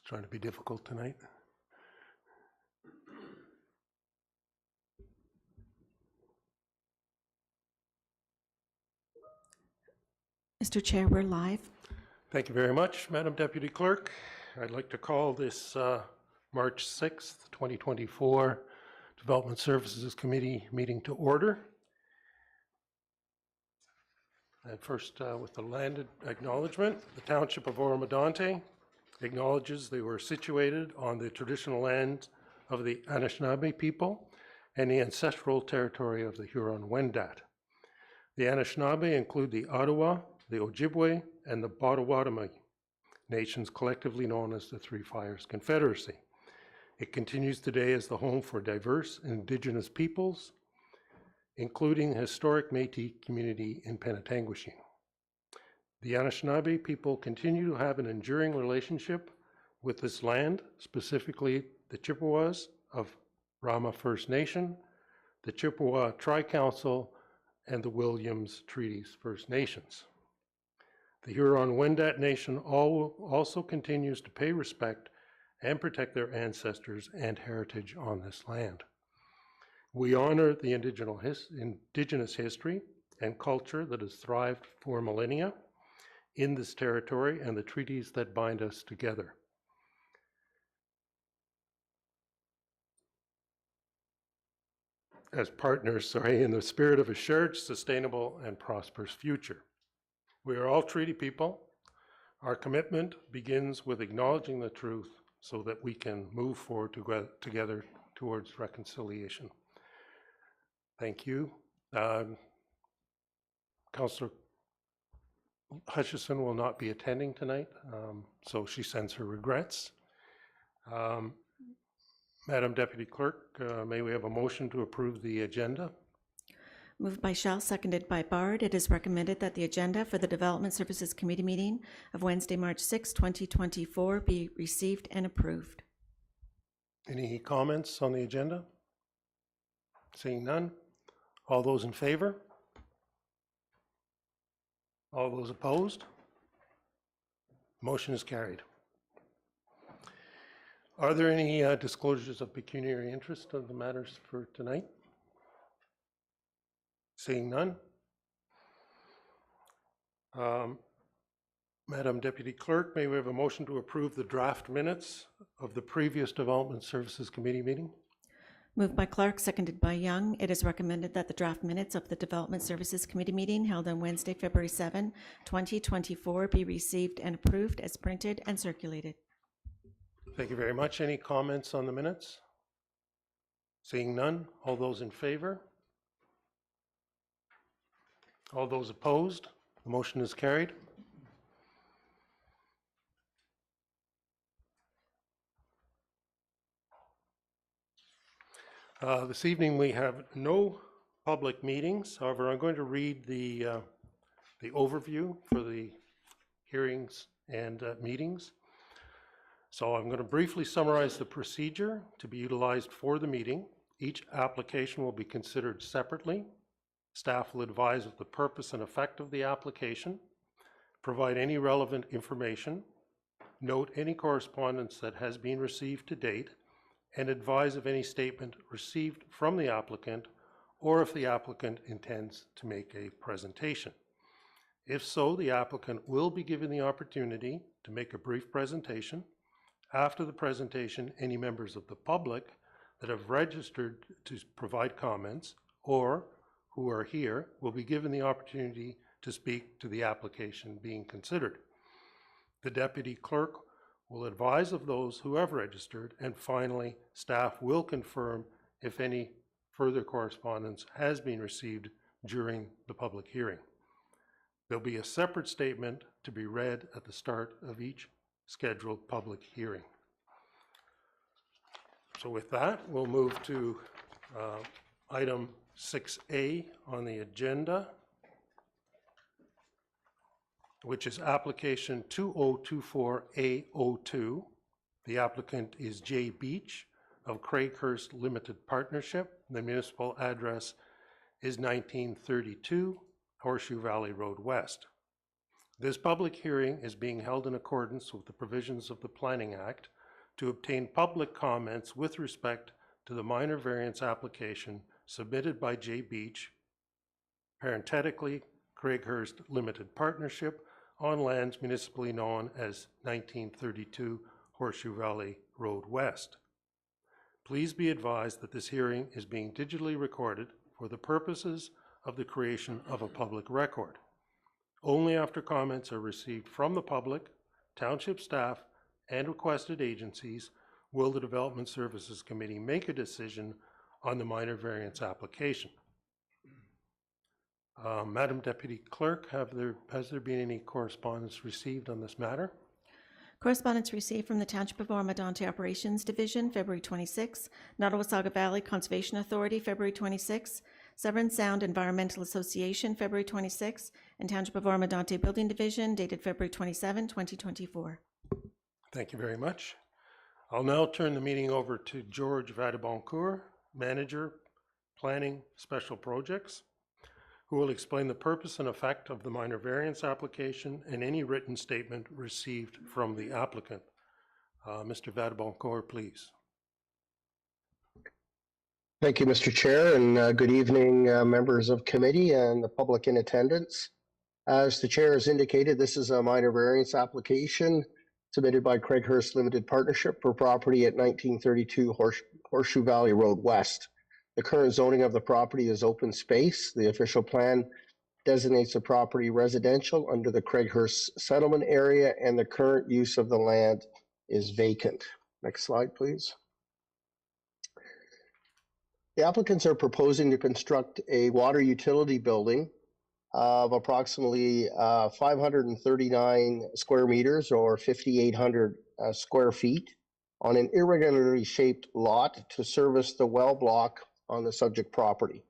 Trying to be difficult tonight. Mr. Chair, we're live. Thank you very much, Madam Deputy Clerk. I'd like to call this March 6th, 2024 Development Services Committee meeting to order. And first, with the land acknowledgement, the Township of Oro-Medonte acknowledges they were situated on the traditional land of the Anishinaabe people and the ancestral territory of the Huron-Wendat. The Anishinaabe include the Ottawa, the Ojibwe, and the Potawatomi nations, collectively known as the Three Fires Confederacy. It continues today as the home for diverse Indigenous peoples, including the historic Métis community in Penetanguishene. The Anishinaabe people continue to have an enduring relationship with this land, specifically the Chippewas of Rama First Nation, the Chippewa Tri-Council, and the Williams Treaties First Nations. The Huron-Wendat Nation also continues to pay respect and protect their ancestors and heritage on this land. We honor the indigenous history and culture that has thrived for millennia in this territory and the treaties that bind us together. As partners, in the spirit of a shared, sustainable, and prosperous future. We are all treaty people. Our commitment begins with acknowledging the truth so that we can move forward together towards reconciliation. Thank you. Councillor Hutchison will not be attending tonight, so she sends her regrets. Madam Deputy Clerk, may we have a motion to approve the agenda? Moved by Shell, seconded by Bard. It is recommended that the agenda for the Development Services Committee meeting of Wednesday, March 6, 2024 be received and approved. Any comments on the agenda? Seeing none. All those in favor? All those opposed? Motion is carried. Are there any disclosures of pecuniary interest of the matters for tonight? Seeing none. Madam Deputy Clerk, may we have a motion to approve the draft minutes of the previous Development Services Committee meeting? Moved by Clark, seconded by Young. It is recommended that the draft minutes of the Development Services Committee meeting held on Wednesday, February 7, 2024 be received and approved as printed and circulated. Thank you very much. Any comments on the minutes? Seeing none. All those in favor? All those opposed? The motion is carried. This evening we have no public meetings. However, I'm going to read the overview for the hearings and meetings. So I'm going to briefly summarize the procedure to be utilized for the meeting. Each application will be considered separately. Staff will advise of the purpose and effect of the application, provide any relevant information, note any correspondence that has been received to date, and advise of any statement received from the applicant or if the applicant intends to make a presentation. If so, the applicant will be given the opportunity to make a brief presentation. After the presentation, any members of the public that have registered to provide comments or who are here will be given the opportunity to speak to the application being considered. The Deputy Clerk will advise of those who have registered, and finally, staff will confirm if any further correspondence has been received during the public hearing. There'll be a separate statement to be read at the start of each scheduled public hearing. So with that, we'll move to item 6A on the agenda, which is application 2024A02. The applicant is J. Beach of Craighurst Limited Partnership. The municipal address is 1932 Horseshoe Valley Road West. This public hearing is being held in accordance with the provisions of the Planning Act to obtain public comments with respect to the minor variance application submitted by J. Beach, parenthetically Craighurst Limited Partnership, on lands municipally known as 1932 Horseshoe Valley Road West. Please be advised that this hearing is being digitally recorded for the purposes of the creation of a public record. Only after comments are received from the public, township staff, and requested agencies will the Development Services Committee make a decision on the minor variance application. Madam Deputy Clerk, has there been any correspondence received on this matter? Correspondence received from the Township of Oro-Medonte Operations Division, February 26, Nottawasaga Valley Conservation Authority, February 26, Severn Sound Environmental Association, February 26, and Township of Oro-Medonte Building Division, dated February 27, 2024. Thank you very much. I'll now turn the meeting over to George Vadeboncourt, Manager, Planning Special Projects, who will explain the purpose and effect of the minor variance application and any written statement received from the applicant. Mr. Vadeboncourt, please. Thank you, Mr. Chair, and good evening, members of committee and the public in attendance. As the chair has indicated, this is a minor variance application submitted by Craighurst Limited Partnership for property at 1932 Horseshoe Valley Road West. The current zoning of the property is open space. The official plan designates the property residential under the Craighurst settlement area, and the current use of the land is vacant. Next slide, please. The applicants are proposing to construct a water utility building of approximately 539 square meters or 5,800 square feet on an irregularly shaped lot to service the well block on the subject property.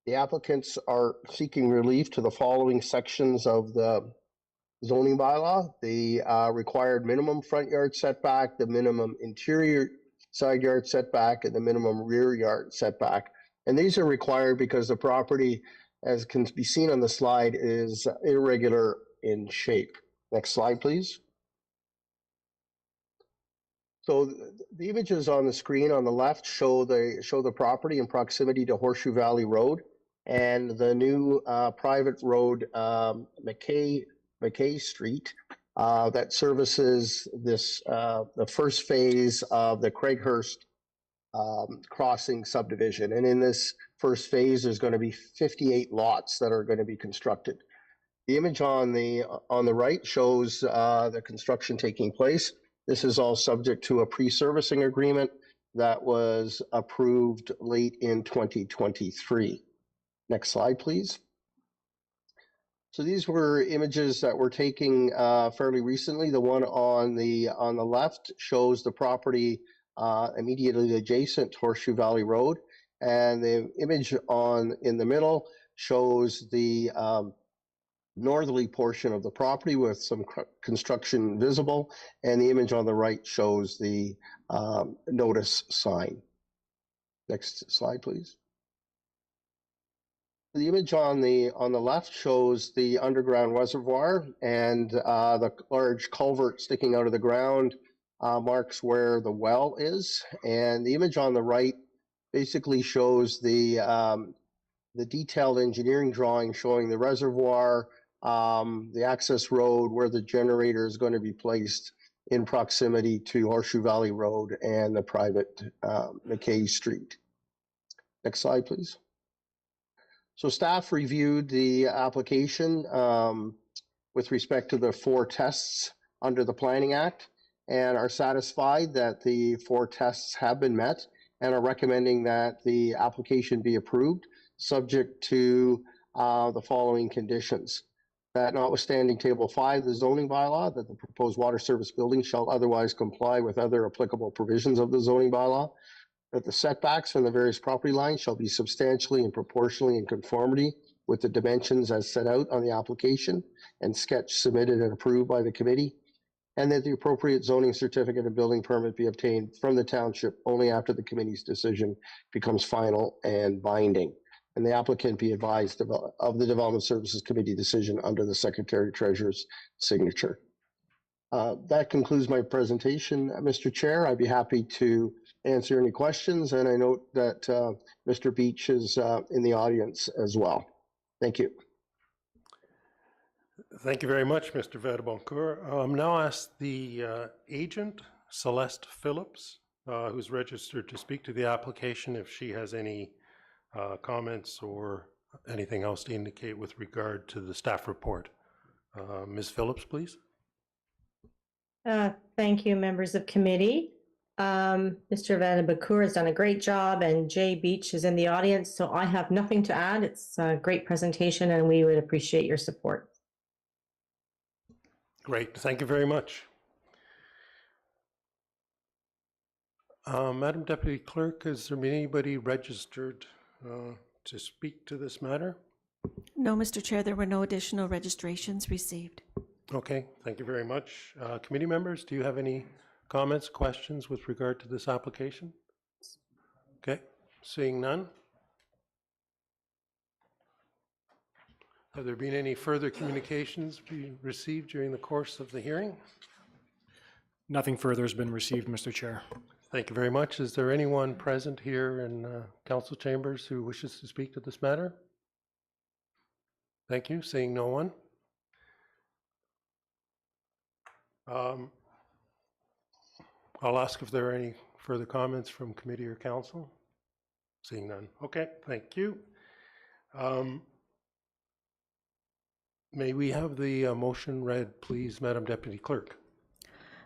The applicants are seeking relief to the following sections of the zoning bylaw: the required minimum front yard setback, the minimum interior side yard setback, and the minimum rear yard setback. And these are required because the property, as can be seen on the slide, is irregular in shape. Next slide, please. So the images on the screen on the left show the property in proximity to Horseshoe Valley Road and the new private road, McKay Street, that services this the first phase of the Craighurst crossing subdivision. And in this first phase, there's going to be 58 lots that are going to be constructed. The image on the right shows the construction taking place. This is all subject to a pre-servicing agreement that was approved late in 2023. Next slide, please. So these were images that were taken fairly recently. The one on the left shows the property immediately adjacent to Horseshoe Valley Road, and the image in the middle shows the northerly portion of the property with some construction visible, and the image on the right shows the notice sign. Next slide, please. The image on the left shows the underground reservoir, and the large culvert sticking out of the ground marks where the well is. And the image on the right basically shows the detailed engineering drawing showing the reservoir, the access road where the generator is going to be placed in proximity to Horseshoe Valley Road and the private McKay Street. Next slide, please. So staff reviewed the application with respect to the 4 tests under the Planning Act and are satisfied that the 4 tests have been met and are recommending that the application be approved, subject to the following conditions. That notwithstanding Table 5 of the zoning bylaw, that the proposed water service building shall otherwise comply with other applicable provisions of the zoning bylaw, that the setbacks from the various property lines shall be substantially and proportionally in conformity with the dimensions as set out on the application and sketch submitted and approved by the committee, and that the appropriate zoning certificate and building permit be obtained from the township only after the committee's decision becomes final and binding. and the applicant be advised of the Development Services Committee decision under the Secretary Treasurer's signature. That concludes my presentation, Mr. Chair. I'd be happy to answer any questions, and I note that Mr. Beach is in the audience as well. Thank you. Thank you very much, Mr. Vadeboncourt. Now ask the agent, Celeste Phillips, who's registered to speak to the application, if she has any comments or anything else to indicate with regard to the staff report. Ms. Phillips, please. Thank you, members of committee. Mr. Vadeboncourt has done a great job, and Jay Beach is in the audience, so I have nothing to add. It's a great presentation, and we would appreciate your support. Great, thank you very much. Madam Deputy Clerk, has there been anybody registered to speak to this matter? No, Mr. Chair, there were no additional registrations received. Okay, thank you very much. Committee members, do you have any comments, questions with regard to this application? Okay, seeing none. Have there been any further communications be received during the course of the hearing? Nothing further has been received, Mr. Chair. Thank you very much. Is there anyone present here in council chambers who wishes to speak to this matter? Thank you. Seeing no one. I'll ask if there are any further comments from committee or council. Seeing none. Okay, thank you. May we have the motion read, please, Madam Deputy Clerk?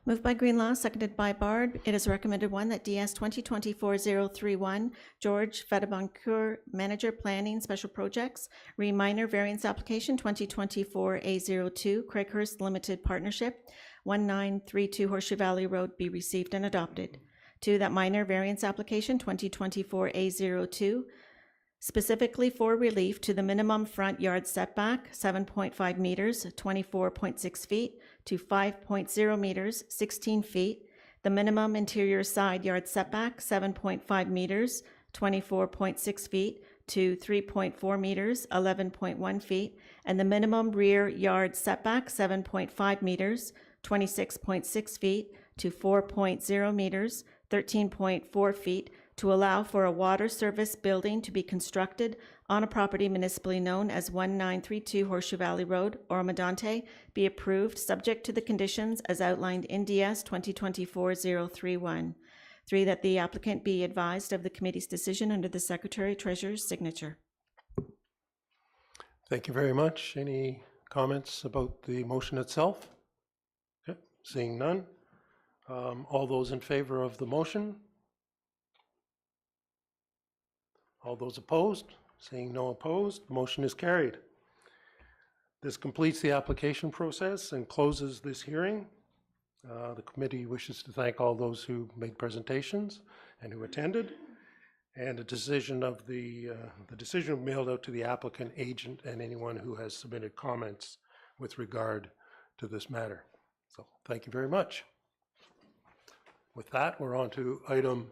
Moved by Greenlaw, seconded by Bard. It is recommended, one, that DS 2024-031, George Vadeboncourt, Manager Planning Special Projects, Minor Variance Application 2024-A02, Craighurst Limited Partnership, 1932 Horseshoe Valley Road be received and adopted. Two, that minor variance application 2024-A02, specifically for relief to the minimum front yard setback, 7.5 meters, 24.6 feet, to 5.0 meters, 16 feet, the minimum interior side yard setback, 7.5 meters, 24.6 feet, to 3.4 meters, 11.1 feet, and the minimum rear yard setback, 7.5 meters, 26.6 feet, to 4.0 meters, 13.4 feet, to allow for a water service building to be constructed on a property municipally known as 1932 Horseshoe Valley Road, Oro-Medonte, be approved subject to the conditions as outlined in DS 2024-031. 3, that the applicant be advised of the committee's decision under the Secretary Treasurer's signature. Thank you very much. Any comments about the motion itself? Okay, seeing none. All those in favor of the motion? All those opposed? Seeing no opposed, the motion is carried. This completes the application process and closes this hearing. The committee wishes to thank all those who made presentations and who attended. And the decision mailed out to the applicant, agent, and anyone who has submitted comments with regard to this matter. So thank you very much. With that, we're on to item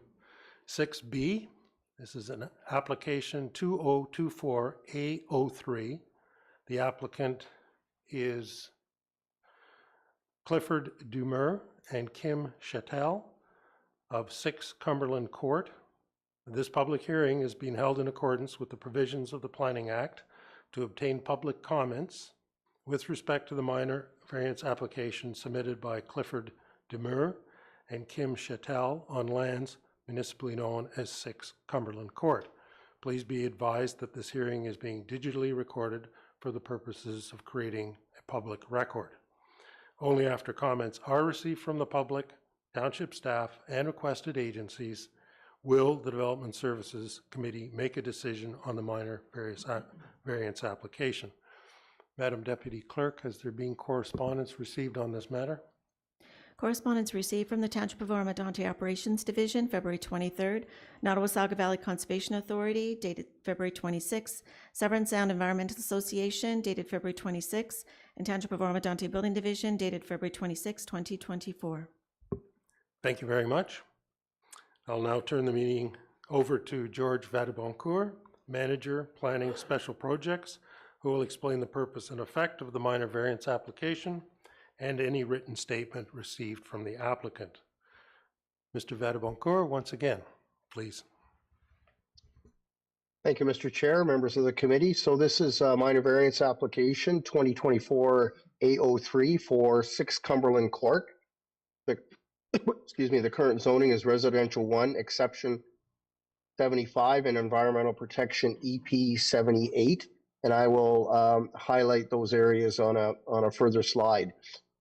6B. This is an application 2024-A03. The applicant is Clifford Dumer and Kim Chattel of 6 Cumberland Court. This public hearing is being held in accordance with the provisions of the Planning Act to obtain public comments with respect to the minor variance application submitted by Clifford Dumer and Kim Chattel on lands municipally known as 6 Cumberland Court. Please be advised that this hearing is being digitally recorded for the purposes of creating a public record. Only after comments are received from the public, township staff, and requested agencies will the Development Services Committee make a decision on the minor variance application. Madam Deputy Clerk, has there been correspondence received on this matter? Correspondence received from the Township of Oro-Medonte Operations Division, February 23rd, Nottawasaga Valley Conservation Authority, dated February 26th, Severn Sound Environmental Association, dated February 26th, and Township of Oro-Medonte Building Division, dated February 26, 2024. Thank you very much. I'll now turn the meeting over to George Vadeboncourt, Manager, Planning Special Projects, who will explain the purpose and effect of the minor variance application and any written statement received from the applicant. Mr. Vadaboncourt, once again, please. Thank you, Mr. Chair, members of the committee. So this is a minor variance application 2024 A03 for 6 Cumberland Court. The, excuse me, the current zoning is residential 1, exception 75, and environmental protection EP 78. And I will highlight those areas on a further slide.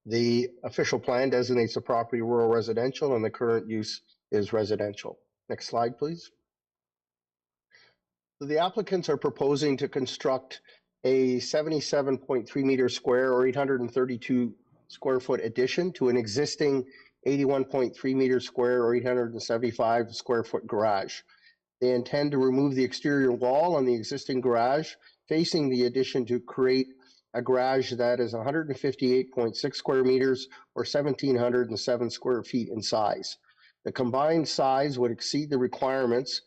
The official plan designates the property rural residential, and the current use is residential. Next slide, please. So the applicants are proposing to construct a 77.3 meter square or 832 square foot addition to an existing 81.3 meter square or 875 square foot garage. They intend to remove the exterior wall on the existing garage facing the addition to create a garage that is 158.6 square meters or 1,707 square feet in size. The combined size would exceed the requirements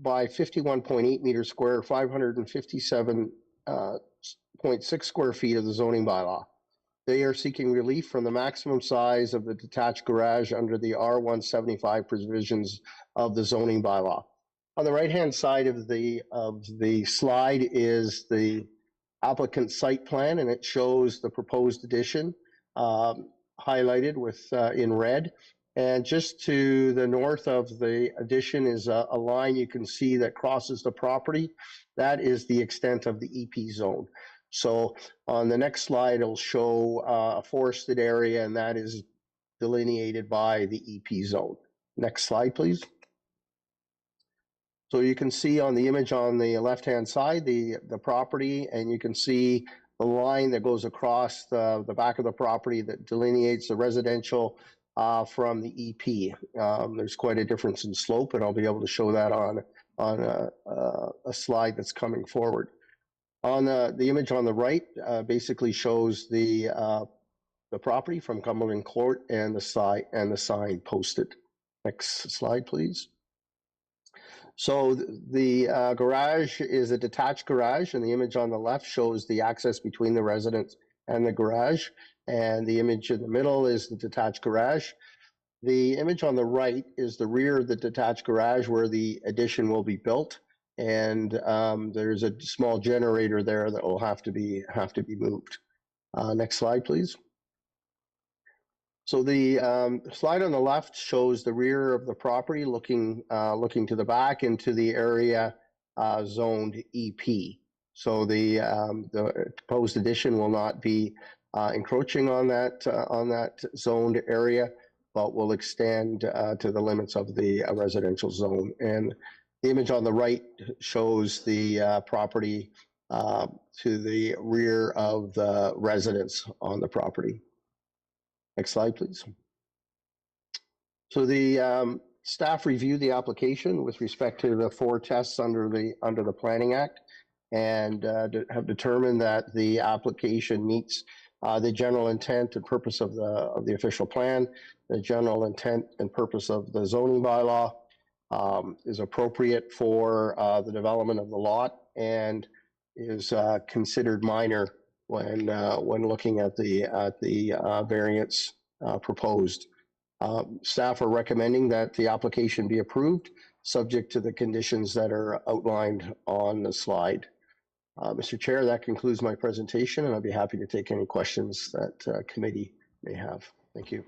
by 51.8 meters square, 557.6 square feet of the zoning bylaw. They are seeking relief from the maximum size of the detached garage under the R175 provisions of the zoning bylaw. On the right-hand side of the slide is the applicant site plan, and it shows the proposed addition highlighted with in red. And just to the north of the addition is a line you can see that crosses the property. That is the extent of the EP zone. So on the next slide, it'll show a forested area, and that is delineated by the EP zone. Next slide, please. So you can see on the image on the left-hand side, the property, and you can see the line that goes across the back of the property that delineates the residential from the EP. There's quite a difference in slope, and I'll be able to show that on a slide that's coming forward. On the image on the right, basically shows the property from Cumberland Court and the sign posted. Next slide, please. So the garage is a detached garage, and the image on the left shows the access between the residence and the garage, and the image in the middle is the detached garage. The image on the right is the rear of the detached garage where the addition will be built, and there's a small generator there that will have to be moved. Next slide, please. So the slide on the left shows the rear of the property looking to the back into the area zoned EP. So the proposed addition will not be encroaching on that zoned area, but will extend to the limits of the residential zone. And the image on the right shows the property to the rear of the residence on the property. Next slide, please. So the staff reviewed the application with respect to the 4 tests under the Planning Act, and have determined that the application meets the general intent and purpose of the official plan, the general intent and purpose of the zoning bylaw, is appropriate for the development of the lot, and is considered minor when looking at the variance proposed. Staff are recommending that the application be approved, subject to the conditions that are outlined on the slide. Mr. Chair, that concludes my presentation, and I'd be happy to take any questions that committee may have. Thank you.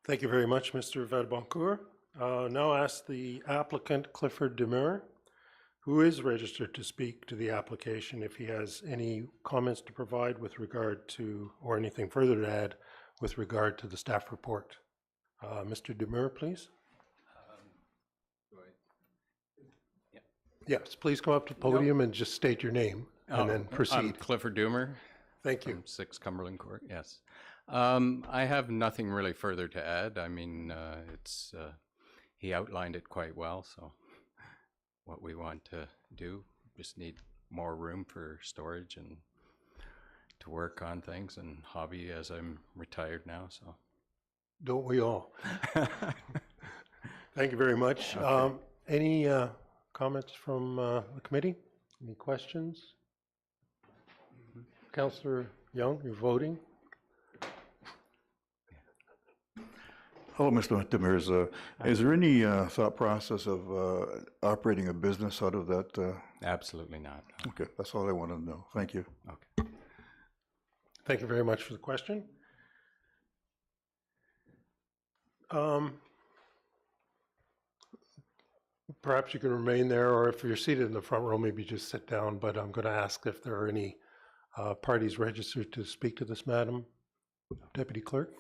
Thank you very much, Mr. Vadaboncourt. Now ask the applicant, Clifford Demure, who is registered to speak to the application, if he has any comments to provide with regard to, or anything further to add with regard to the staff report. Mr. Demure, please. Yes, please come up to the podium and just state your name and then proceed. I'm Clifford Doomer. Thank you. From 6 Cumberland Court, yes. I have nothing really further to add. I mean, he outlined it quite well, so what we want to do, just need more room for storage and to work on things and hobby as I'm retired now, so. Don't we all? Thank you very much. Okay. Any comments from the committee? Any questions? Councillor Young, you're voting. Hello, Mr. Demers. Is there any thought process of operating a business out of that? Absolutely not. Okay, that's all I wanted to know. Thank you. Okay. Thank you very much for the question. Perhaps you can remain there, or if you're seated in the front row, maybe just sit down, but I'm going to ask if there are any parties registered to speak to this, Madam Deputy Clerk.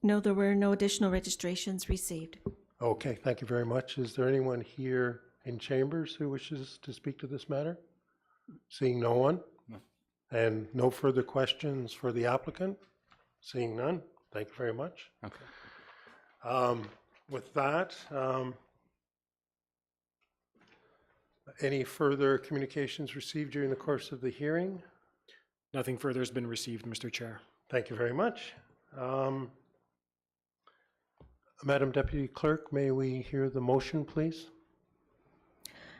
No, there were no additional registrations received. Okay, thank you very much. Is there anyone here in chambers who wishes to speak to this matter? Seeing no one? No. And no further questions for the applicant? Seeing none, thank you very much. Okay. With that, any further communications received during the course of the hearing? Nothing further has been received, Mr. Chair. Thank you very much. Madam Deputy Clerk, may we hear the motion, please?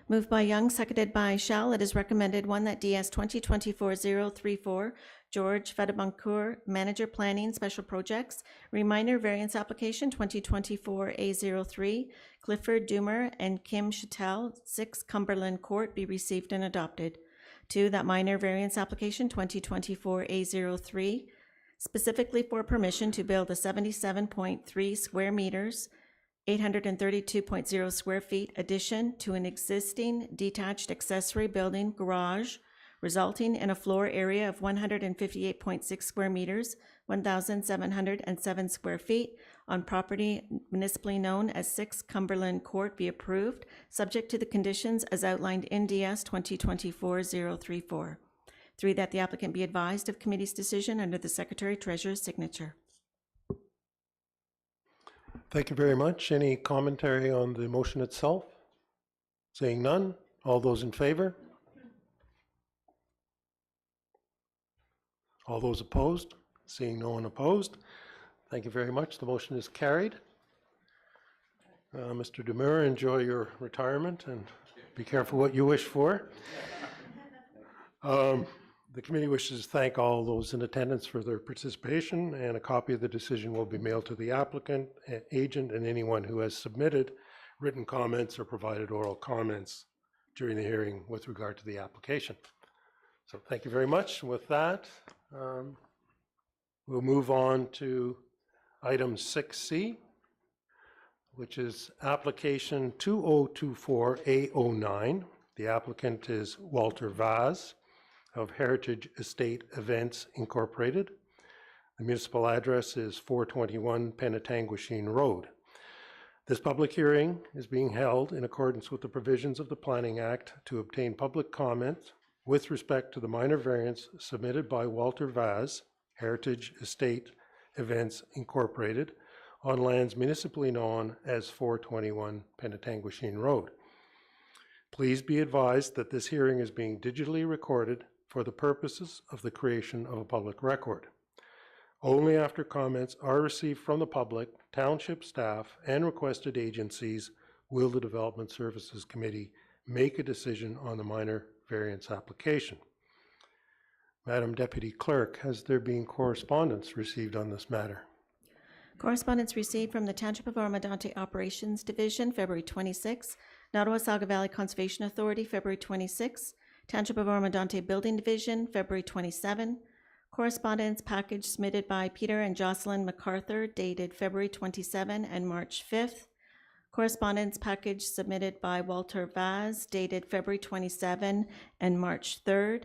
Moved by Young, seconded by Shell. It is recommended, one, that DS 2024-034, George Vedabankur, Manager Planning Special Projects, Reminder Variance Application 2024-A03, Clifford Doomer and Kim Chattel, 6 Cumberland Court, be received and adopted. 2, that Minor Variance Application 2024-A03, specifically for permission to build a 77.3 square meters, 832.0 square feet addition to an existing detached accessory building garage, resulting in a floor area of 158.6 square meters, 1,707 square feet on property municipally known as 6 Cumberland Court, be approved, subject to the conditions as outlined in DS 2024-034. 3, that the applicant be advised of committee's decision under the Secretary-Treasurer's signature. Thank you very much. Any commentary on the motion itself? Seeing none, all those in favor? All those opposed? Seeing no one opposed, thank you very much. The motion is carried. Mr. Demure, enjoy your retirement and be careful what you wish for. The committee wishes to thank all those in attendance for their participation, and a copy of the decision will be mailed to the applicant, agent, and anyone who has submitted written comments or provided oral comments during the hearing with regard to the application. So thank you very much. With that, we'll move on to item 6C, which is application 2024-A09. The applicant is Walter Vaz of Heritage Estate Events Incorporated. The municipal address is 421 Penetanguishene Road. This public hearing is being held in accordance with the provisions of the Planning Act to obtain public comment with respect to the minor variance submitted by Walter Vaz, Heritage Estate Events Incorporated, on lands municipally known as 421 Penetanguishene Road. Please be advised that this hearing is being digitally recorded for the purposes of the creation of a public record. Only after comments are received from the public, township staff, and requested agencies will the Development Services Committee make a decision on the minor variance application. Madam Deputy Clerk, has there been correspondence received on this matter? Correspondence received from the Township of Oro-Medonte Operations Division, February 26, Nottawa-Saga Valley Conservation Authority, February 26, Township of Oro-Medonte Building Division, February 27. Correspondence package submitted by Peter and Jocelyn MacArthur, dated February 27 and March 5th. Correspondence package submitted by Walter Vaz, dated February 27 and March 3rd.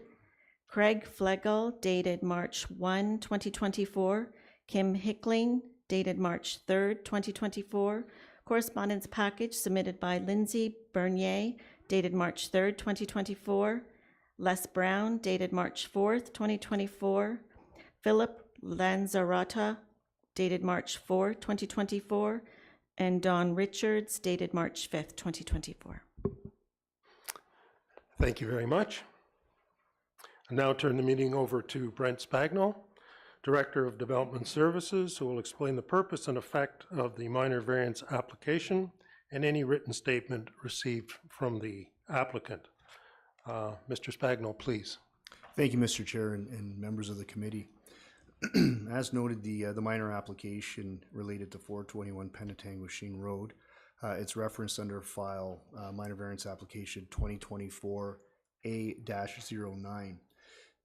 Craig Flegel, dated March 1, 2024. Kim Hickling, dated March 3rd, 2024. Correspondence package submitted by Lindsay Bernier, dated March 3rd, 2024. Les Brown, dated March 4th, 2024. Philip Lanzarotta, dated March 4th, 2024. And Don Richards, dated March 5th, 2024. Thank you very much. I now turn the meeting over to Brent Spagnol, Director of Development Services, who will explain the purpose and effect of the minor variance application and any written statement received from the applicant. Mr. Spagno, please. Thank you, Mr. Chair and members of the committee. As noted, the minor application related to 421 Penetanguishene Road, it's referenced under file minor variance application 2024A-09.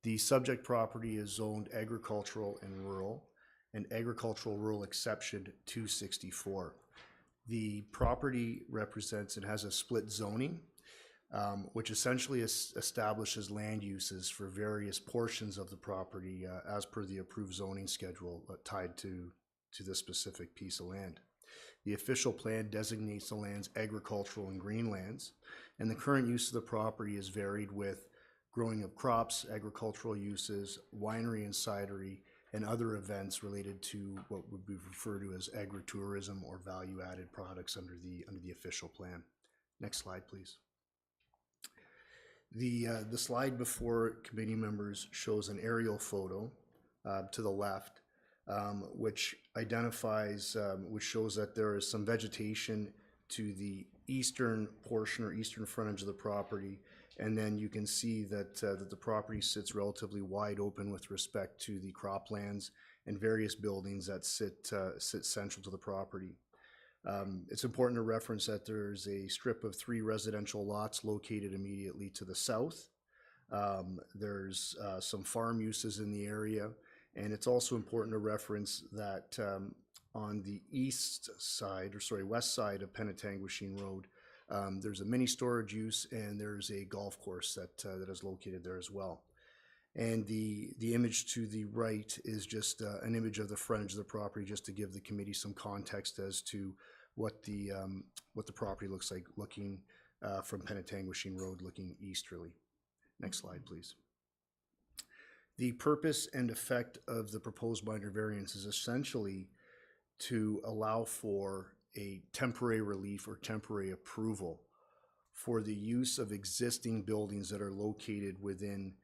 The subject property is zoned agricultural and rural exception 264. The property represents and has a split zoning, which essentially establishes land uses for various portions of the property as per the approved zoning schedule tied to this specific piece of land. The official plan designates the lands agricultural and green lands, and the current use of the property is varied with growing of crops, agricultural uses, winery and cidery, and other events related to what would be referred to as agritourism or value-added products under the official plan. Next slide, please. The slide before committee members shows an aerial photo to the left, which identifies, which shows that there is some vegetation to the eastern portion or eastern frontage of the property, and then you can see that that the property sits relatively wide open with respect to the croplands and various buildings that sit central to the property. It's important to reference that there's a strip of 3 residential lots located immediately to the south. There's some farm uses in the area, and it's also important to reference that on the west side of Penetanguishene Road, there's a mini storage use and there's a golf course that is located there as well. And the image to the right is just an image of the frontage of the property, just to give the committee some context as to what the property looks like looking from Penetanguishene Road looking easterly. Next slide, please. The purpose and effect of the proposed minor variance is essentially to allow for a temporary relief or temporary approval for the use of existing buildings that are located within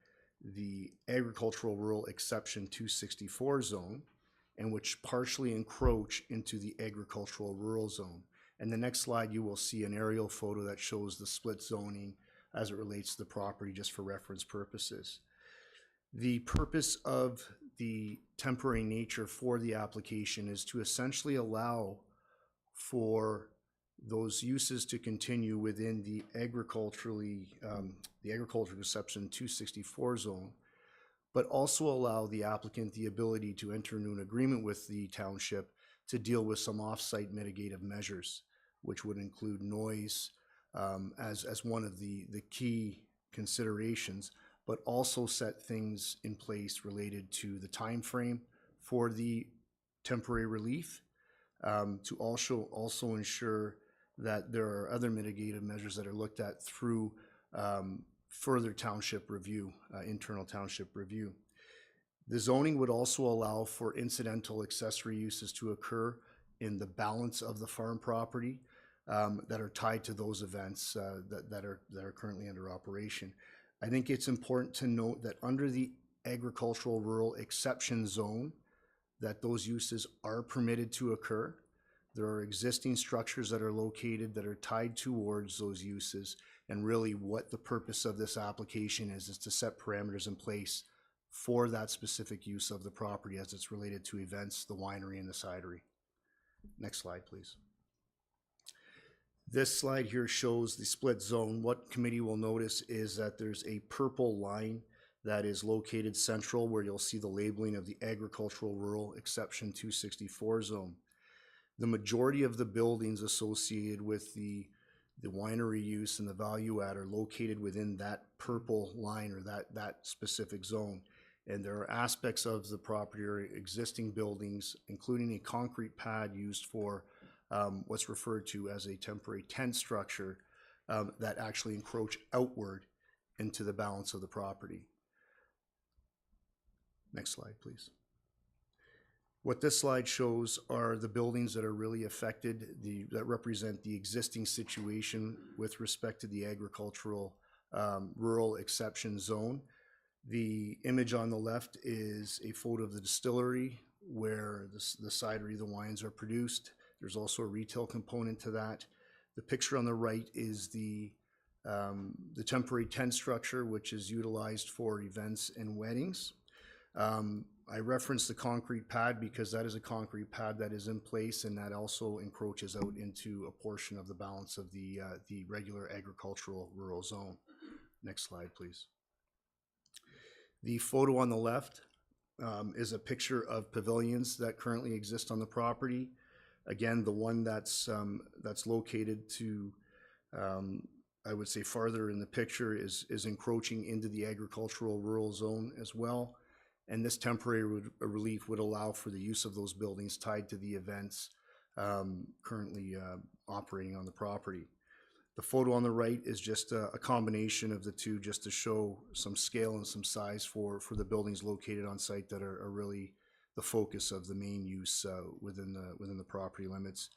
the agricultural rural exception 264 zone, and which partially encroach into the agricultural rural zone. And the next slide, you will see an aerial photo that shows the split zoning as it relates to the property, just for reference purposes. The purpose of the temporary nature for the application is to essentially allow for those uses to continue within the agricultural exception 264 zone, but also allow the applicant the ability to enter into an agreement with the township to deal with some off-site mitigative measures, which would include noise as one of the key considerations, but also set things in place related to the time frame for the temporary relief, to also ensure that there are other mitigative measures that are looked at through further township review, internal township review. The zoning would also allow for incidental accessory uses to occur in the balance of the farm property that are tied to those events that are currently under operation. I think it's important to note that under the agricultural rural exception zone, that those uses are permitted to occur. There are existing structures that are located that are tied towards those uses, and really what the purpose of this application is to set parameters in place for that specific use of the property as it's related to events, the winery and the cidery. Next slide, please. This slide here shows the split zone. What committee will notice is that there's a purple line that is located central, where you'll see the labeling of the agricultural rural exception 264 zone. The majority of the buildings associated with the winery use and the value add are located within that purple line or that specific zone. And there are aspects of the property or existing buildings, including a concrete pad used for what's referred to as a temporary tent structure that actually encroach outward into the balance of the property. Next slide, please. What this slide shows are the buildings that are really affected, that represent the existing situation with respect to the agricultural rural exception zone. The image on the left is a photo of the distillery where the cidery, the wines are produced. There's also a retail component to that. The picture on the right is the the temporary tent structure, which is utilized for events and weddings. I referenced the concrete pad because that is a concrete pad that is in place, and that also encroaches out into a portion of the balance of the regular agricultural rural zone. Next slide, please. The photo on the left is a picture of pavilions that currently exist on the property. Again, the one that's located to, I would say farther in the picture is encroaching into the agricultural rural zone as well. And this temporary relief would allow for the use of those buildings tied to the events currently operating on the property. The photo on the right is just a combination of the two, just to show some scale and some size for the buildings located on site that are really the focus of the main use within the property limits.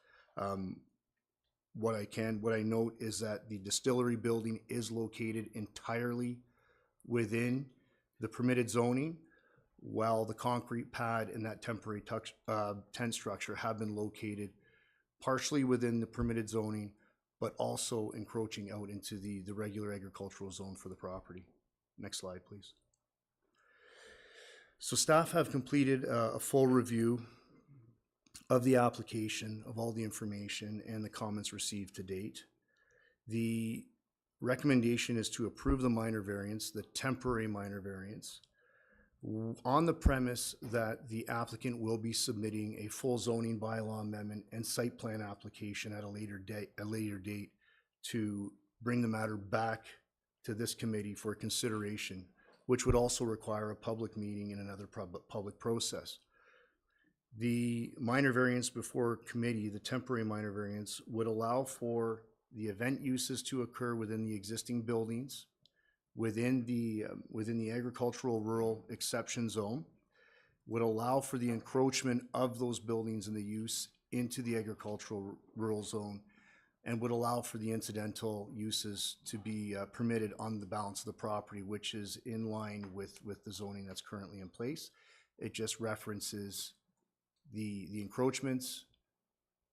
What I note is that the distillery building is located entirely within the permitted zoning, while the concrete pad and that temporary tent structure have been located partially within the permitted zoning, but also encroaching out into the regular agricultural zone for the property. Next slide, please. So staff have completed a full review of the application, of all the information and the comments received to date. The recommendation is to approve the minor variance, the temporary minor variance, on the premise that the applicant will be submitting a full zoning bylaw amendment and site plan application at a later date to bring the matter back to this committee for consideration, which would also require a public meeting and another public process. The minor variance before committee, the temporary minor variance, would allow for the event uses to occur within the existing buildings, within the agricultural rural exception zone, would allow for the encroachment of those buildings and the use into the agricultural rural zone, and would allow for the incidental uses to be permitted on the balance of the property, which is in line with the zoning that's currently in place. It just references the encroachments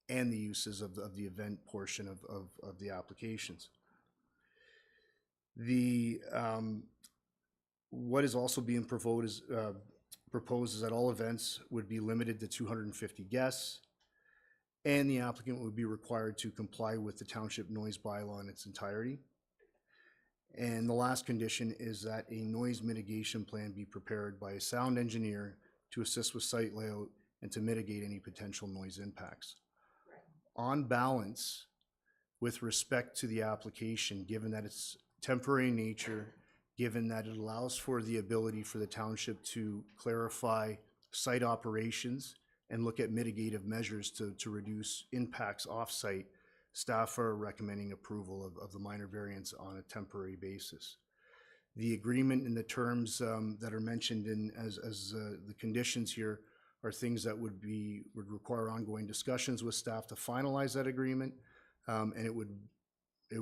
and the uses of the event portion of the applications. What is also being proposed is that all events would be limited to 250 guests, and the applicant would be required to comply with the township noise bylaw in its entirety. And the last condition is that a noise mitigation plan be prepared by a sound engineer to assist with site layout and to mitigate any potential noise impacts. On balance, with respect to the application, given that it's temporary in nature, given that it allows for the ability for the township to clarify site operations and look at mitigative measures to reduce impacts off-site, staff are recommending approval of the minor variance on a temporary basis. The agreement and the terms that are mentioned as the conditions here are things that would require ongoing discussions with staff to finalize that agreement, and it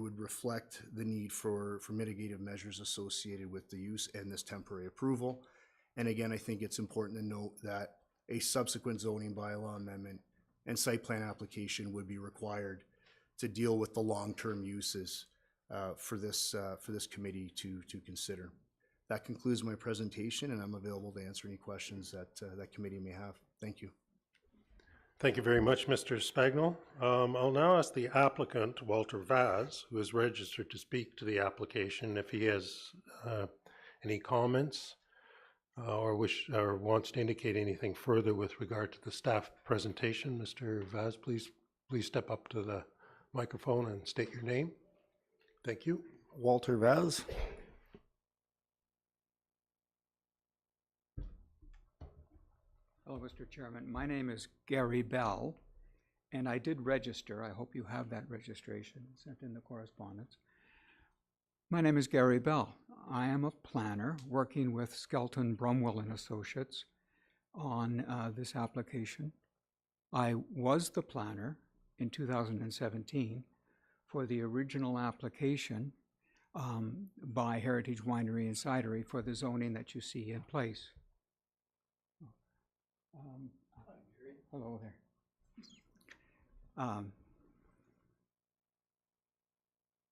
would reflect the need for mitigative measures associated with the use and this temporary approval. And again, I think it's important to note that a subsequent zoning bylaw amendment and site plan application would be required to deal with the long-term uses for this committee to consider. That concludes my presentation, and I'm available to answer any questions that committee may have. Thank you. Thank you very much, Mr. Spagnol. I'll now ask the applicant, Walter Vaz, who is registered to speak to the application, if he has any comments or wants to indicate anything further with regard to the staff presentation. Mr. Vaz, please step up to the microphone and state your name. Thank you. Walter Vaz. Hello, Mr. Chairman. My name is Gary Bell, and I did register. I hope you have that registration sent in the correspondence. My name is Gary Bell. I am a planner working with Skelton, Brumwell and Associates on this application. I was the planner in 2017 for the original application by Heritage Winery and Cidery for the zoning that you see in place. Hello there.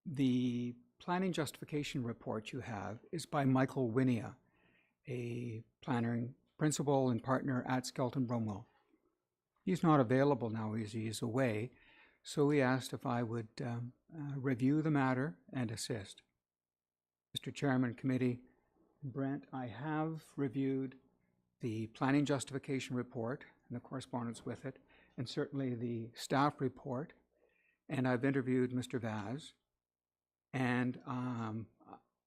The planning justification report you have is by Michael Winia, a planner, principal and partner at Skelton Bromwell. He's not available now as he is away, so he asked if I would review the matter and assist. Mr. Chairman, committee, Brent, I have reviewed the planning justification report and the correspondence with it, and certainly the staff report, and I've interviewed Mr. Vaz. And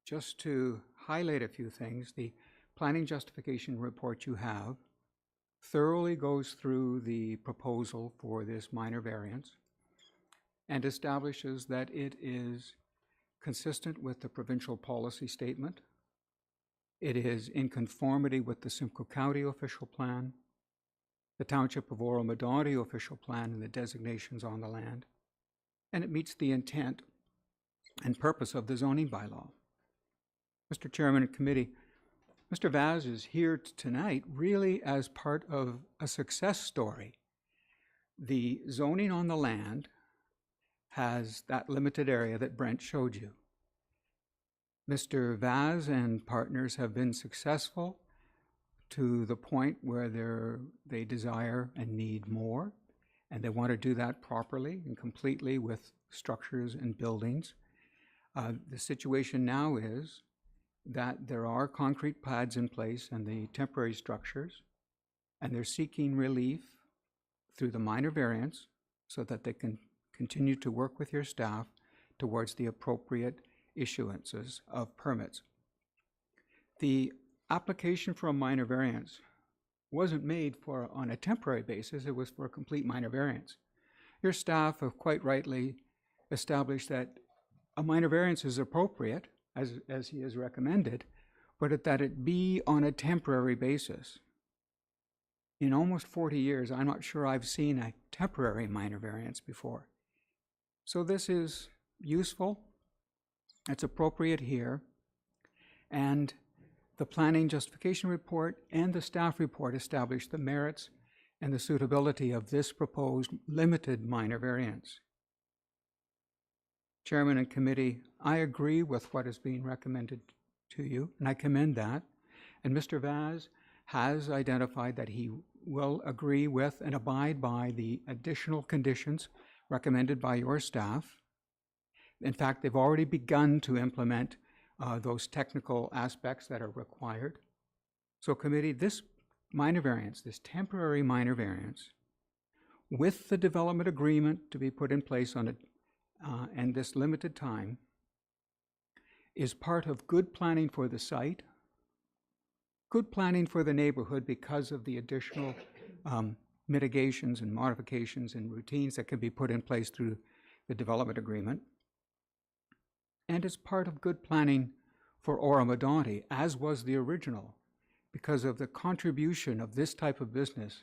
just to highlight a few things, the planning justification report you have thoroughly goes through the proposal for this minor variance and establishes that it is consistent with the provincial policy statement. It is in conformity with the Simcoe County official plan, the Township of Oro-Medonte official plan, and the designations on the land, and it meets the intent and purpose of the zoning bylaw. Mr. Chairman and committee, Mr. Vaz is here tonight really as part of a success story. The zoning on the land has that limited area that Brent showed you. Mr. Vaz and partners have been successful to the point where they desire and need more, and they want to do that properly and completely with structures and buildings. The situation now is that there are concrete pads in place and the temporary structures, and they're seeking relief through the minor variance so that they can continue to work with your staff towards the appropriate issuances of permits. The application for a minor variance wasn't made on a temporary basis, it was for a complete minor variance. Your staff have quite rightly established that a minor variance is appropriate, as he has recommended, but that it be on a temporary basis. In almost 40 years, I'm not sure I've seen a temporary minor variance before. So this is useful, it's appropriate here, and the planning justification report and the staff report establish the merits and the suitability of this proposed limited minor variance. Chairman and committee, I agree with what is being recommended to you, and I commend that. And Mr. Vaz has identified that he will agree with and abide by the additional conditions recommended by your staff. In fact, they've already begun to implement those technical aspects that are required. So committee, this minor variance, this temporary minor variance, with the development agreement to be put in place on it, and this limited time, is part of good planning for the site, good planning for the neighborhood because of the additional mitigations and modifications and routines that can be put in place through the development agreement, and it's part of good planning for Oro-Medonte, as was the original, because of the contribution of this type of business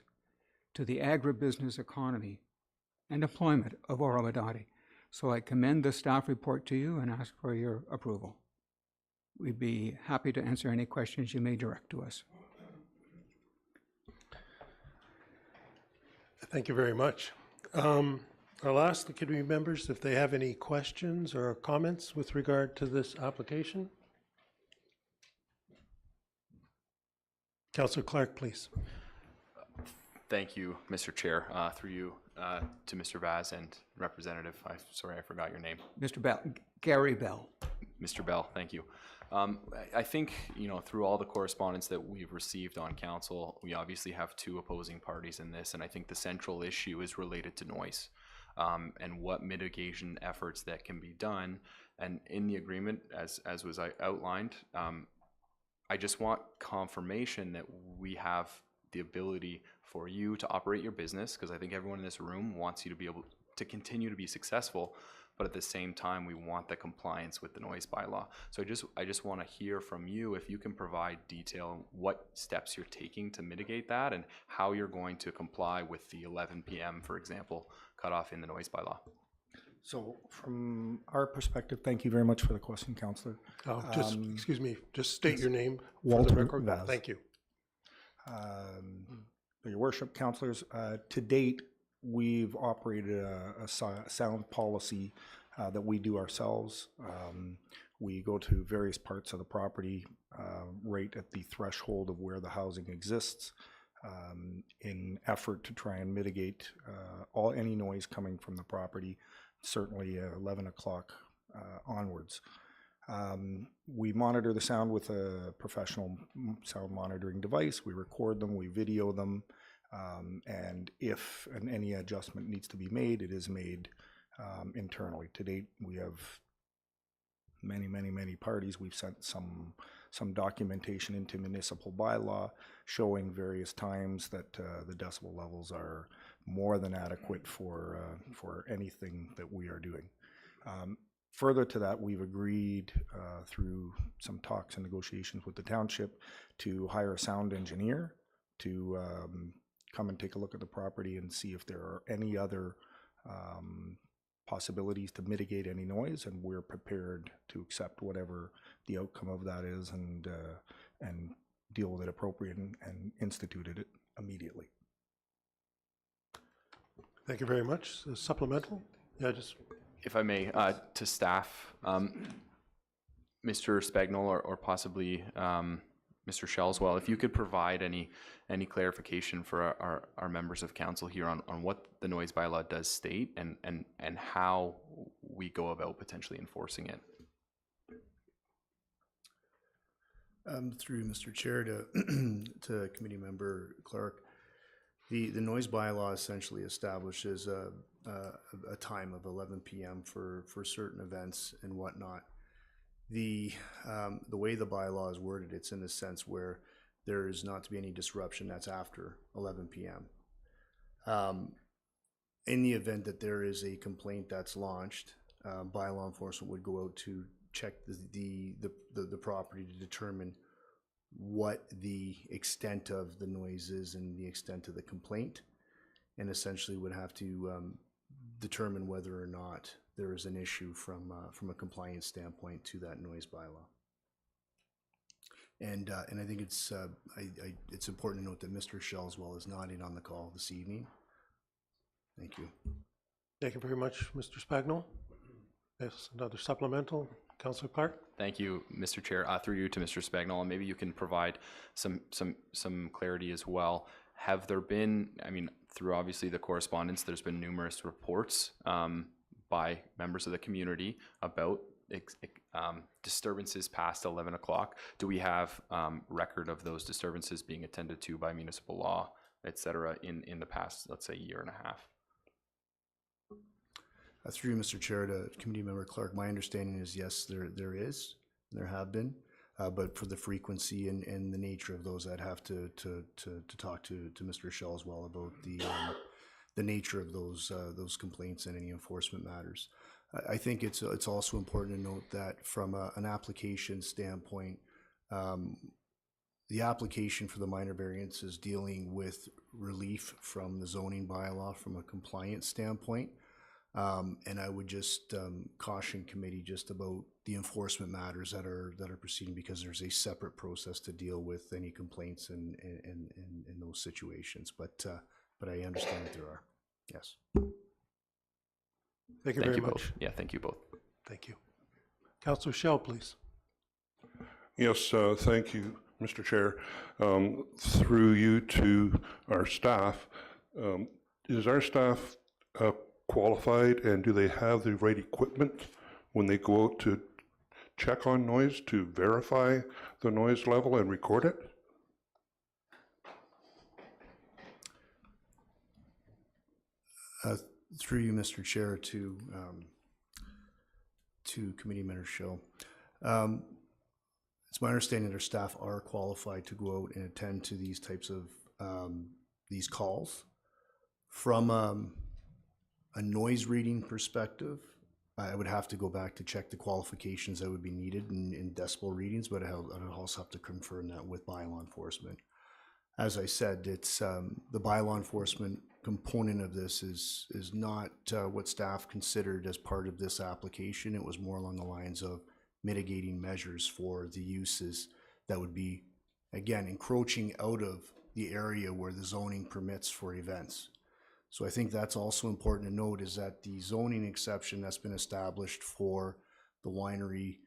to the agribusiness economy and employment of Oro-Medonte. So I commend the staff report to you and ask for your approval. We'd be happy to answer any questions you may direct to us. Thank you very much. I'll ask the committee members if they have any questions or comments with regard to this application. Councillor Clark, please. Thank you, Mr. Chair. Through you to Mr. Vaz and Representative, sorry, I forgot your name. Mr. Bell, Gary Bell. Mr. Bell, thank you. I think, through all the correspondence that we've received on council, we obviously have two opposing parties in this, and I think the central issue is related to noise and what mitigation efforts that can be done. And in the agreement, as was outlined, I just want confirmation that we have the ability for you to operate your business, because I think everyone in this room wants you to be able to continue to be successful, but at the same time we want the compliance with the noise bylaw. So I just want to hear from you if you can provide detail what steps you're taking to mitigate that and how you're going to comply with the 11 p.m. for example cutoff in the noise bylaw. So from our perspective, thank you very much for the question, Councillor. Excuse me, just state your name for Walter the record. Vaz. Thank you. Your worship, councillors, to date, we've operated a sound policy that we do ourselves. We go to various parts of the property right at the threshold of where the housing exists in effort to try and mitigate any noise coming from the property, certainly 11 o'clock onwards. We monitor the sound with a professional sound monitoring device. We record them, we video them, and if any adjustment needs to be made, it is made internally. To date, we have many parties. We've sent some documentation into municipal bylaw showing various times that the decibel levels are more than adequate for anything that we are doing. Further to that, we've agreed through some talks and negotiations with the township to hire a sound engineer to come and take a look at the property and see if there are any other possibilities to mitigate any noise, and we're prepared to accept whatever the outcome of that is and deal with it appropriately and institute it immediately. Thank you very much. Supplemental? Yeah, just. If I may, to staff, Mr. Spagnol or possibly Mr. Shellswell, if you could provide any clarification for our members of council here on what the noise bylaw does state and how we go about potentially enforcing it. Through Mr. Chair to Committee Member Clark, the noise bylaw essentially establishes a time of 11 p.m. for certain events and whatnot. The way the bylaw is worded, it's in the sense where there is not to be any disruption that's after 11 p.m. In the event that there is a complaint that's launched, bylaw enforcement would go out to check the property to determine what the extent of the noise is and the extent of the complaint, and essentially would have to determine whether or not there is an issue from a compliance standpoint to that noise bylaw. And I think it's important to note that Mr. Shellswell is not in on the call this evening. Thank you. Thank you very much, Mr. Spagnol. Yes, another supplemental. Councillor Clark? Thank you, Mr. Chair. Through you to Mr. Spagnol, and maybe you can provide some clarity as well. Have there been, I mean, through obviously the correspondence, there's been numerous reports by members of the community about disturbances past 11 o'clock. Do we have record of those disturbances being attended to by municipal law, et cetera, in the past, let's say, year and a half? Through Mr. Chair to Committee Member Clark, my understanding is yes, there have been, but for the frequency and the nature of those, I'd have to talk to Mr. Shellswell about the nature of those complaints and any enforcement matters. I think it's also important to note that from an application standpoint, the application for the minor variance is dealing with relief from the zoning bylaw from a compliance standpoint. And I would just caution committee just about the enforcement matters that are proceeding, because there's a separate process to deal with any complaints in those situations. But I understand that there are. Yes. Thank you very much. Both. Yeah, thank you both. Thank you. Councillor Shell, please. Yes, thank you, Mr. Chair. Through you to our staff, is our staff qualified, and do they have the right equipment when they go out to check on noise to verify the noise level and record it? Through you, Mr. Chair, to Committee Member Schill. It's my understanding that our staff are qualified to go out and attend to these types of these calls. From a noise reading perspective, I would have to go back to check the qualifications that would be needed in decibel readings, but I would also have to confirm that with bylaw enforcement. As I said, it's the bylaw enforcement component of this is not what staff considered as part of this application. It was more along the lines of mitigating measures for the uses that would be, again, encroaching out of the area where the zoning permits for events. So I think that's also important to note, is that the zoning exception that's been established for the winery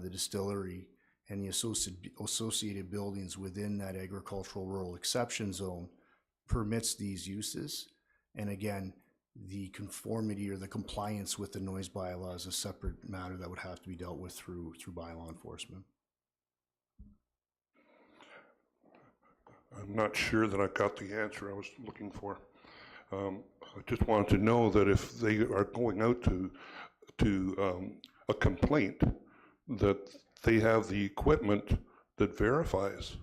the distillery, and the associated buildings within that agricultural rural exception zone permits these uses. And again, the conformity or the compliance with the noise bylaw is a separate matter that would have to be dealt with through bylaw enforcement. I'm not sure that I got the answer I was looking for. I just wanted to know that if they are going out to a complaint, that they have the equipment that verifies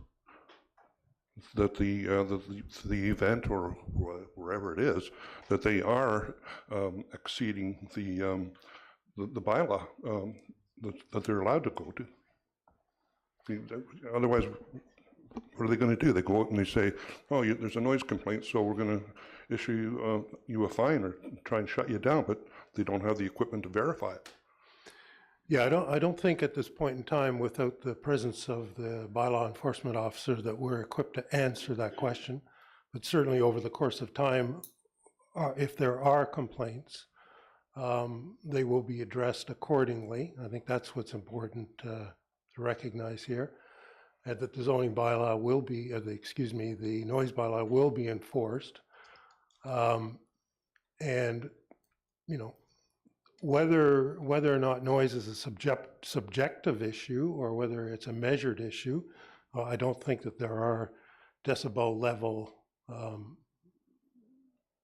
that the event or wherever it is, that they are exceeding the bylaw that they're allowed to go to. Otherwise, what are they going to do? They go out and they say, "Oh, there's a noise complaint, so we're going to issue you a fine or try and shut you down," but they don't have the equipment to verify it. Yeah, I don't think at this point in time, without the presence of the bylaw enforcement officer, that we're equipped to answer that question. But certainly over the course of time, if there are complaints, they will be addressed accordingly. I think that's what's important to recognize here. And that the zoning bylaw will be, the noise bylaw will be enforced. And, you know, whether or not noise is a subjective issue or whether it's a measured issue, I don't think that there are decibel level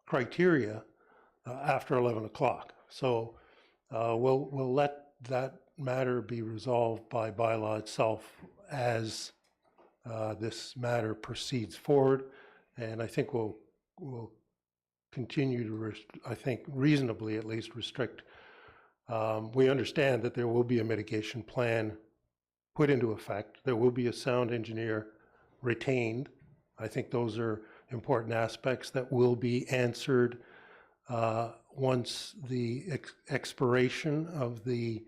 criteria after 11 o'clock. So we'll let that matter be resolved by bylaw itself as this matter proceeds forward. And I think we'll continue to, I think reasonably at least, restrict. We understand that there will be a mitigation plan put into effect. There will be a sound engineer retained. I think those are important aspects that will be answered once the expiration of the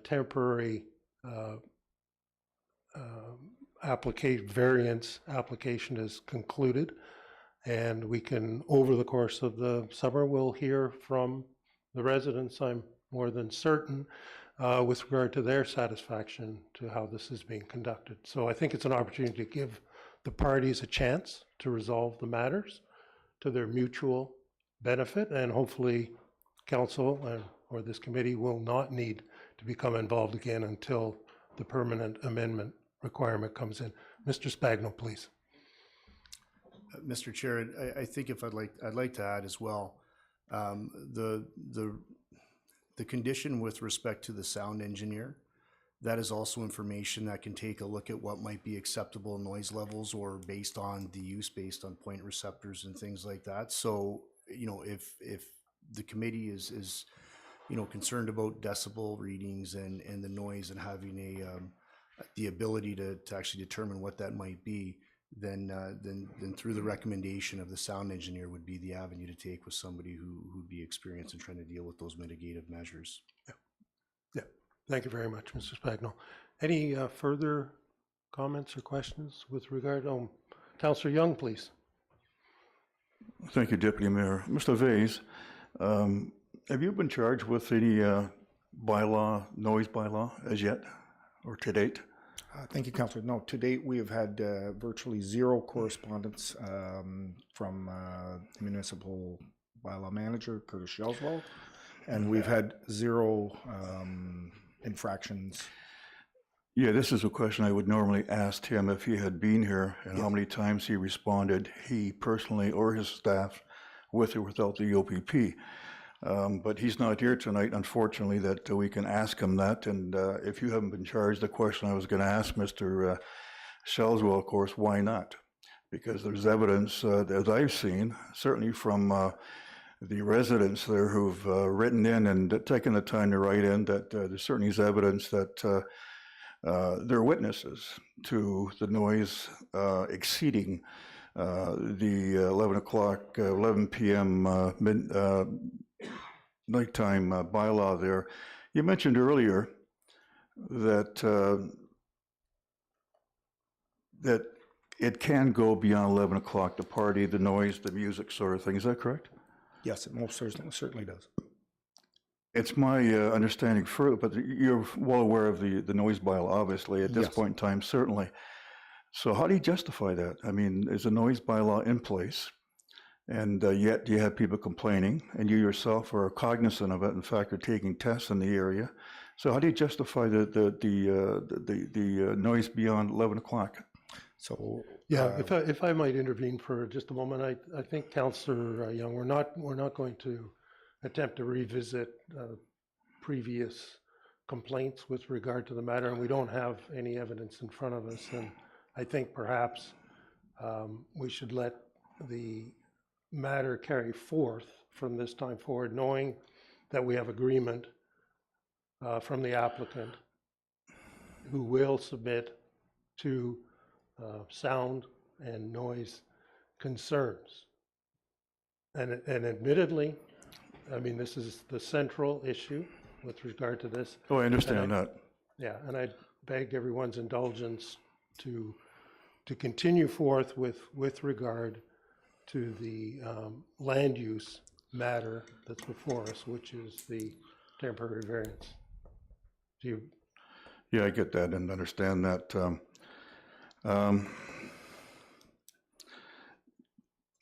temporary variance application is concluded. And we can, over the course of the summer, we'll hear from the residents, I'm more than certain, with regard to their satisfaction to how this is being conducted. So I think it's an opportunity to give the parties a chance to resolve the matters to their mutual benefit, and hopefully council or this committee will not need to become involved again until the permanent amendment requirement comes in. Mr. Spagno, please. Mr. Chair, I think I'd like to add as well, the condition with respect to the sound engineer, that is also information that can take a look at what might be acceptable noise levels or based on the use, based on point receptors and things like that. So, you know, if the committee is you know, concerned about decibel readings and the noise and having the ability to actually determine what that might be, then through the recommendation of the sound engineer would be the avenue to take with somebody who'd be experienced in trying to deal with those mitigative measures. Yeah. Thank you very much, Mr. Spagno. Any further comments or questions with regard to Councillor Young, please? Thank you, Deputy Mayor. Mr. Vase, have you been charged with any noise bylaw as yet or to date? Thank you, Councillor. No, to date, we have had virtually zero correspondence from the municipal bylaw manager, Curtis Shelswell, and we've had zero infractions. Yeah, this is a question I would normally ask him if he had been here and how many times he responded, he personally or his staff, with or without the OPP. But he's not here tonight, unfortunately, that we can ask him that. And if you haven't been charged, the question I was going to ask Mr. Shelswell, of course, why not? Because there's evidence that I've seen, certainly from the residents there who've written in and taken the time to write in, that there certainly is evidence that they're witnesses to the noise exceeding the 11 p.m. nighttime bylaw there. You mentioned earlier that that it can go beyond 11 o'clock, the party, the noise, the music sort of thing. Is that correct? Yes, it most certainly does. It's my understanding further, but you're well aware of the noise bylaw, obviously, at this Yes. point in time, certainly. So how do you justify that? I mean, is a noise bylaw in place, and yet you have people complaining, and you yourself are cognizant of it. In fact, you're taking tests in the area. So how do you justify the noise beyond 11 o'clock? So, Yeah, if I might intervene for just a moment, I think Councillor Young, we're not going to attempt to revisit previous complaints with regard to the matter, and we don't have any evidence in front of us. And I think perhaps we should let the matter carry forth from this time forward, knowing that we have agreement from the applicant who will submit to sound and noise concerns. And admittedly, I mean, this is the central issue with regard to this. Oh, I understand that. Yeah, and I beg everyone's indulgence to continue forth with regard to the land use matter that's before us, which is the temporary variance. Do you? Yeah, I get that and understand that.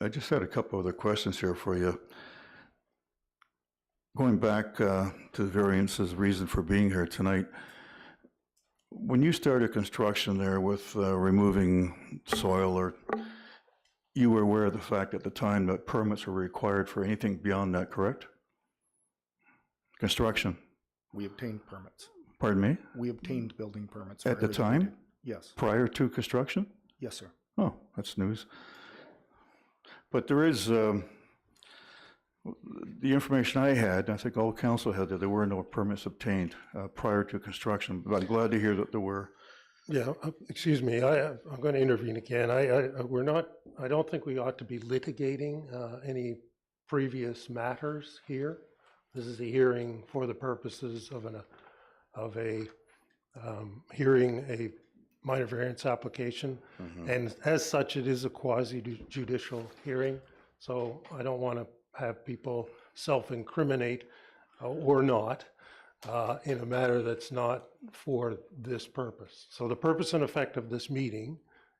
I just had a couple other questions here for you. Going back to the variance's reason for being here tonight, when you started construction there with removing soil, or you were aware of the fact at the time that permits were required for anything beyond that, correct? Construction. we obtained permits. Pardon me? We obtained building permits. for At the everything we time? did. Yes. Prior to construction? Yes, sir. Oh, that's news. But there is, the information I had, I think all council had, that there were no permits obtained prior to construction, but I'm glad to hear that there were. Yeah, excuse me, I'm going to intervene again. I don't think we ought to be litigating any previous matters here. This is a hearing for the purposes of a hearing a minor variance application. And as such, it is a quasi-judicial hearing. So I don't want to have people self-incriminate or not in a matter that's not for this purpose. So the purpose and effect of this meeting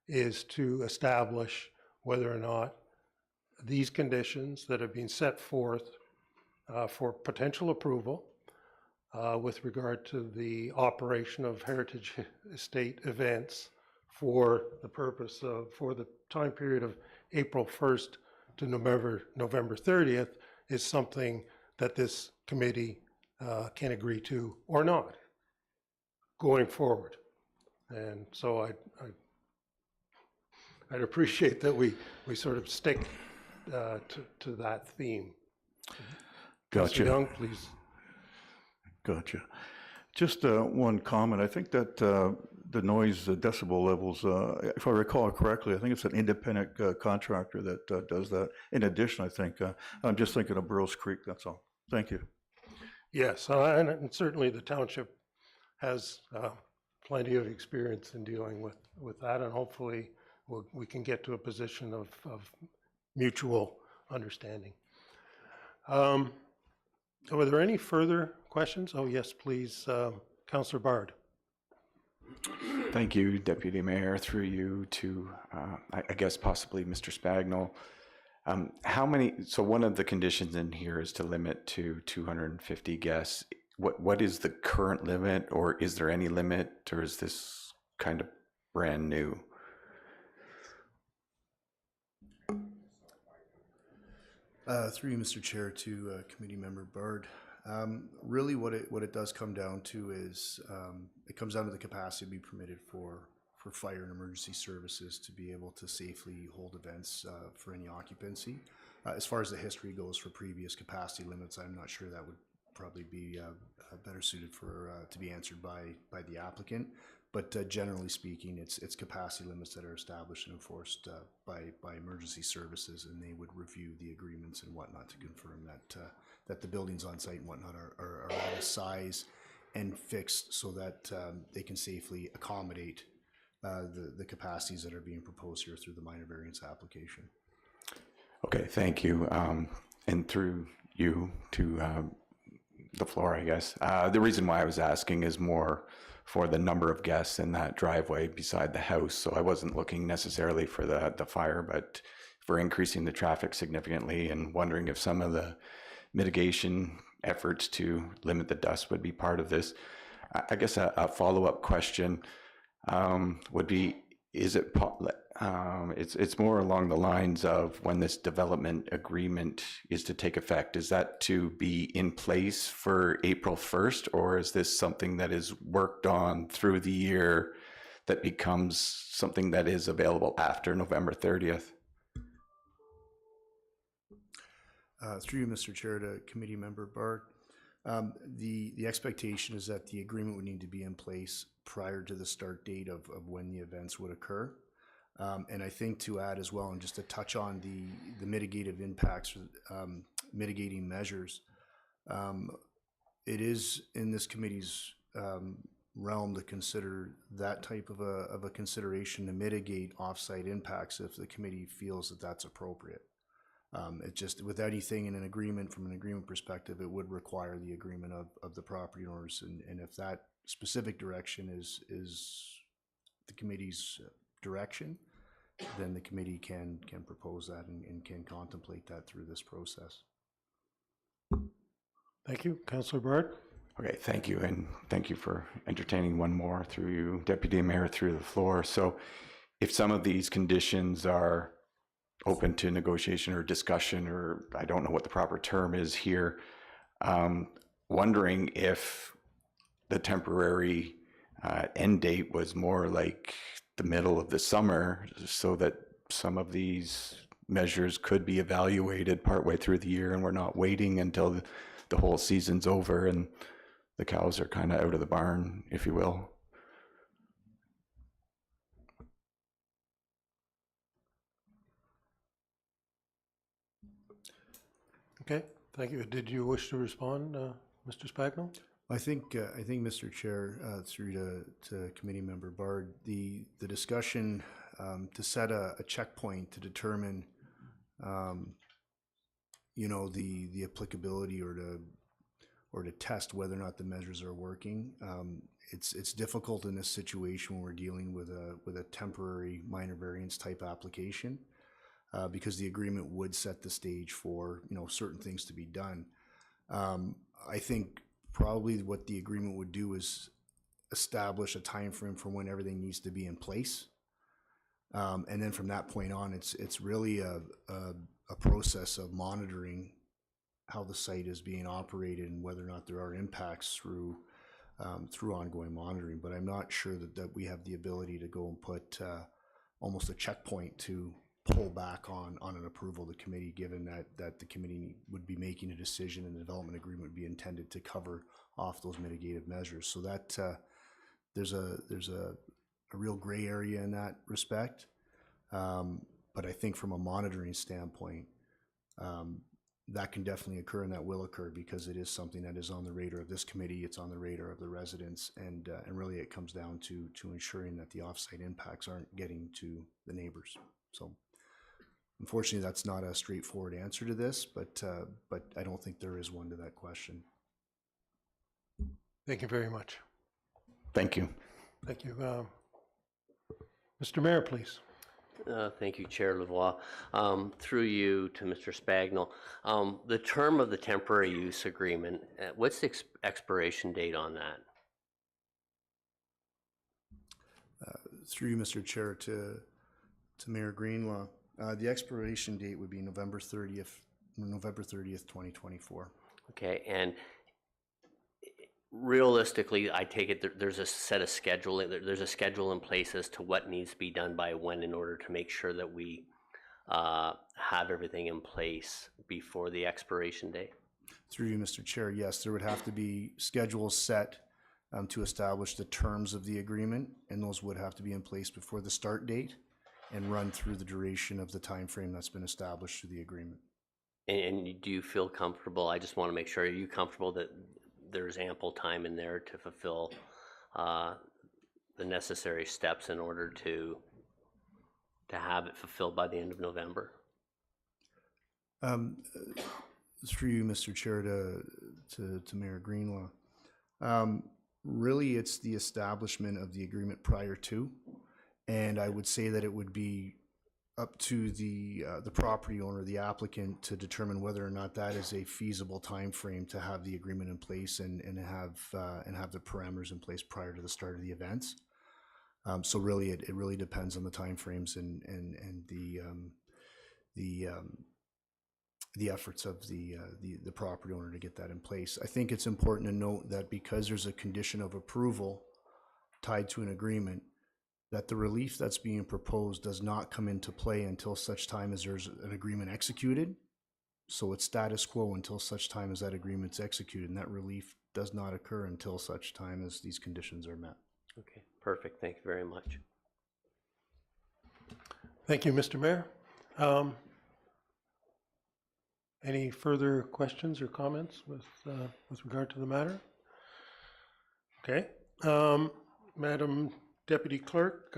is to establish whether or not these conditions that have been set forth for potential approval with regard to the operation of heritage estate events for the purpose of, for the time period of April 1st to November 30th is something that this committee can agree to or not going forward. And so I'd appreciate that we sort of stick to that theme. Gotcha. Mr. Young, please. Gotcha. Just one comment. I think that the noise decibel levels, if I recall correctly, I think it's an independent contractor that does that. In addition, I think, I'm just thinking of Burroughs Creek, that's all. Thank you. Yes, and certainly the township has plenty of experience in dealing with that, and hopefully we can get to a position of mutual understanding. Were there any further questions? Oh, yes, please, Councillor Bard. Thank you, Deputy Mayor, through you to, I guess, possibly Mr. Spagnol. How many, so one of the conditions in here is to limit to 250 guests. What is the current limit, or is there any limit, or is this kind of brand new? Through you, Mr. Chair, to Committee Member Bard. Really what it does come down to is it comes down to the capacity to be permitted for fire and emergency services to be able to safely hold events for any occupancy. As far as the history goes for previous capacity limits, I'm not sure that would probably be better suited for to be answered by the applicant. But generally speaking, it's capacity limits that are established and enforced by emergency services, and they would review the agreements and whatnot to confirm that the buildings on site and whatnot are at a size and fixed so that they can safely accommodate the capacities that are being proposed here through the minor variance application. Okay, thank you. And through you to the floor, I guess. The reason why I was asking is more for the number of guests in that driveway beside the house. So I wasn't looking necessarily for the fire, but for increasing the traffic significantly, and wondering if some of the mitigation efforts to limit the dust would be part of this. I guess a follow-up question would be, is it, it's more along the lines of when this development agreement is to take effect, is that to be in place for April 1st, or is this something that is worked on through the year that becomes something that is available after November 30th? Through you, Mr. Chair, to Committee Member Bard. The expectation is that the agreement would need to be in place prior to the start date of when the events would occur. And I think to add as well, and just to touch on the mitigative impacts, mitigating measures, it is in this committee's realm to consider that type of a consideration to mitigate offsite impacts if the committee feels that that's appropriate. It just, with anything in an agreement, from an agreement perspective, it would require the agreement of the property owners. And if that specific direction is the committee's direction, then the committee can propose that and can contemplate that through this process. Thank you. Councillor Bard? Okay, thank you. And thank you for entertaining one more through you, Deputy Mayor, through the floor. So if some of these conditions are open to negotiation or discussion, or I don't know what the proper term is here, wondering if the temporary end date was more like the middle of the summer, so that some of these measures could be evaluated partway through the year, and we're not waiting until the whole season's over and the cows are kind of out of the barn, if you will. Okay, thank you. Did you wish to respond, Mr. Spagnell? I think, Mr. Chair, through to Committee Member Bard, the discussion to set a checkpoint to determine, you know, the applicability or to test whether or not the measures are working. It's difficult in this situation when we're dealing with a temporary minor variance type application, because the agreement would set the stage for, you know, certain things to be done. I think probably what the agreement would do is establish a time frame for when everything needs to be in place, and then from that point on, it's really a process of monitoring how the site is being operated and whether or not there are impacts through ongoing monitoring. But I'm not sure that we have the ability to go and put almost a checkpoint to pull back on an approval of the committee, given that the committee would be making a decision and the development agreement would be intended to cover off those mitigative measures. So that there's a real gray area in that respect. But I think from a monitoring standpoint, that can definitely occur, and that will occur, because it is something that is on the radar of this committee. It's on the radar of the residents, and really it comes down to ensuring that the offsite impacts aren't getting to the neighbors. So unfortunately, that's not a straightforward answer to this, but I don't think there is one to that question. Thank you very much. Thank you. Thank you. Mr. Mayor, please. Thank you, Chair Lavoie. Through you to Mr. Spagnell. The term of the temporary use agreement, what's the expiration date on that? Through you, Mr. Chair, to Mayor Greenlaw. The expiration date would be November 30th, 2024. Okay, and realistically, I take it there's a set of schedule. There's a schedule in place as to what needs to be done by when, in order to make sure that we have everything in place before the expiration date. Through you, Mr. Chair, yes, there would have to be schedules set to establish the terms of the agreement, and those would have to be in place before the start date and run through the duration of the time frame that's been established through the agreement. And do you feel comfortable? I just want to make sure, are you comfortable that there's ample time in there to fulfill the necessary steps in order to have it fulfilled by the end of November? Through you, Mr. Chair, to to Mayor Greenlaw. Really, it's the establishment of the agreement prior to, and I would say that it would be up to the property owner, the applicant, to determine whether or not that is a feasible time frame to have the agreement in place and have the parameters in place prior to the start of the events. So really, it really depends on the timeframes and the efforts of the property owner to get that in place. I think it's important to note that because there's a condition of approval tied to an agreement, that the relief that's being proposed does not come into play until such time as there's an agreement executed. So it's status quo until such time as that agreement's executed, and that relief does not occur until such time as these conditions are met. Okay, perfect. Thank you very much. Thank you, Mr. Mayor. Any further questions or comments with regard to the matter? Okay. Madam Deputy Clerk,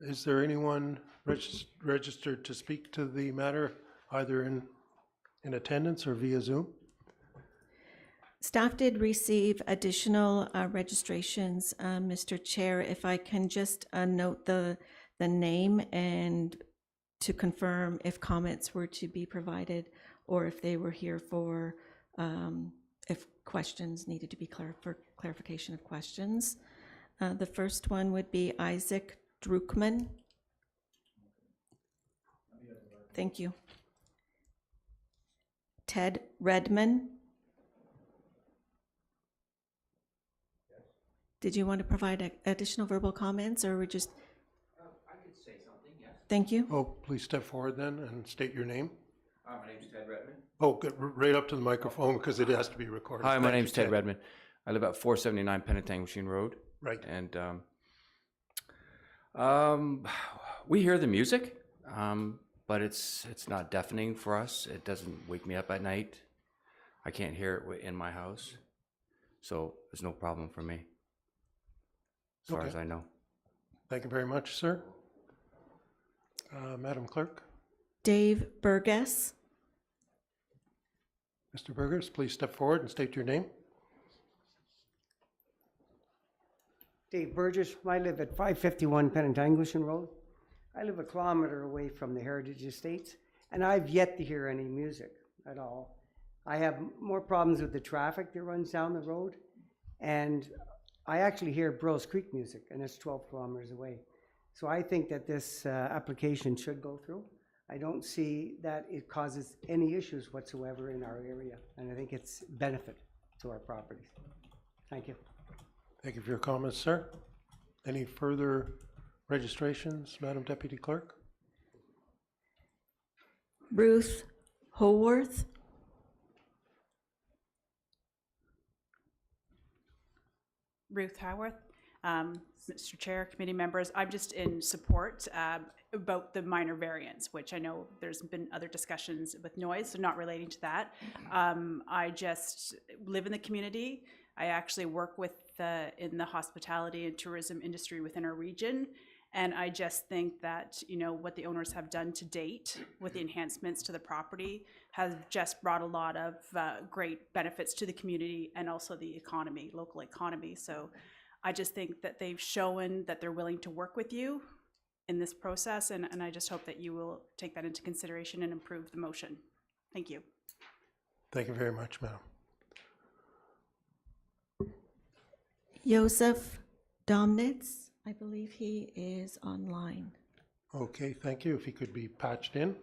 is there anyone registered to speak to the matter, either in attendance or via Zoom? Staff did receive additional registrations, Mr. Chair. If I can just note the name and to confirm if comments were to be provided or if they were here for, if questions needed to be for clarification of questions. The first one would be Isaac Druckmann. Thank you. Ted Redman. Did you want to provide additional verbal comments, or we just? I could say something, yes. Thank you. Oh, please step forward then and state your name. My name's Ted Redman. Oh, good. Right up to the microphone because it has to be recorded. Hi, my Thank name's you, Ted Redman. I live at 479 Penetang Road. Right. And we hear the music, but it's not deafening for us. It doesn't wake me up at night. I can't hear it in my house, so there's no problem for me, as far as I know. Thank you very much, sir. Madam Clerk. Dave Burgess. Mr. Burgess, please step forward and state your name. Dave Burgess. I live at 551 Penetang Road. I live a kilometer away from the Heritage Estates, and I've yet to hear any music at all. I have more problems with the traffic that runs down the road, and I actually hear Bros Creek music, and it's 12 kilometers away. So I think that this application should go through. I don't see that it causes any issues whatsoever in our area, and I think it's benefit to our properties. Thank you. Thank you for your comments, sir. Any further registrations, Madam Deputy Clerk? Ruth Howarth. Ruth Howarth. Mr. Chair, committee members, I'm just in support about the minor variance, which I know there's been other discussions with noise, so not relating to that. I just live in the community. I actually work with in the hospitality and tourism industry within our region. And I just think that, you know, what the owners have done to date with the enhancements to the property has just brought a lot of great benefits to the community and also the economy, local economy. So I just think that they've shown that they're willing to work with you in this process. And I just hope that you will take that into consideration and improve the motion. Thank you. Thank you very much, Madam. Joseph Domnitz. I believe he is online. Okay, thank you. If he could be patched in.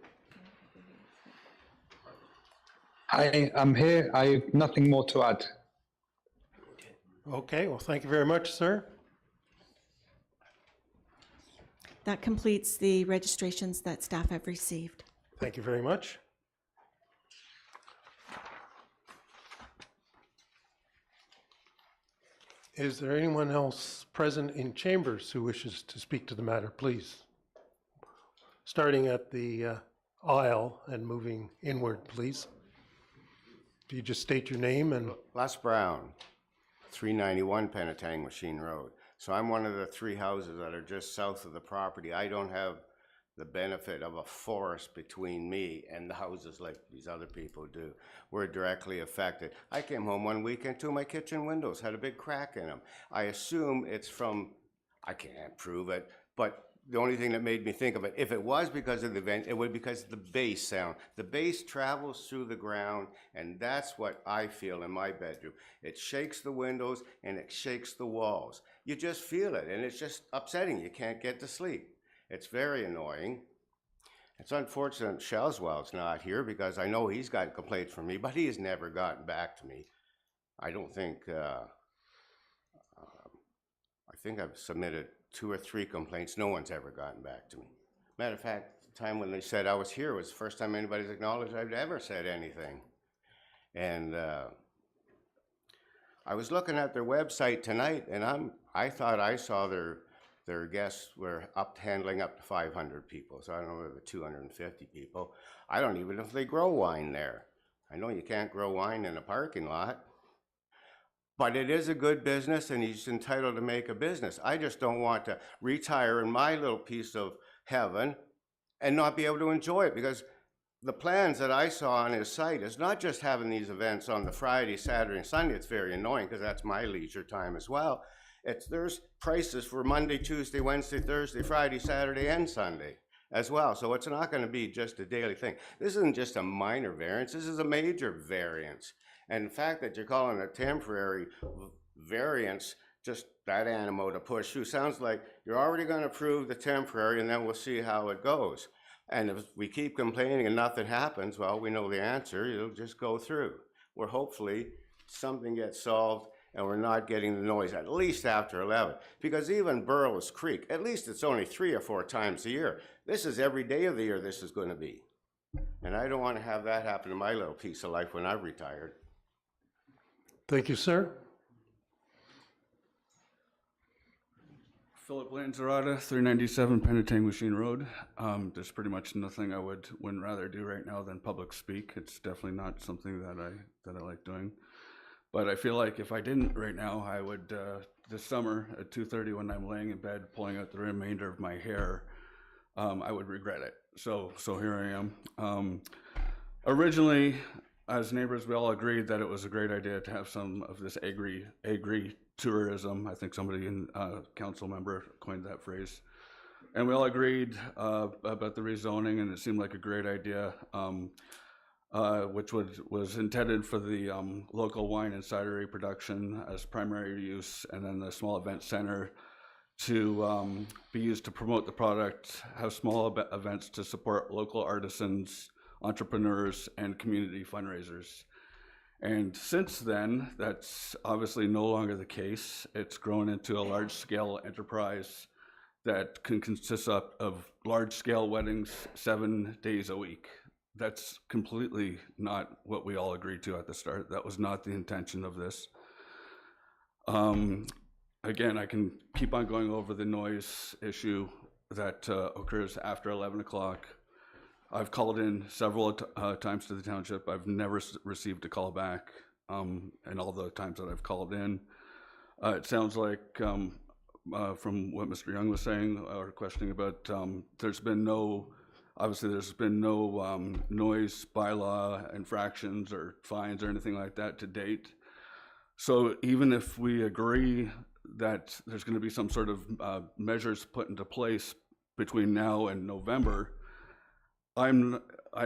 Hi, I'm here. I have nothing more to add. Okay, well, thank you very much, sir. That completes the registrations that staff have received. Thank you very much. Is there anyone else present in chambers who wishes to speak to the matter, please? Starting at the aisle and moving inward, please. Do you just state your name and... Les Brown, 391 Penetang Road. So I'm one of the three houses that are just south of the property. I don't have the benefit of a forest between me and the houses like these other people do. We're directly affected. I came home one weekend, 2 of my kitchen windows had a big crack in them. I assume it's from, I can't prove it, but the only thing that made me think of it, if it was because of the vent, it would be because of the bass sound. The bass travels through the ground, and that's what I feel in my bedroom. It shakes the windows and it shakes the walls. You just feel it, and it's just upsetting. You can't get to sleep. It's very annoying. It's unfortunate Shellswell's not here because I know he's got complaints from me, but he has never gotten back to me. I don't think, I think I've submitted 2 or 3 complaints. No one's ever gotten back to me. Matter of fact, the time when they said I was here was the first time anybody's acknowledged I've ever said anything. And I was looking at their website tonight, and I thought I saw their guests were handling up to 500 people. So I don't know if 250 people. I don't even know if they grow wine there. I know you can't grow wine in a parking lot. But it is a good business, and he's entitled to make a business. I just don't want to retire in my little piece of heaven and not be able to enjoy it, because the plans that I saw on his site is not just having these events on the Friday, Saturday, and Sunday. It's very annoying because that's my leisure time as well. There's prices for Monday, Tuesday, Wednesday, Thursday, Friday, Saturday, and Sunday as well. So it's not going to be just a daily thing. This isn't just a minor variance. This is a major variance. And the fact that you're calling it a temporary variance, just that animal to push through, sounds like you're already going to approve the temporary and then we'll see how it goes. And if we keep complaining and nothing happens, well, we know the answer. It'll just go through. Where hopefully something gets solved and we're not getting the noise at least after 11. Because even Burroughs Creek, at least it's only 3 or 4 times a year. This is every day of the year this is going to be. And I don't want to have that happen in my little piece of life when I'm retired. Thank you, sir. Philip Lanzarada, 397 Penetanguishene Road. There's pretty much nothing I wouldn't rather do right now than public speak. It's definitely not something that I like doing. But I feel like if I didn't right now, I would, this summer at 2:30 when I'm laying in bed pulling out the remainder of my hair, I would regret it. So here I am. Originally, as neighbors, we all agreed that it was a great idea to have some of this agri-tourism. I think somebody in council member coined that phrase. And we all agreed about the rezoning, and it seemed like a great idea, which was intended for the local wine and cidery production as primary use, and then the small event center to be used to promote the product, have small events to support local artisans, entrepreneurs, and community fundraisers. And since then, that's obviously no longer the case. It's grown into a large-scale enterprise that can consist of large-scale weddings 7 days a week. That's completely not what we all agreed to at the start. That was not the intention of this. Again, I can keep on going over the noise issue that occurs after 11 o'clock. I've called in several times to the township. I've never received a call back, and all the times that I've called in. It sounds like, from what Mr. Young was saying or questioning about, there's been no noise bylaw infractions or fines or anything like that to date. So even if we agree that there's going to be some sort of measures put into place between now and November, I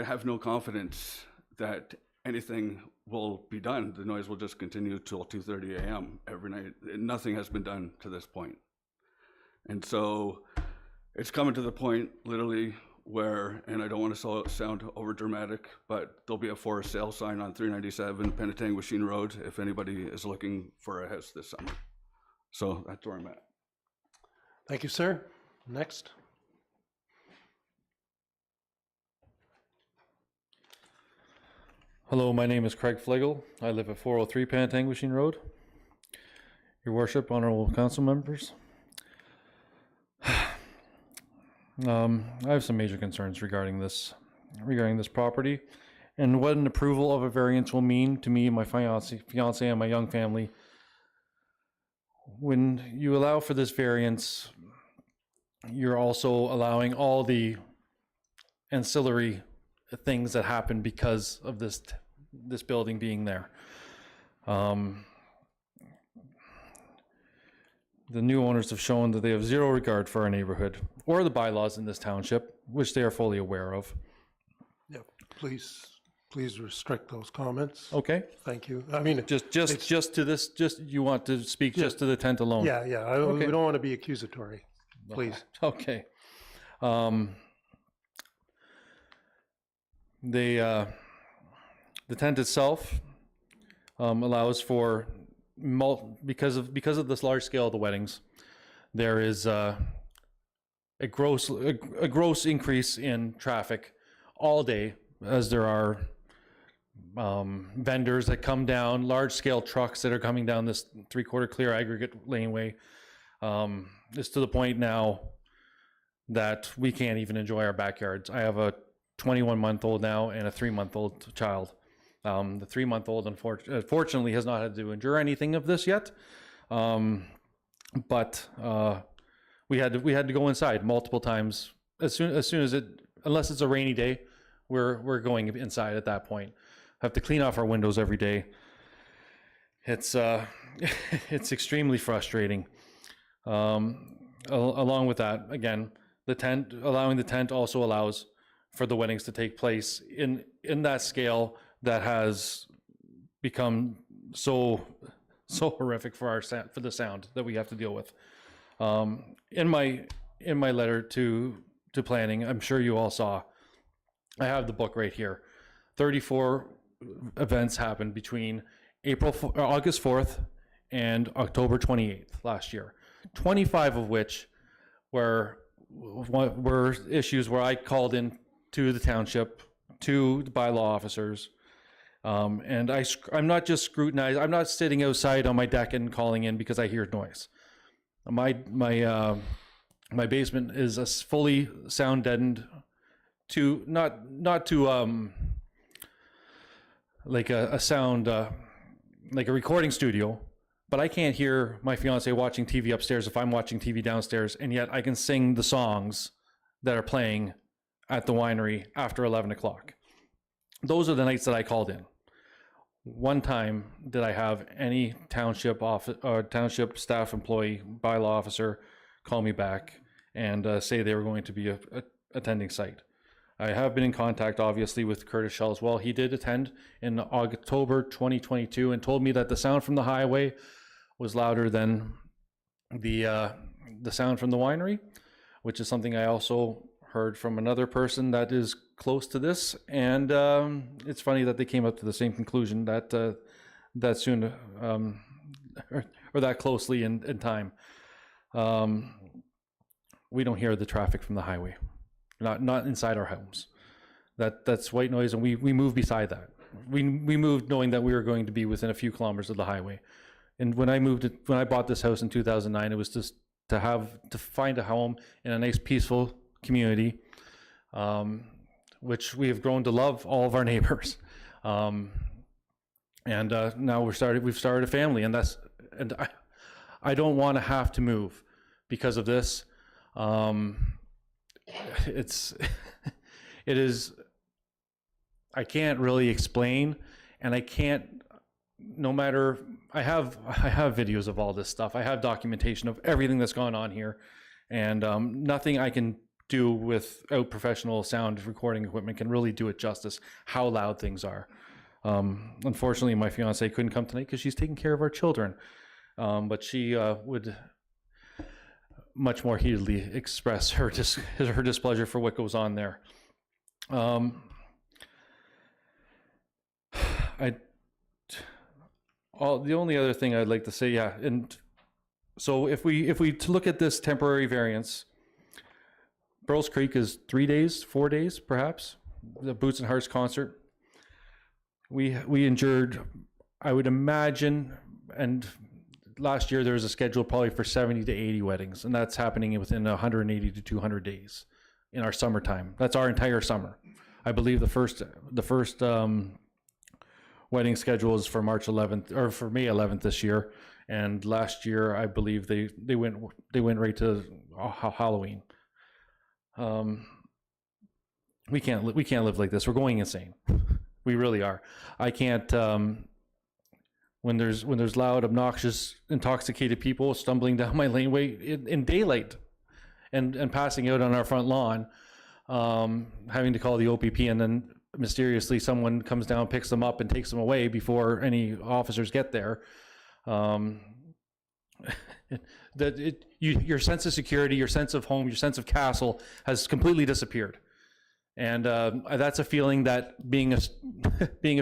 have no confidence that anything will be done. The noise will just continue till 2:30 a.m. every night. Nothing has been done to this point. And so it's coming to the point literally where, and I don't want to sound over dramatic, but there'll be a for sale sign on 397 Penetanguishene Road if anybody is looking for a house this summer. So that's where I'm at. Thank you, sir. Next. Hello, my name is Craig Flegel. I live at 403 Penetanguishene Road. Your Worship, honorable council members. I have some major concerns regarding this property and what an approval of a variance will mean to me and my fiance and my young family. When you allow for this variance, you're also allowing all the ancillary things that happen because of this building being there. The new owners have shown that they have zero regard for our neighborhood or the bylaws in this township, which they are fully aware of. Yeah, please restrict those comments. Okay. Thank you. I mean, Just to this, you want to speak just to the tent alone? yeah, Okay. we don't want to be accusatory, please. Okay. The tent itself allows for because of this large scale of the weddings, there is a gross increase in traffic all day, as there are vendors that come down, large scale trucks that are coming down this 3/4 clear aggregate laneway. It's to the point now that we can't even enjoy our backyards. I have a 21-month-old now and a 3-month-old child. The 3-month-old unfortunately has not had to endure anything of this yet, but we had to go inside multiple times as soon as unless it's a rainy day, we're going inside at that point. Have to clean off our windows every day. It's it's extremely frustrating. Along with that, again, allowing the tent also allows for the weddings to take place in that scale that has become so horrific for the sound that we have to deal with. In my letter to planning, I'm sure you all saw, I have the book right here. 34 events happened between August 4th and October 28th last year. 25 of which were issues where I called in to the township, to the bylaw officers, and I'm not just scrutinizing. I'm not sitting outside on my deck and calling in because I hear noise. My basement is a fully sound deadened to not to like a sound like a recording studio, but I can't hear my fiance watching TV upstairs if I'm watching TV downstairs, and yet I can sing the songs that are playing at the winery after 11 o'clock. Those are the nights that I called in. One time did I have any township staff employee, bylaw officer, call me back and say they were going to be attending site. I have been in contact, obviously, with Curtis Shell as well. He did attend in October 2022 and told me that the sound from the highway was louder than the sound from the winery, which is something I also heard from another person that is close to this. And it's funny that they came up to the same conclusion that soon or that closely in time. We don't hear the traffic from the highway. Not inside our homes. That's white noise, and we moved beside that. We moved knowing that we were going to be within a few kilometers of the highway. And when I bought this house in 2009, it was just to find a home in a nice, peaceful community, which we have grown to love all of our neighbors. And now we've started a family, and I don't want to have to move because of this. It is, I can't really explain, and I can't, no matter, I have videos of all this stuff. I have documentation of everything that's gone on here, and nothing I can do without professional sound recording equipment can really do it justice, how loud things are. Unfortunately, my fiance couldn't come tonight because she's taking care of our children, but she would much more heatedly express her displeasure for what goes on there. The only other thing I'd like to say, and so if we look at this temporary variance, Burles Creek is 3 days, 4 days, perhaps. The Boots and Hearts concert. We endured, I would imagine, and last year there was a schedule probably for 70 to 80 weddings, and that's happening within 180 to 200 days in our summertime. That's our entire summer. I believe the first wedding schedule is for March 11th or for May 11th this year, and last year I believe they went right to Halloween. we can't live like this. We're going insane. We really are. I can't. When there's loud, obnoxious, intoxicated people stumbling down my laneway in daylight, and passing out on our front lawn, having to call the OPP, and then mysteriously someone comes down, picks them up, and takes them away before any officers get there. Your sense of security, your sense of home, your sense of castle has completely disappeared. And that's a feeling that being a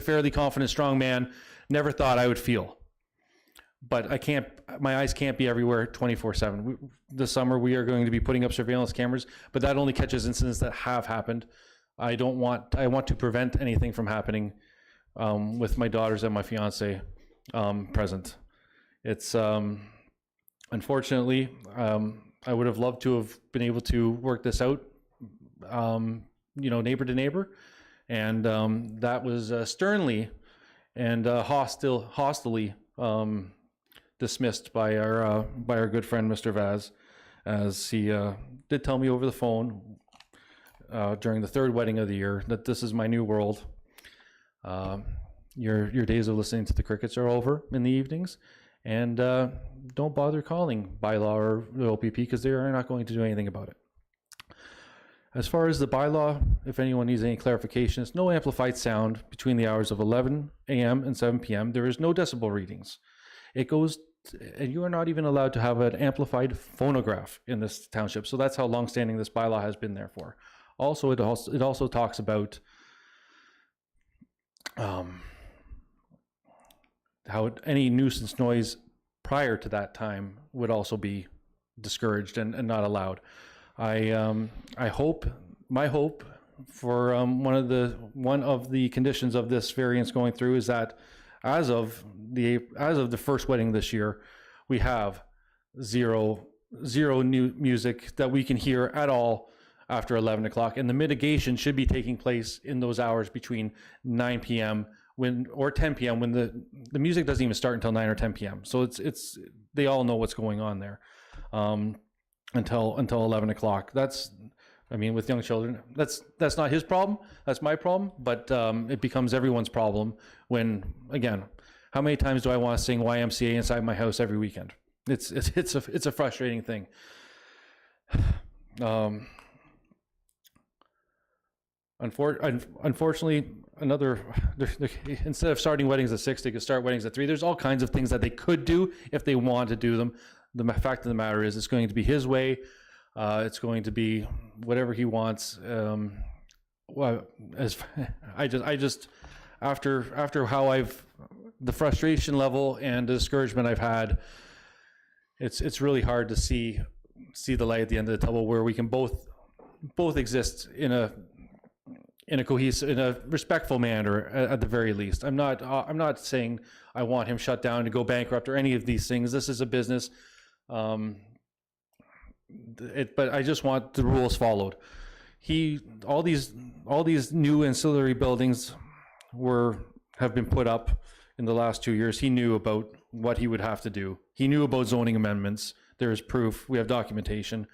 fairly confident, strong man, never thought I would feel. But my eyes can't be everywhere 24/7. This summer we are going to be putting up surveillance cameras, but that only catches incidents that have happened. I want to prevent anything from happening with my daughters and my fiance present. It's unfortunately, I would have loved to have been able to work this out, neighbor to neighbor, and that was sternly and hostily dismissed by our good friend Mr. Vaz, as he did tell me over the phone during the third wedding of the year that this is my new world. Your days of listening to the crickets are over in the evenings, and don't bother calling bylaw or the OPP, because they are not going to do anything about it. As far as the bylaw, if anyone needs any clarification, it's no amplified sound between the hours of 11 a.m. and 7 p.m. There is no decibel readings. It goes, and you are not even allowed to have an amplified phonograph in this township. So that's how long-standing this bylaw has been there for. Also, it also talks about how any nuisance noise prior to that time would also be discouraged and not allowed. My hope for one of the conditions of this variance going through is that as of the first wedding this year, we have zero new music that we can hear at all after 11 o'clock, and the mitigation should be taking place in those hours between 9 p.m. or 10 p.m. when the music doesn't even start until 9 or 10 p.m. So it's they all know what's going on there. Until 11 o'clock. With young children, that's not his problem. That's my problem. But it becomes everyone's problem when, again, how many times do I want to sing YMCA inside my house every weekend? It's a frustrating thing. Unfortunately, instead of starting weddings at 6, they could start weddings at 3. There's all kinds of things that they could do if they want to do them. The fact of the matter is, it's going to be his way. It's going to be whatever he wants. After how the frustration level and the discouragement I've had, it's really hard to see the light at the end of the tunnel, where we can both exist in a cohesive, in a respectful manner at the very least. I'm not saying I want him shut down to go bankrupt or any of these things. This is a business. But I just want the rules followed. All these new ancillary buildings have been put up in the last 2 years. He knew about what he would have to do. He knew about zoning amendments. There is proof. We have documentation,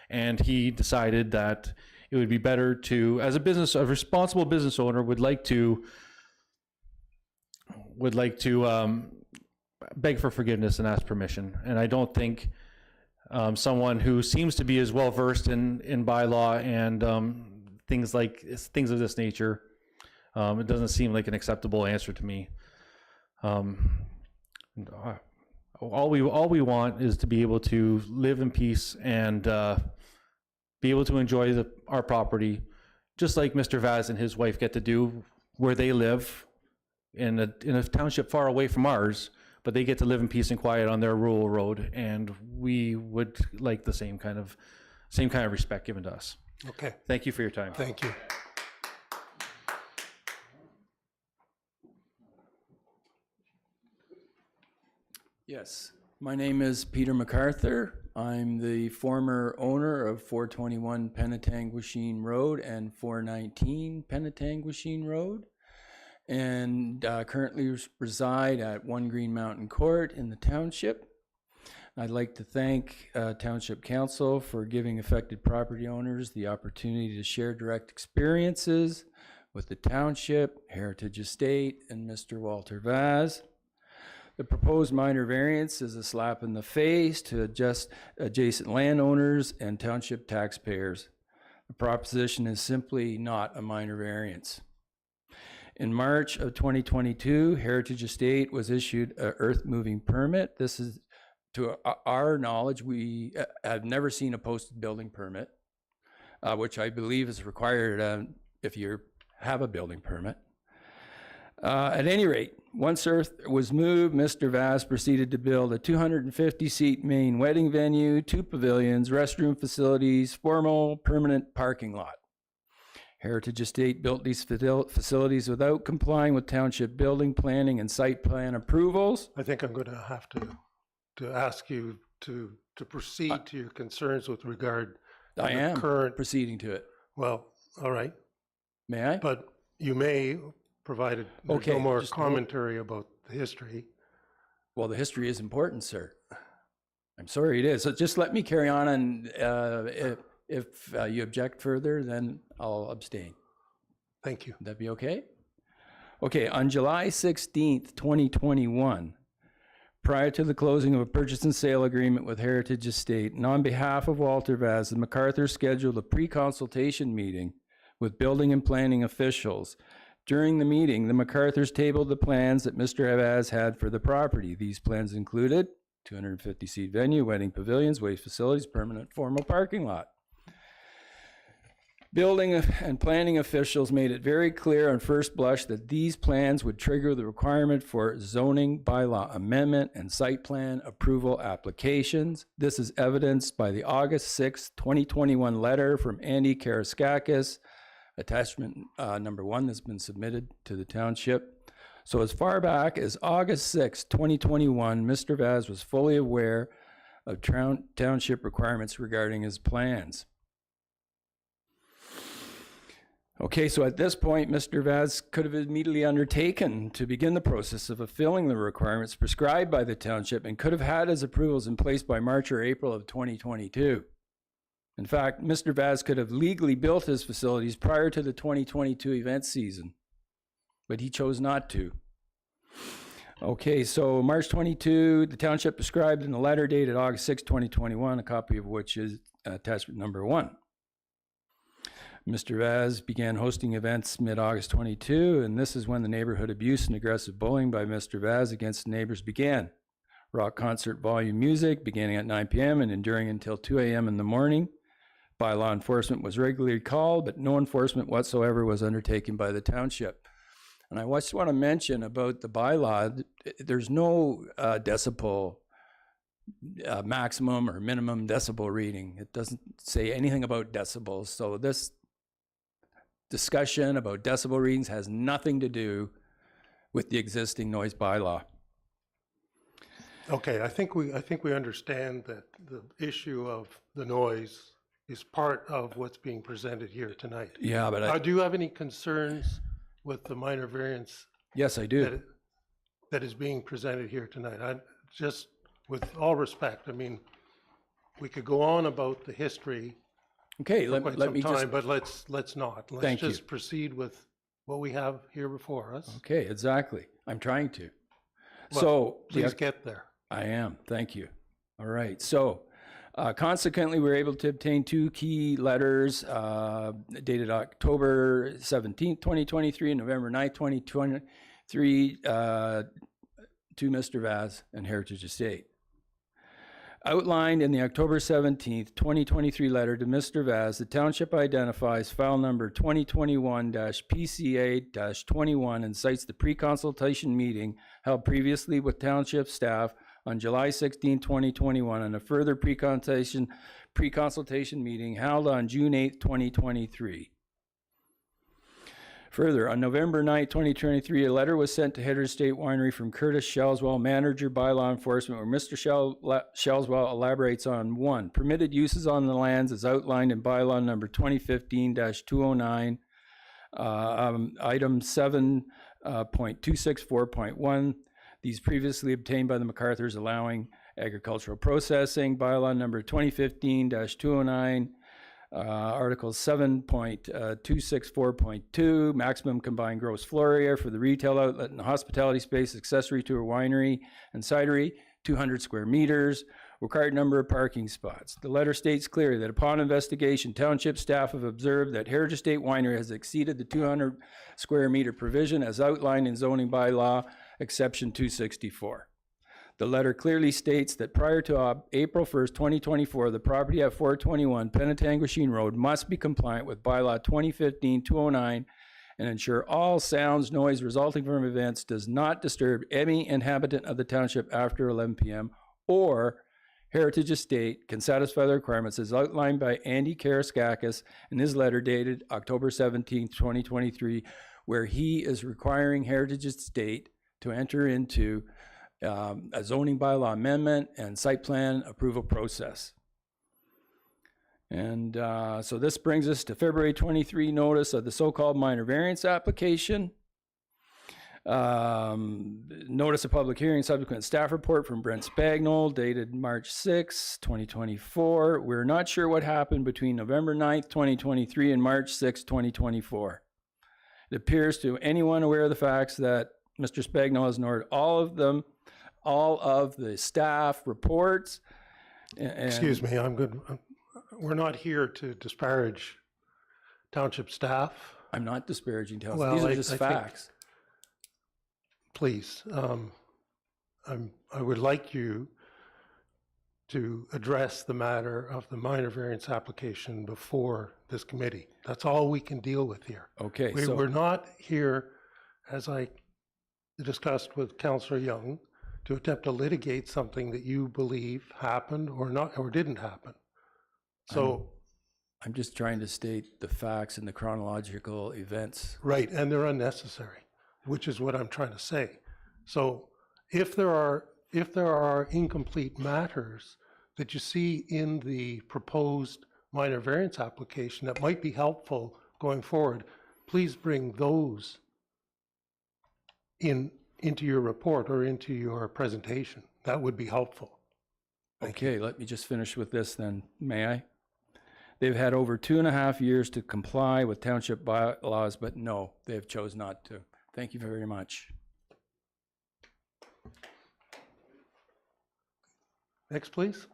and he decided that it would be better to, as a responsible business owner, would like to beg for forgiveness and ask permission. And I don't think someone who seems to be as well versed in bylaw and things of this nature, it doesn't seem like an acceptable answer to me. All we want is to be able to live in peace and be able to enjoy our property, just like Mr. Vaz and his wife get to do where they live in a township far away from ours. But they get to live in peace and quiet on their rural road, and we would like the same kind of respect given to us. Okay. Thank you for your time. Thank you. Yes, my name is Peter MacArthur. I'm the former owner of 421 Penetanguishene Road and 419 Penetanguishene Road, and currently reside at 1 Green Mountain Court in the township. I'd like to thank Township Council for giving affected property owners the opportunity to share direct experiences with the Township, Heritage Estate, and Mr. Walter Vaz. The proposed minor variance is a slap in the face to adjacent landowners and Township taxpayers. The proposition is simply not a minor variance. In March of 2022, Heritage Estate was issued an earth-moving permit. This is, to our knowledge, we have never seen a posted building permit, which I believe is required if you have a building permit. At any rate, once earth was moved, Mr. Vaz proceeded to build a 250-seat main wedding venue, 2 pavilions, restroom facilities, formal permanent parking lot. Heritage Estate built these facilities without complying with township building, planning, and site plan approvals. I think I'm going to have to ask you to proceed to your concerns with regard to I am current proceeding to it. Well, all right. May I? But you may, provided there's Okay, no more just commentary about the history. Well, the history is important, sir. I'm sorry it is. So just let me carry on, and if you object further, then I'll abstain. Thank you. Would that be okay? Okay, on July 16th, 2021, prior to the closing of a purchase and sale agreement with Heritage Estate, and on behalf of Walter Vaz, the MacArthur scheduled a pre-consultation meeting with building and planning officials. During the meeting, the MacArthurs tabled the plans that Mr. Vaz had for the property. These plans included 250-seat venue, wedding pavilions, waste facilities, permanent formal parking lot. Building and planning officials made it very clear on first blush that these plans would trigger the requirement for zoning bylaw amendment and site plan approval applications. This is evidenced by the August 6, 2021 letter from Andy Karaskakis, attachment number 1 that's been submitted to the township. So as far back as August 6, 2021, Mr. Vaz was fully aware of township requirements regarding his plans. Okay, so at this point, Mr. Vaz could have immediately undertaken to begin the process of fulfilling the requirements prescribed by the township and could have had his approvals in place by March or April of 2022. In fact, Mr. Vaz could have legally built his facilities prior to the 2022 event season, but he chose not to. Okay, so March 22, the township prescribed in a letter dated August 6, 2021, a copy of which is attachment number 1. Mr. Vaz began hosting events mid-August 22, and this is when the neighborhood abuse and aggressive bullying by Mr. Vaz against neighbors began. Rock concert volume music beginning at 9 p.m. and enduring until 2 a.m. in the morning. Bylaw enforcement was regularly called, but no enforcement whatsoever was undertaken by the township. And I just want to mention about the bylaw, there's no decibel maximum or minimum decibel reading. It doesn't say anything about decibels. So this discussion about decibel readings has nothing to do with the existing noise bylaw. Okay, I think we understand that the issue of the noise is part of what's being presented here tonight. Yeah, but do you have any concerns with the minor variance? Yes, I do. That is being presented here tonight. I just, with all respect, I mean, we could go on about the history. Okay, for let quite me some time, just. but let's not. Let's Thank you. just proceed with what we have here before us. Okay, exactly. I'm trying to. Well, So please get there. I am. Thank you. All right. So consequently, we were able to obtain 2 key letters dated October 17th, 2023 and November 9th, 2023 to Mr. Vaz and Heritage Estate. Outlined in the October 17th, 2023 letter to Mr. Vaz, the township identifies file number 2021-PCA-21 and cites the pre-consultation meeting held previously with township staff on July 16, 2021, and a further pre-consultation meeting held on June 8, 2023. Further, on November 9, 2023, a letter was sent to Heritage Estate Winery from Curtis Shelswell, manager, bylaw enforcement, where Mr. Shelswell elaborates on 1, permitted uses on the lands as outlined in bylaw number 2015-209, item 7.264.1. These previously obtained by the MacArthurs allowing agricultural processing, bylaw number 2015-209, Article 7.264.2, maximum combined gross floor area for the retail outlet and hospitality space accessory to a winery and cidery, 200 square meters, required number of parking spots. The letter states clearly that upon investigation, township staff have observed that Heritage Estate Winery has exceeded the 200 square meter provision as outlined in zoning bylaw exception 264. The letter clearly states that prior to April 1st, 2024, the property at 421 Penetanguishene Road must be compliant with bylaw 2015-209 and ensure all sounds, noise resulting from events does not disturb any inhabitant of the township after 11 p.m. or Heritage Estate can satisfy the requirements as outlined by Andy Karaskakis in his letter dated October 17, 2023, where he is requiring Heritage Estate to enter into a zoning bylaw amendment and site plan approval process. And so this brings us to February 23 notice of the so-called minor variance application. Notice of public hearing, subsequent staff report from Brent Spagnol dated March 6, 2024. We're not sure what happened between November 9th, 2023 and March 6, 2024. It appears to anyone aware of the facts that Mr. Spagnol has ignored all of the staff reports. Excuse me, I'm good. We're not here to disparage township staff. I'm not disparaging township. Well, These are just facts. Please, I would like you to address the matter of the minor variance application before this committee. That's all we can deal with here. Okay. We're not here, as I discussed with Councillor Young, to attempt to litigate something that you believe happened or not, or didn't happen. So I'm just trying to state the facts and the chronological events. right, and they're unnecessary, which is what I'm trying to say. So if there are incomplete matters that you see in the proposed minor variance application that might be helpful going forward, please bring those into your report or into your presentation. That would be helpful. Okay, let me just finish with this then, may I? They've had over 2.5 years to comply with township bylaws, but no, they've chose not to. Thank you very much. Next, please.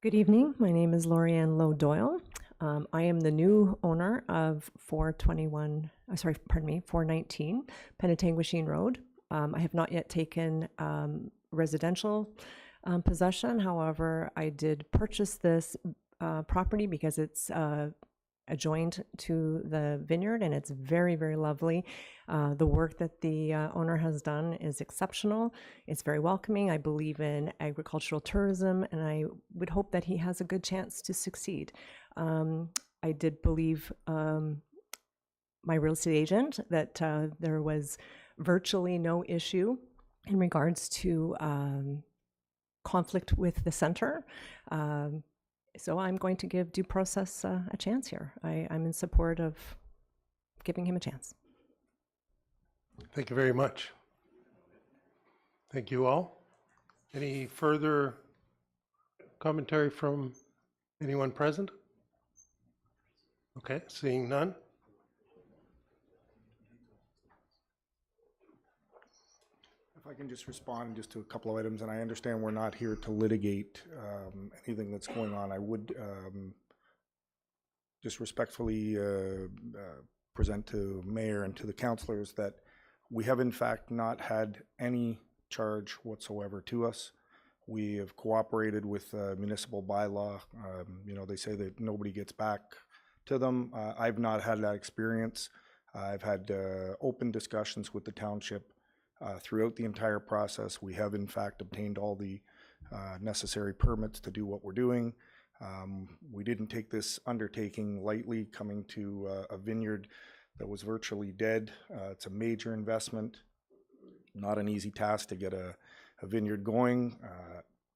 Good evening. My name is Lorianne Lowe Doyle. I am the new owner of 419 Penetanguishene Road. I have not yet taken residential possession. However, I did purchase this property because it's adjoined to the vineyard and it's very, very lovely. The work that the owner has done is exceptional. It's very welcoming. I believe in agricultural tourism and I would hope that he has a good chance to succeed. I did believe my real estate agent that there was virtually no issue in regards to conflict with the center. So I'm going to give due process a chance here. I'm in support of giving him a chance. Thank you very much. Thank you all. Any further commentary from anyone present? Okay, seeing none. If I can just respond just to a couple of items, and I understand we're not here to litigate anything that's going on. I would just respectfully present to Mayor and to the councillors that we have in fact not had any charge whatsoever to us. We have cooperated with municipal bylaw. They say that nobody gets back to them. I've not had that experience. I've had open discussions with the township throughout the entire process. We have in fact obtained all the necessary permits to do what we're doing. We didn't take this undertaking lightly, coming to a vineyard that was virtually dead. It's a major investment, not an easy task to get a vineyard going.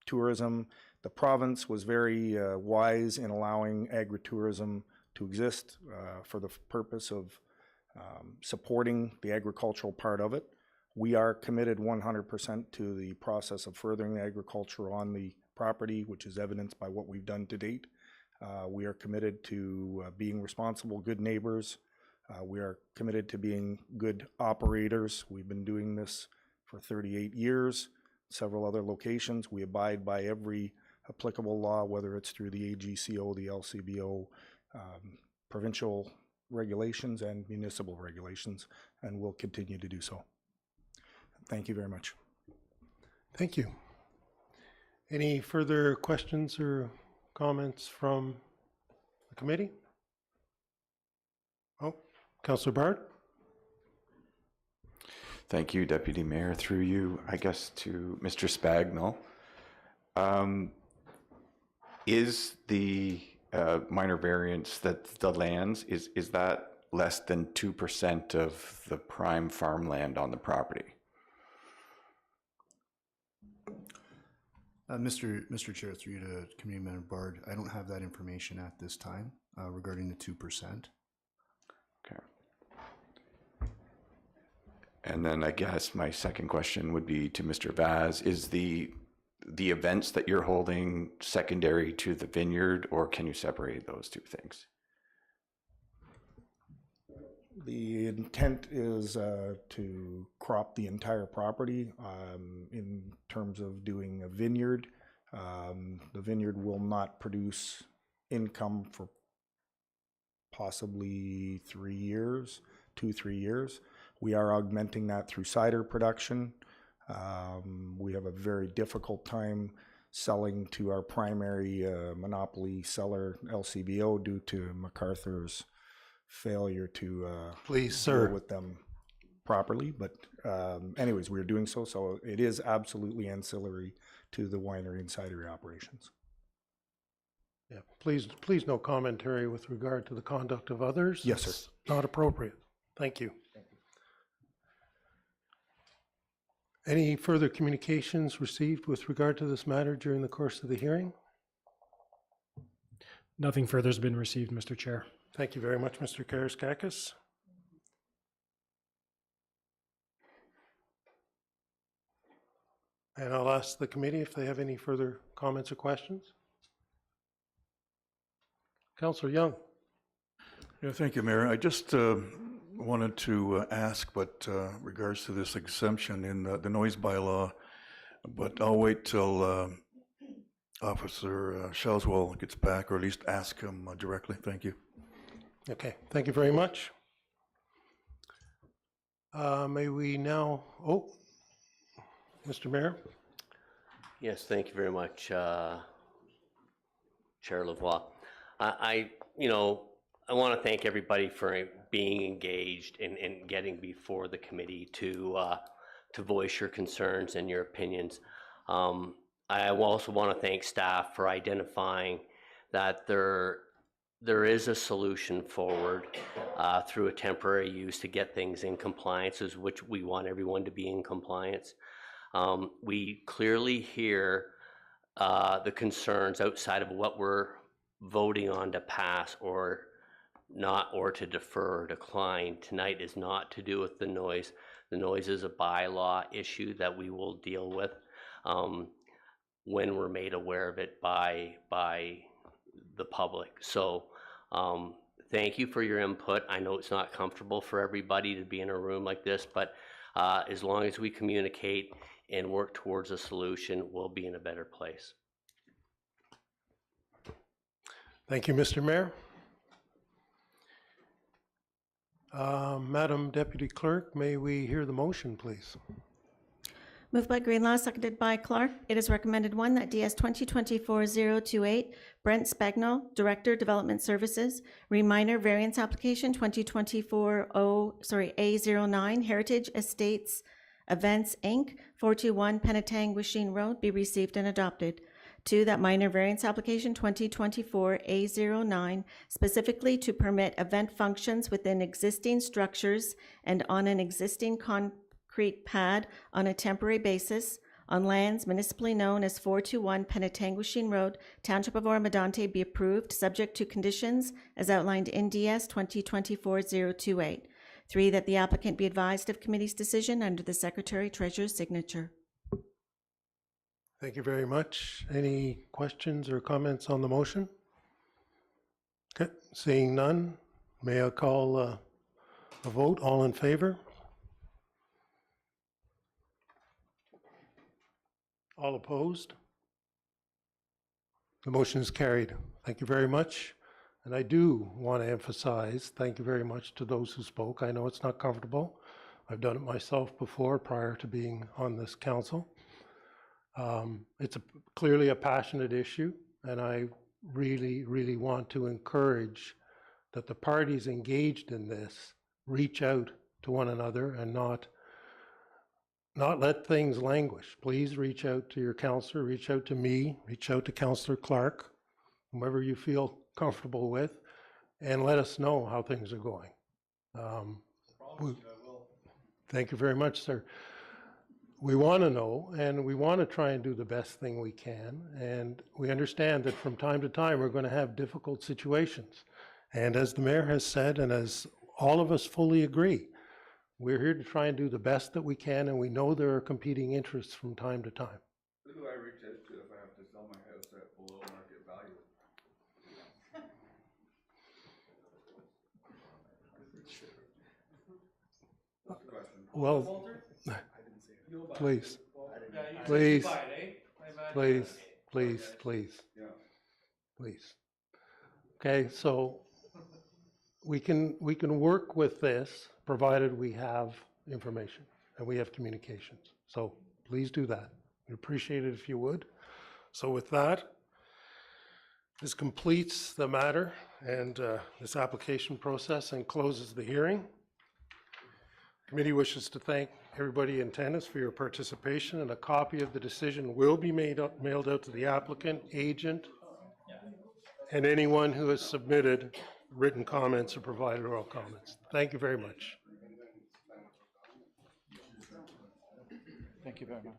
Tourism, the province was very wise in allowing agritourism to exist for the purpose of supporting the agricultural part of it. We are committed 100% to the process of furthering the agriculture on the property, which is evidenced by what we've done to date. We are committed to being responsible, good neighbors. We are committed to being good operators. We've been doing this for 38 years, several other locations. We abide by every applicable law, whether it's through the AGCO, the LCBO, provincial regulations and municipal regulations, and we'll continue to do so. Thank you very much. Thank you. Any further questions or comments from the committee? Oh, Councillor Bard. Thank you, Deputy Mayor. Through you, I guess, to Mr. Spagnell. Is the minor variance that the lands, is that less than 2% of the prime farmland on the property? Mr. Chair, through you to Committee Member Bard, I don't have that information at this time regarding the 2%. Okay. And then I guess my second question would be to Mr. Vaz, is the events that you're holding secondary to the vineyard, or can you separate those two things? The intent is to crop the entire property in terms of doing a vineyard. The vineyard will not produce income for possibly 3 years, 2-3 years. We are augmenting that through cider production. We have a very difficult time selling to our primary monopoly seller, LCBO, due to MacArthur's failure to deal with them properly. But anyways, we're doing so. So it is absolutely ancillary to the winery and cidery operations. Yeah, please no commentary with regard to the conduct of others. Yes, sir. It's not appropriate. Thank you. Any further communications received with regard to this matter during the course of the hearing? Nothing further has been received, Mr. Chair. Thank you very much, Mr. Karaskakis. And I'll ask the committee if they have any further comments or questions. Councillor Young. Yeah, thank you, Mayor. I just wanted to ask, but regards to this exemption in the noise bylaw, but I'll wait till Officer Shelswell gets back, or at least ask him directly. Thank you. Okay, thank you very much. May we now, Mr. Mayor? Yes, thank you very much, Chair Lavoie. I want to thank everybody for being engaged and getting before the committee to voice your concerns and your opinions. I also want to thank staff for identifying that there is a solution forward through a temporary use to get things in compliance, which we want everyone to be in compliance. We clearly hear the concerns outside of what we're voting on to pass or not, or to defer or decline tonight is not to do with the noise. The noise is a bylaw issue that we will deal with when we're made aware of it by the public. So thank you for your input. I know it's not comfortable for everybody to be in a room like this, but as long as we communicate and work towards a solution, we'll be in a better place. Thank you, Mr. Mayor. Madam Deputy Clerk, may we hear the motion, please? Moved by Greenlaw, seconded by Clark. It is recommended, one, that DS 2024-028, Brent Spagnell, Director, Development Services, Minor Variance Application A09, Heritage Estates Events, Inc., 421 Penetang-Wisheen Road, be received and adopted. Two, that minor variance application 2024-A09, specifically to permit event functions within existing structures and on an existing concrete pad on a temporary basis on lands municipally known as 421 Penetang-Wisheen Road, Township of Oro-Medonte, be approved, subject to conditions as outlined in DS 2024-028. 3, that the applicant be advised of committee's decision under the Secretary Treasurer's signature. Thank you very much. Any questions or comments on the motion? Okay, seeing none, may I call a vote? All in favor? All opposed? The motion is carried. Thank you very much. And I do want to emphasize, thank you very much to those who spoke. I know it's not comfortable. I've done it myself before prior to being on this council. It's clearly a passionate issue, and I really, really want to encourage that the parties engaged in this reach out to one another and not let things languish. Please reach out to your councillor, reach out to me, reach out to Councillor Clark, whomever you feel comfortable with, and let us know how things are going. Thank you very much, sir. We want to know, and we want to try and do the best thing we can, and we understand that from time to time we're going to have difficult situations. And as the mayor has said, and as all of us fully agree, we're here to try and do the best that we can, and we know there are competing interests from time to time. Who do I reach out to if I have to sell my house at below market value? Well, please, please, please, please, please. Okay, so we can work with this provided we have information and we have communications. So please do that. We'd appreciate it if you would. So with that, this completes the matter and this application process and closes the hearing. Committee wishes to thank everybody in attendance for your participation, and a copy of the decision will be mailed out to the applicant, agent, and anyone who has submitted written comments or provided oral comments. Thank you very much. Thank you very much.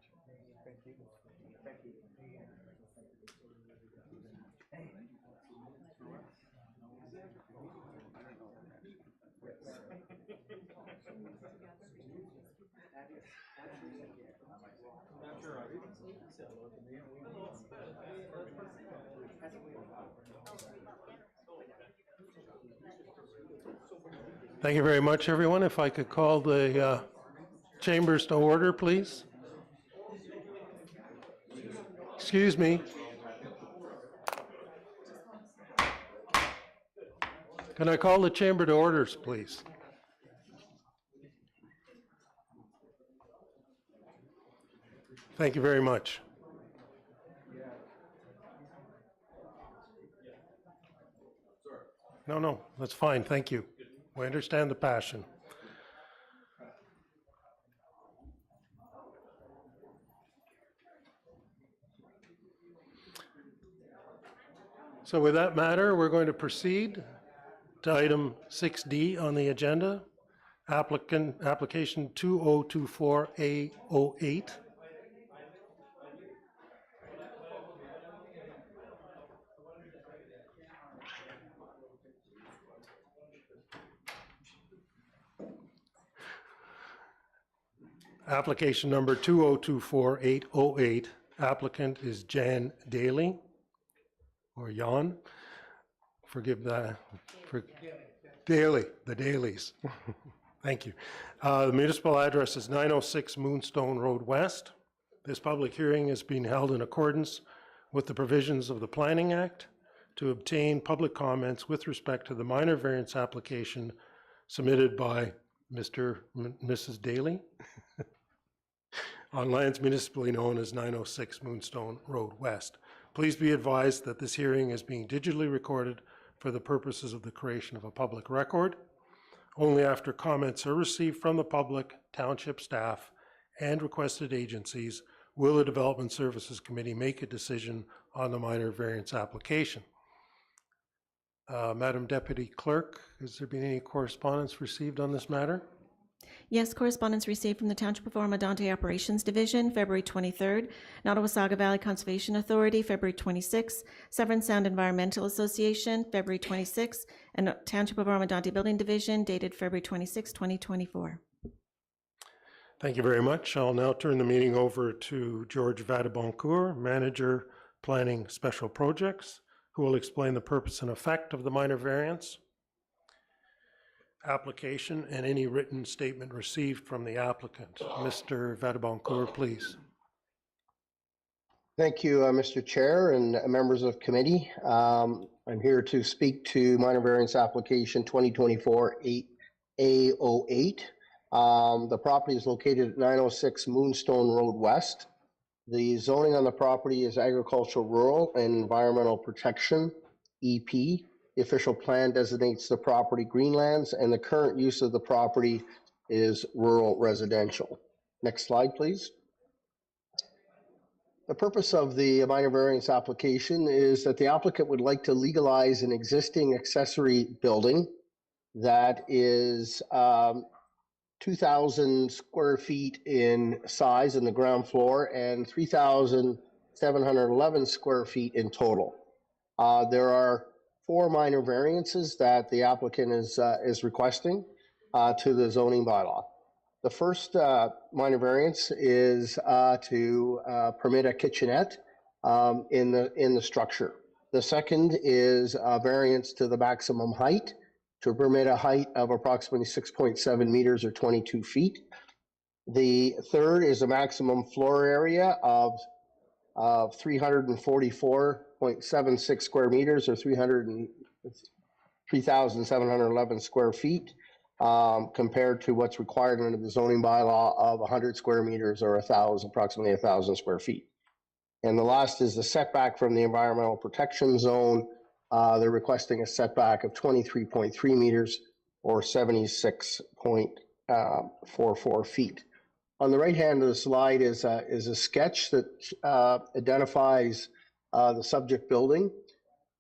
Thank you very much, everyone. If I could call the chambers to order, please. Excuse me. Can I call the chamber to orders, please? Thank you very much. No, that's fine. Thank you. We understand the passion. So with that matter, we're going to proceed to item 6D on the agenda, application 2024A08. Application number 2024-808. Applicant is Jan Daly, or Jan. Forgive that. Daly, the Dailies. Thank you. The municipal address is 906 Moonstone Road West. This public hearing is being held in accordance with the provisions of the Planning Act to obtain public comments with respect to the minor variance application submitted by Mr. and Mrs. Daly on lands municipally known as 906 Moonstone Road West. Please be advised that this hearing is being digitally recorded for the purposes of the creation of a public record. Only after comments are received from the public, township staff, and requested agencies will the Development Services Committee make a decision on the minor variance application. Madam Deputy Clerk, has there been any correspondence received on this matter? Yes, correspondence received from the Township of Oro-Medonte Operations Division, February 23rd, Nottawasaga Valley Conservation Authority, February 26th, Severn Sound Environmental Association, February 26th, and Township of Oro-Medonte Building Division, dated February 26, 2024. Thank you very much. I'll now turn the meeting over to George Vadaboncourt, Manager, Planning Special Projects, who will explain the purpose and effect of the minor variance application and any written statement received from the applicant. Mr. Vadaboncourt, please. Thank you, Mr. Chair and members of committee. I'm here to speak to minor variance application 2024-8A08. The property is located at 906 Moonstone Road West. The zoning on the property is agricultural, rural, and environmental protection, EP. The official plan designates the property greenlands, and the current use of the property is rural residential. Next slide, please. The purpose of the minor variance application is that the applicant would like to legalize an existing accessory building that is 2,000 square feet in size in the ground floor and 3,711 square feet in total. There are 4 minor variances that the applicant is requesting to the zoning bylaw. The first minor variance is to permit a kitchenette in the structure. The second is a variance to the maximum height to permit a height of approximately 6.7 meters or 22 feet. The third is a maximum floor area of 344.76 square meters or 3,711 square feet compared to what's required under the zoning bylaw of 100 square meters or approximately 1,000 square feet. And the last is the setback from the environmental protection zone. They're requesting a setback of 23.3 meters or 76.44 feet. On the right hand of the slide is a sketch that identifies the subject building.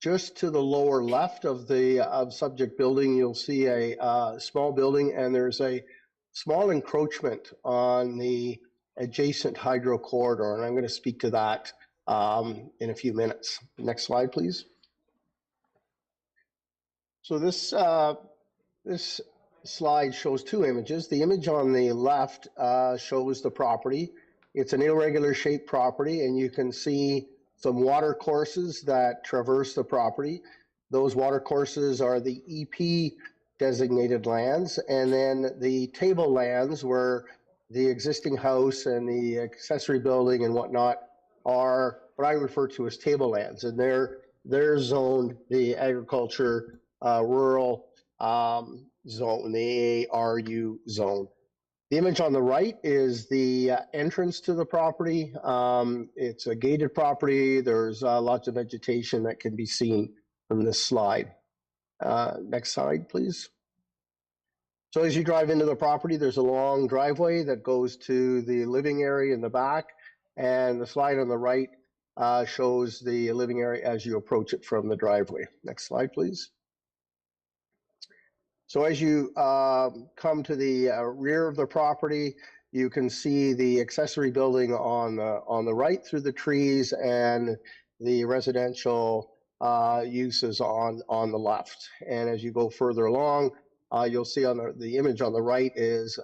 Just to the lower left of the subject building, you'll see a small building, and there's a small encroachment on the adjacent hydro corridor, and I'm going to speak to that in a few minutes. Next slide, please. So this slide shows 2 images. The image on the left shows the property. It's an irregular shaped property, and you can see some water courses that traverse the property. Those water courses are the EP designated lands, and then the table lands where the existing house and the accessory building and whatnot are what I refer to as table lands, and they're zoned the agriculture rural zone, the ARU zone. The image on the right is the entrance to the property. It's a gated property. There's lots of vegetation that can be seen from this slide. Next slide, please. So as you drive into the property, there's a long driveway that goes to the living area in the back, and the slide on the right shows the living area as you approach it from the driveway. Next slide, please. So as you come to the rear of the property, you can see the accessory building on the right through the trees, and the residential uses on the left. And as you go further along, you'll see on the image on the right is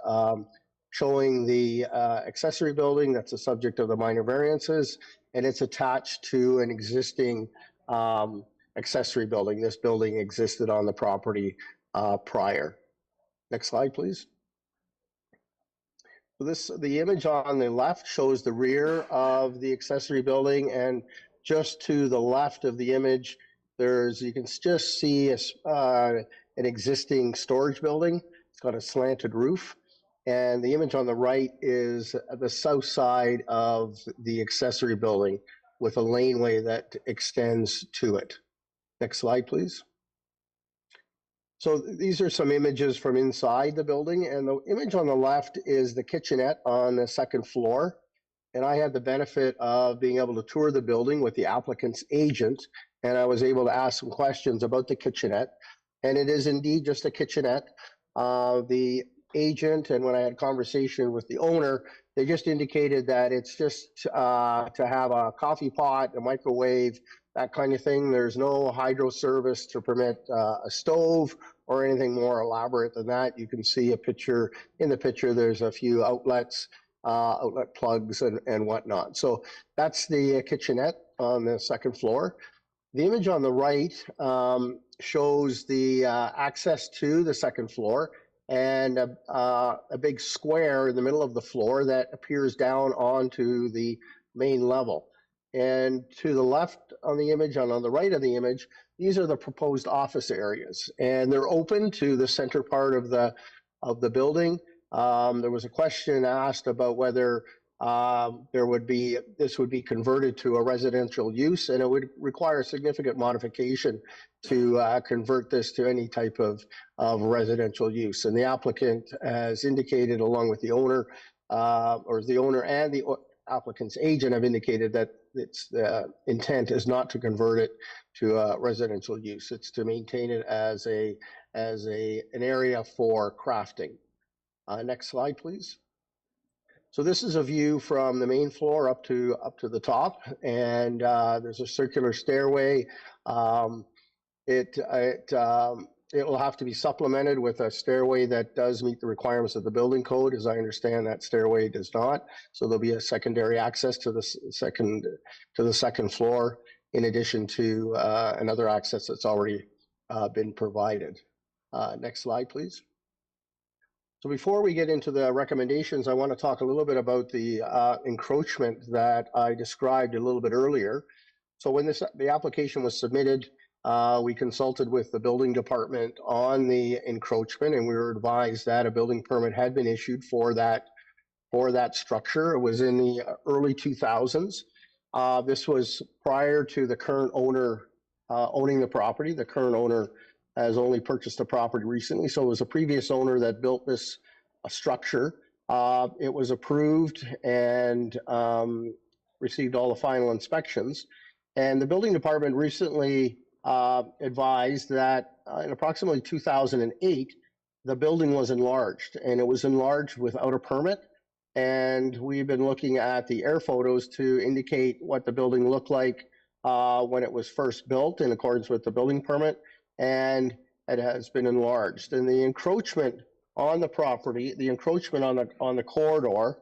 showing the accessory building that's the subject of the minor variances, and it's attached to an existing accessory building. This building existed on the property prior. Next slide, please. The image on the left shows the rear of the accessory building, and just to the left of the image, you can just see an existing storage building. It's got a slanted roof, and the image on the right is the south side of the accessory building with a laneway that extends to it. Next slide, please. So these are some images from inside the building, and the image on the left is the kitchenette on the second floor. And I had the benefit of being able to tour the building with the applicant's agent, and I was able to ask some questions about the kitchenette. And it is indeed just a kitchenette. The agent and when I had conversation with the owner, they just indicated that it's just to have a coffee pot, a microwave, that kind of thing. There's no hydro service to permit a stove or anything more elaborate than that. You can see a picture. In the picture, there's a few outlets, outlet plugs and whatnot. So that's the kitchenette on the second floor. The image on the right shows the access to the second floor and a big square in the middle of the floor that appears down onto the main level. And to the left on the image, and on the right of the image, these are the proposed office areas, and they're open to the center part of the building. There was a question asked about whether this would be converted to a residential use, and it would require significant modification to convert this to any type of residential use. And the applicant has indicated, along with the owner, or the owner and the applicant's agent have indicated that its intent is not to convert it to a residential use. It's to maintain it as an area for crafting. Next slide, please. So this is a view from the main floor up to the top, and there's a circular stairway. It will have to be supplemented with a stairway that does meet the requirements of the building code. As I understand, that stairway does not. So there'll be a secondary access to the second floor, in addition to another access that's already been provided. Next slide, please. So before we get into the recommendations, I want to talk a little bit about the encroachment that I described a little bit earlier. So when the application was submitted, we consulted with the building department on the encroachment, and we were advised that a building permit had been issued for that structure. It was in the early 2000s. This was prior to the current owner owning the property. The current owner has only purchased the property recently, so it was a previous owner that built this structure. It was approved and received all the final inspections. And the building department recently advised that in approximately 2008, the building was enlarged, and it was enlarged without a permit. And we've been looking at the air photos to indicate what the building looked like when it was first built in accordance with the building permit, and it has been enlarged. And the encroachment on the property, the encroachment on the corridor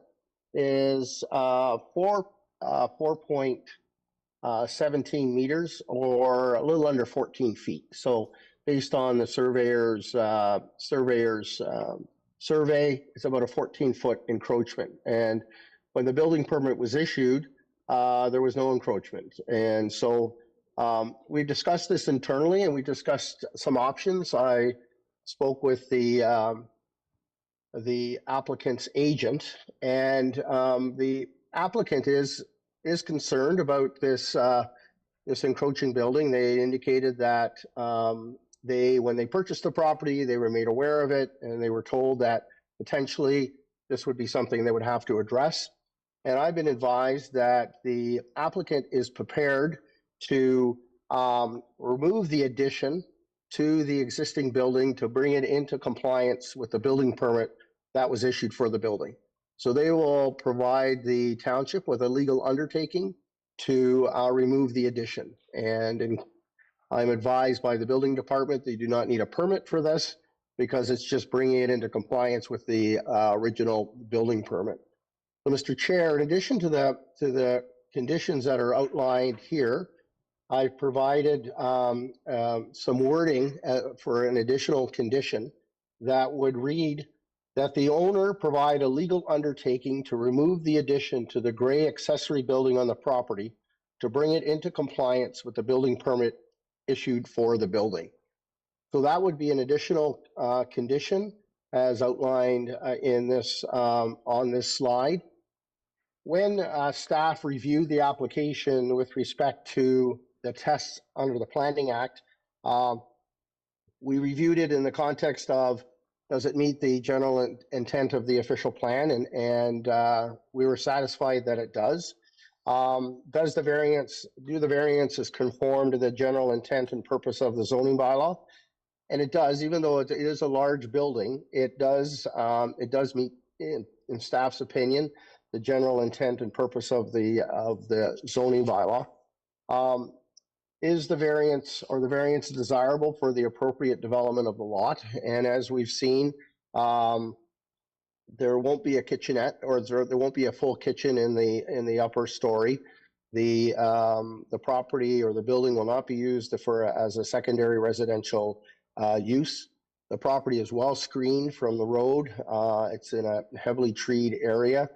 is 4.17 meters, or a little under 14 feet. So based on the surveyor's survey, it's about a 14-foot encroachment. And when the building permit was issued, there was no encroachment. And so we discussed this internally, and we discussed some options. I spoke with the applicant's agent, and the applicant is concerned about this encroaching building. They indicated that when they purchased the property, they were made aware of it, and they were told that potentially this would be something they would have to address. And I've been advised that the applicant is prepared to remove the addition to the existing building to bring it into compliance with the building permit that was issued for the building. So they will provide the township with a legal undertaking to remove the addition. And I'm advised by the building department they do not need a permit for this, because it's just bringing it into compliance with the original building permit. So, Mr. Chair, in addition to the conditions that are outlined here, I've provided some wording for an additional condition that would read that the owner provide a legal undertaking to remove the addition to the gray accessory building on the property to bring it into compliance with the building permit issued for the building. So that would be an additional condition as outlined in this on this slide. When staff reviewed the application with respect to the tests under the Planning Act, we reviewed it in the context of, does it meet the general intent of the official plan? And we were satisfied that it does. Do the variances conform to the general intent and purpose of the zoning bylaw? And it does, even though it is a large building, it does meet, in staff's opinion, the general intent and purpose of the zoning bylaw. Is the variance desirable for the appropriate development of the lot? And as we've seen, there won't be a kitchenette, or there won't be a full kitchen in the upper story. The property or the building will not be used as a secondary residential use. The property is well screened from the road. It's in a heavily treed area,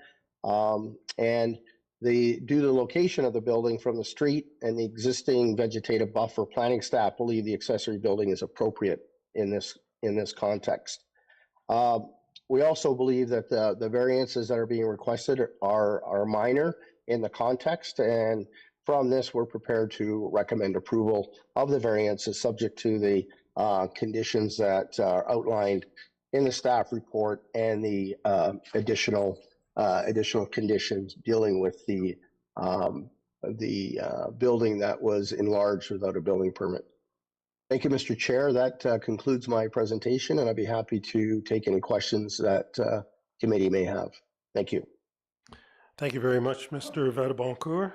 and due to the location of the building from the street and the existing vegetative buffer, planning staff believe the accessory building is appropriate in this context. We also believe that the variances that are being requested are minor in the context, and from this, we're prepared to recommend approval of the variances subject to the conditions that are outlined in the staff report and the additional conditions dealing with the building that was enlarged without a building permit. Thank you, Mr. Chair. That concludes my presentation, and I'd be happy to take any questions that committee may have. Thank you. Thank you very much, Mr. Vadeboncourt.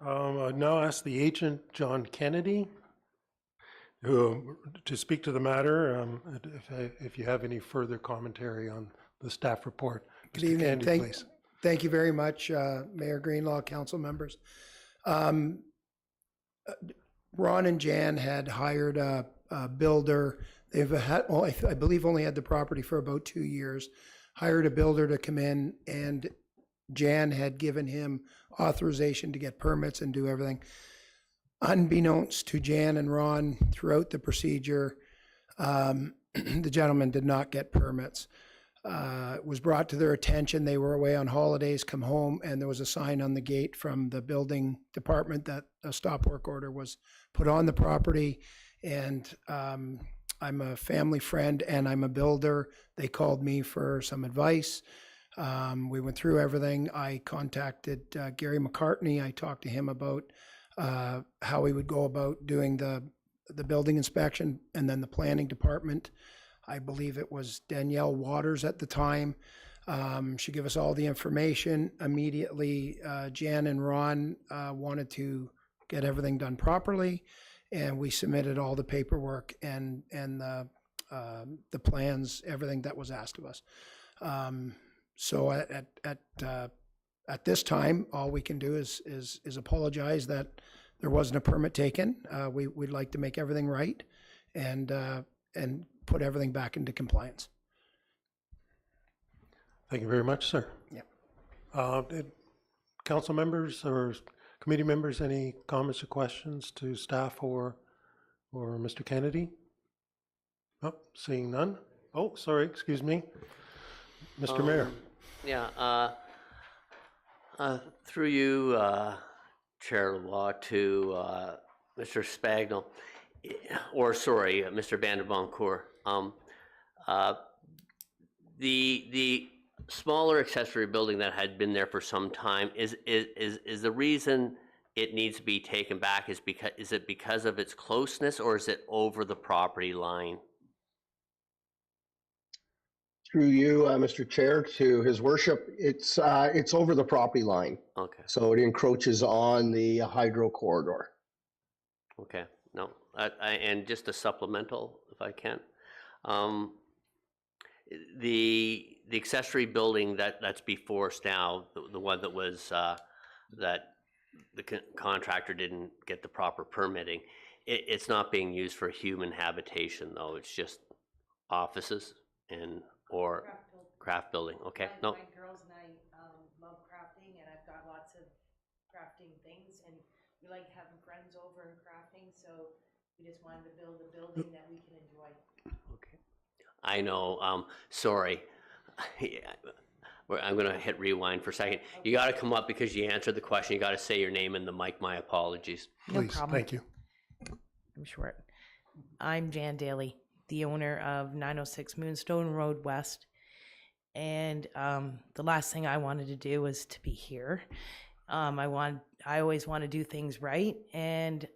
I now ask the agent, John Kennedy, to speak to the matter, if you have any further commentary on the staff report. Good Mr. evening. Kennedy, please. Thank you very much, Mayor Greenlaw, council members. Ron and Jan had hired a builder. They've had, I believe, only had the property for about 2 years. Hired a builder to come in, and Jan had given him authorization to get permits and do everything. Unbeknownst to Jan and Ron, throughout the procedure, the gentleman did not get permits. It was brought to their attention. They were away on holidays, come home, and there was a sign on the gate from the building department that a stop work order was put on the property. And I'm a family friend and I'm a builder. They called me for some advice. We went through everything. I contacted Gary McCartney. I talked to him about how we would go about doing the building inspection, and then the planning department. I believe it was Danielle Waters at the time. She gave us all the information. Immediately, Jan and Ron wanted to get everything done properly, and we submitted all the paperwork and the plans, everything that was asked of us. So at this time, all we can do is apologize that there wasn't a permit taken. We'd like to make everything right and put everything back into compliance. Thank you very much, sir. Yeah. Council members or committee members, any comments or questions to staff or Mr. Kennedy? Oh, seeing none. Oh, sorry, excuse me. Mr. Mayor. Yeah, through you, Chair Law, to Mr. Spagnell, or sorry, Mr. Vanderboncourt. The smaller accessory building that had been there for some time, is the reason it needs to be taken back is it because of its closeness, or is it over the property line? Through you, Mr. Chair, to His Worship, it's over the property line. Okay. So it encroaches on the hydro corridor. Okay. No, and just a supplemental, if I can. The accessory building that's before us now, the one that was that the contractor didn't get the proper permitting, it's not being used for human habitation, though. It's just offices or craft building. Okay. No. My girls and I love crafting, and I've got lots of crafting things, and we like having friends over and crafting, so we just wanted to build a building that we can enjoy. Okay. I know. Sorry. I'm going to hit rewind for a second. You got to come up because you answered the question. You got to say your name in the mic. My apologies. No problem. Thank you. I'm short. I'm Jan Daly, the owner of 906 Moonstone Road West. And the last thing I wanted to do was to be here. I always want to do things right. And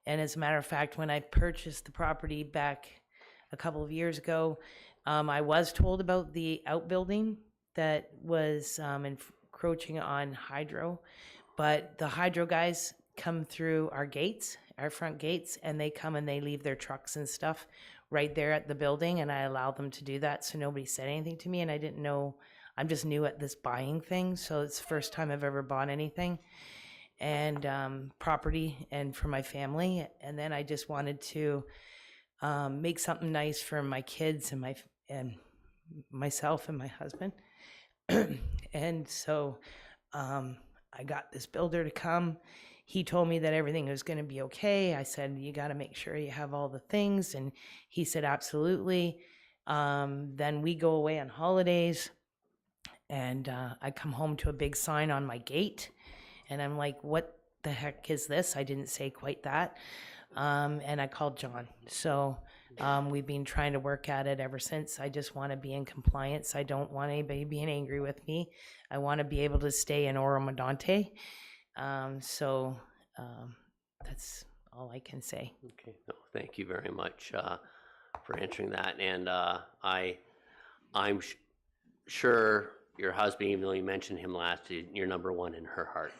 And as a matter of fact, when I purchased the property back a couple of years ago, I was told about the outbuilding that was encroaching on hydro, but the hydro guys come through our gates, our front gates, and they come and they leave their trucks and stuff right there at the building, and I allow them to do that, so nobody said anything to me, and I didn't know. I'm just new at this buying thing, so it's the first time I've ever bought anything, and property, and for my family, and then I just wanted to make something nice for my kids and myself and my husband. And so I got this builder to come. He told me that everything was going to be okay. I said, you got to make sure you have all the things. And he said, absolutely. Then we go away on holidays, and I come home to a big sign on my gate. And I'm like, what the heck is this? I didn't say quite that. And I called John. So we've been trying to work at it ever since. I just want to be in compliance. I don't want anybody being angry with me. I want to be able to stay in Oro-Medonte. So that's all I can say. Okay, no, thank you very much for answering that. And I'm sure your husband, even though you mentioned him last, you're number one in her heart.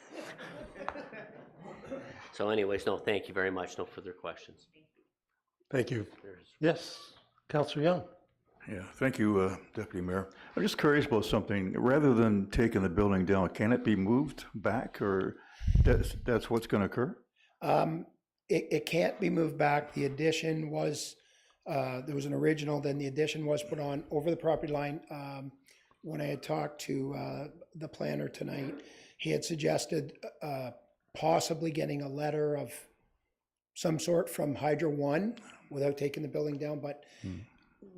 So anyways, no, thank you very much. No further questions. Thank you. Yes, Councillor Young. Yeah, thank you, Deputy Mayor. I'm just curious about something. Rather than taking the building down, can it be moved back, or that's what's going to occur? It can't be moved back. The addition was, there was an original, then the addition was put on over the property line. When I had talked to the planner tonight, he had suggested possibly getting a letter of some sort from Hydro One without taking the building down, but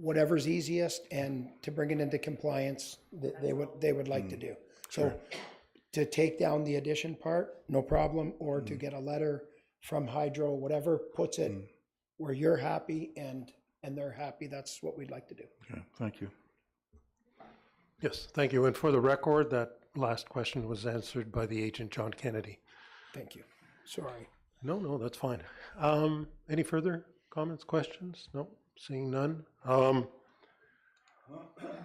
whatever's easiest, and to bring it into compliance, they would like to do. So to take down the addition part, no problem, or to get a letter from Hydro, whatever puts it where you're happy and they're happy, that's what we'd like to do. Okay, thank you. Yes, thank you. And for the record, that last question was answered by the agent, John Kennedy. Thank you. Sorry. No, that's fine. Any further comments, questions? No, seeing none.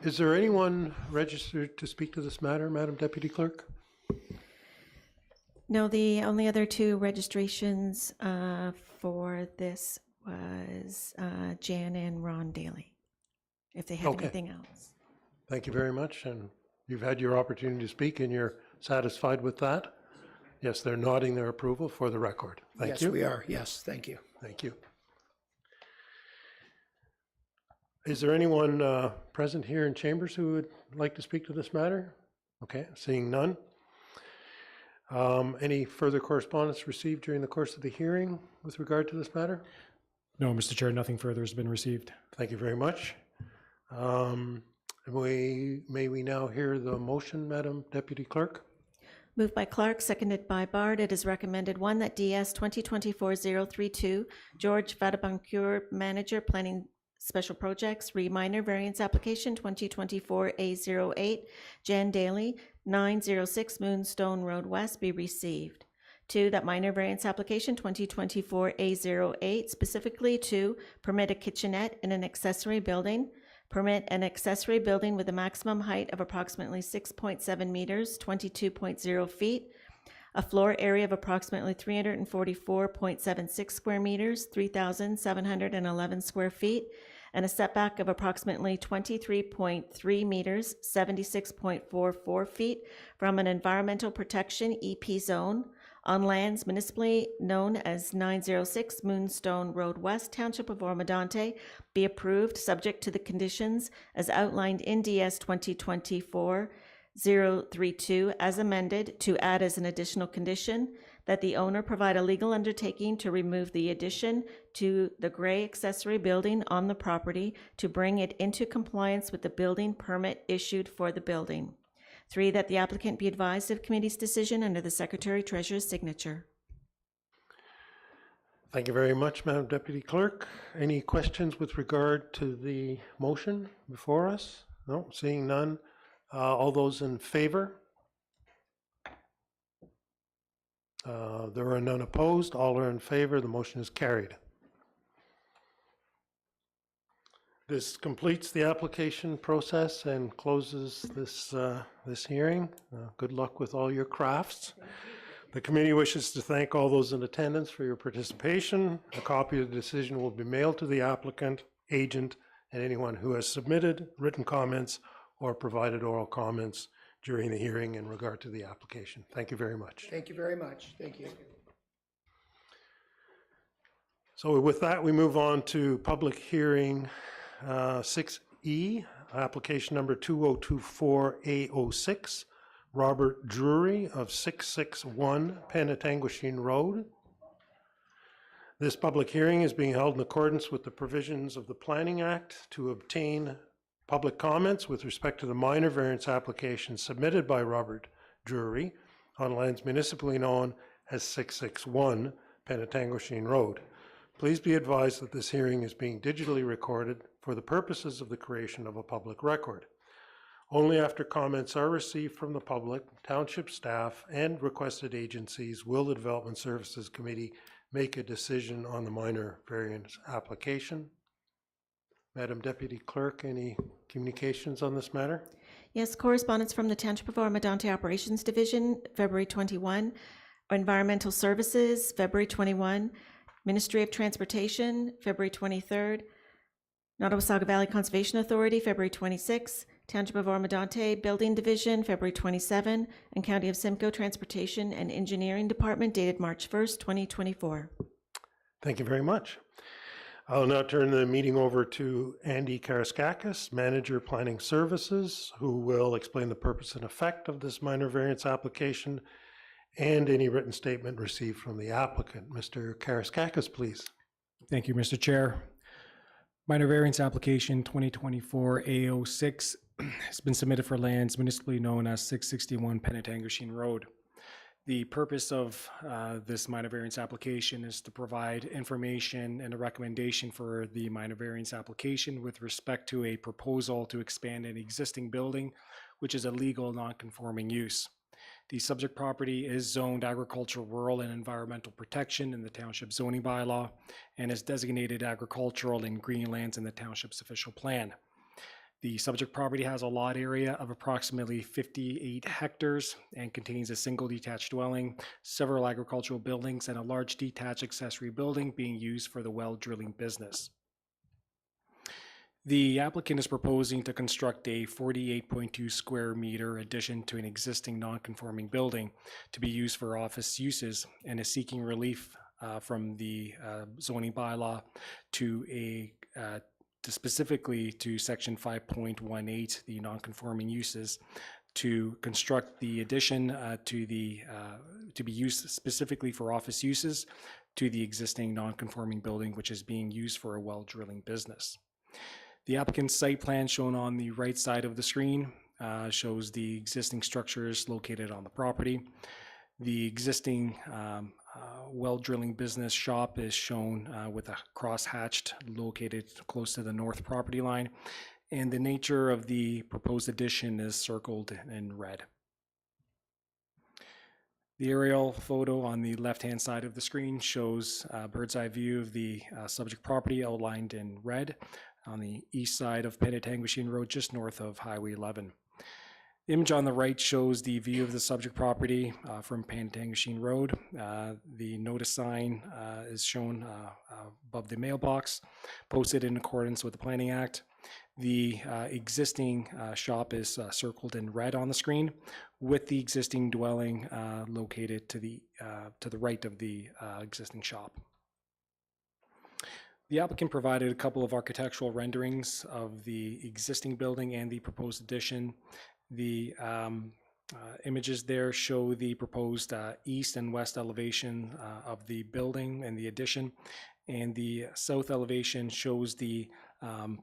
Is there anyone registered to speak to this matter, Madam Deputy Clerk? No, the only other two registrations for this was Jan and Ron Daly, if they have anything else. Thank you very much, and you've had your opportunity to speak, and you're satisfied with that? Yes, they're nodding their approval for the record. Thank you. Yes, we are. Yes, thank you. Thank you. Is there anyone present here in chambers who would like to speak to this matter? Okay, seeing none. Any further correspondence received during the course of the hearing with regard to this matter? No, Mr. Chair, nothing further has been received. Thank you very much. May we now hear the motion, Madam Deputy Clerk? Moved by Clark, seconded by Bard. It is recommended, one, that DS 2024-032, George Vadabancur, Manager, Planning Special Projects, minor variance application 2024-A08, Jan Daly, 906 Moonstone Road West, be received. Two, that minor variance application 2024-A08, specifically to permit a kitchenette in an accessory building, permit an accessory building with a maximum height of approximately 6.7 meters, 22.0 feet, a floor area of approximately 344.76 square meters, 3,711 square feet, and a setback of approximately 23.3 meters, 76.44 feet from an environmental protection EP zone on lands municipally known as 906 Moonstone Road West, Township of Oro-Medonte, be approved subject to the conditions as outlined in DS 2024-032 as amended, to add as an additional condition that the owner provide a legal undertaking to remove the addition to the gray accessory building on the property to bring it into compliance with the building permit issued for the building. Three, that the applicant be advised of committee's decision under the Secretary Treasurer's signature. Thank you very much, Madam Deputy Clerk. Any questions with regard to the motion before us? No, seeing none. All those in favor? There are none opposed. All are in favor. The motion is carried. This completes the application process and closes this hearing. Good luck with all your crafts. The committee wishes to thank all those in attendance for your participation. A copy of the decision will be mailed to the applicant, agent, and anyone who has submitted written comments or provided oral comments during the hearing in regard to the application. Thank you very much. Thank you very much. Thank you. So with that, we move on to public hearing 6E, application number 2024A06, Robert Drury of 661 Penetanguishene Road. This public hearing is being held in accordance with the provisions of the Planning Act to obtain public comments with respect to the minor variance application submitted by Robert Drury on lands municipally known as 661 Penetanguishene Road. Please be advised that this hearing is being digitally recorded for the purposes of the creation of a public record. Only after comments are received from the public, township staff, and requested agencies will the Development Services Committee make a decision on the minor variance application. Madam Deputy Clerk, any communications on this matter? Yes, correspondence from the Township of Oro-Medonte Operations Division, February 21, Environmental Services, February 21, Ministry of Transportation, February 23rd, Nottawasaga Valley Conservation Authority, February 26, Township of Oro-Medonte Building Division, February 27, and County of Simcoe Transportation and Engineering Department dated March 1st, 2024. Thank you very much. I'll now turn the meeting over to Andy Karaskakis, Manager Planning Services, who will explain the purpose and effect of this minor variance application and any written statement received from the applicant. Mr. Karaskakis, please. Thank you, Mr. Chair. Minor variance application 2024 A06 has been submitted for lands municipally known as 661 Penetanguishene Road. The purpose of this minor variance application is to provide information and a recommendation for the minor variance application with respect to a proposal to expand an existing building, which is a legal non-conforming use. The subject property is zoned agricultural, rural, and environmental protection in the township zoning bylaw and is designated agricultural and green lands in the township's official plan. The subject property has a lot area of approximately 58 hectares and contains a single detached dwelling, several agricultural buildings, and a large detached accessory building being used for the well drilling business. The applicant is proposing to construct a 48.2 square meter addition to an existing non-conforming building to be used for office uses and is seeking relief from the zoning bylaw to specifically to section 5.18, the non-conforming uses, to construct the addition to be used specifically for office uses to the existing non-conforming building, which is being used for a well drilling business. The applicant's site plan shown on the right side of the screen shows the existing structures located on the property. The existing well drilling business shop is shown with a cross-hatched located close to the north property line, and the nature of the proposed addition is circled in red. The aerial photo on the left-hand side of the screen shows a bird's eye view of the subject property outlined in red on the east side of Penetanguishene Road, just north of Highway 11. The image on the right shows the view of the subject property from Penetanguishene Road. The notice sign is shown above the mailbox, posted in accordance with the Planning Act. The existing shop is circled in red on the screen, with the existing dwelling located to the right of the existing shop. The applicant provided a couple of architectural renderings of the existing building and the proposed addition. The images there show the proposed east and west elevation of the building and the addition, and the south elevation shows the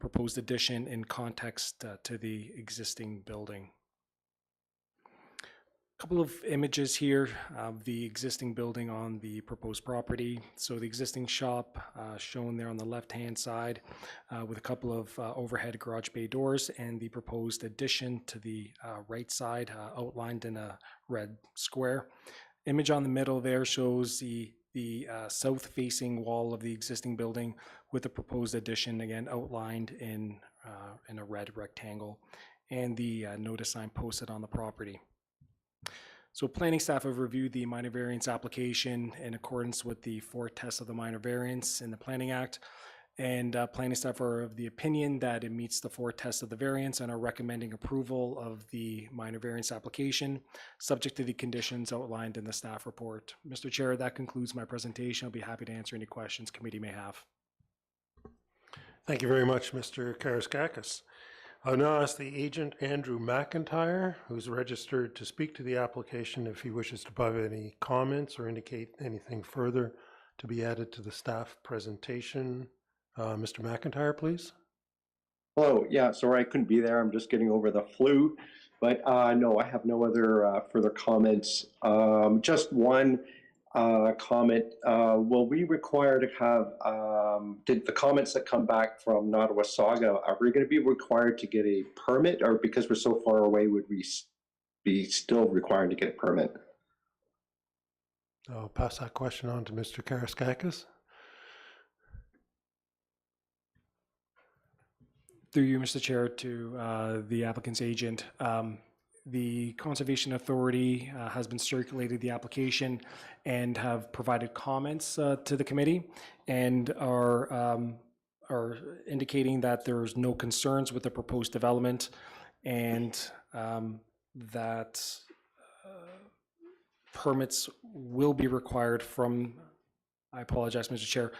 proposed addition in context to the existing building. A couple of images here of the existing building on the proposed property. So the existing shop shown there on the left-hand side with a couple of overhead garage bay doors, and the proposed addition to the right side outlined in a red square. Image on the middle there shows the south-facing wall of the existing building with the proposed addition, again outlined in a red rectangle, and the notice sign posted on the property. So planning staff have reviewed the minor variance application in accordance with the 4 tests of the minor variance in the Planning Act, and planning staff are of the opinion that it meets the 4 tests of the variance and are recommending approval of the minor variance application, subject to the conditions outlined in the staff report. Mr. Chair, that concludes my presentation. I'll be happy to answer any questions committee may have. Thank you very much, Mr. Karaskakis. I'll now ask the agent, Andrew McIntyre, who's registered to speak to the application, if he wishes to provide any comments or indicate anything further to be added to the staff presentation. Mr. McIntyre, please. Hello. Yeah, sorry I couldn't be there. I'm just getting over the flu. But no, I have no other further comments. Just one comment. Will we require to have, did the comments that come back from Nottawasaga, are we going to be required to get a permit, or because we're so far away, would we be still required to get a permit? I'll pass that question on to Mr. Karaskakis. Through you, Mr. Chair, to the applicant's agent. The Conservation Authority has been circulated the application and have provided comments to the committee, and are indicating that there's no concerns with the proposed development, and that permits will be required from, I apologize, Mr. Chair.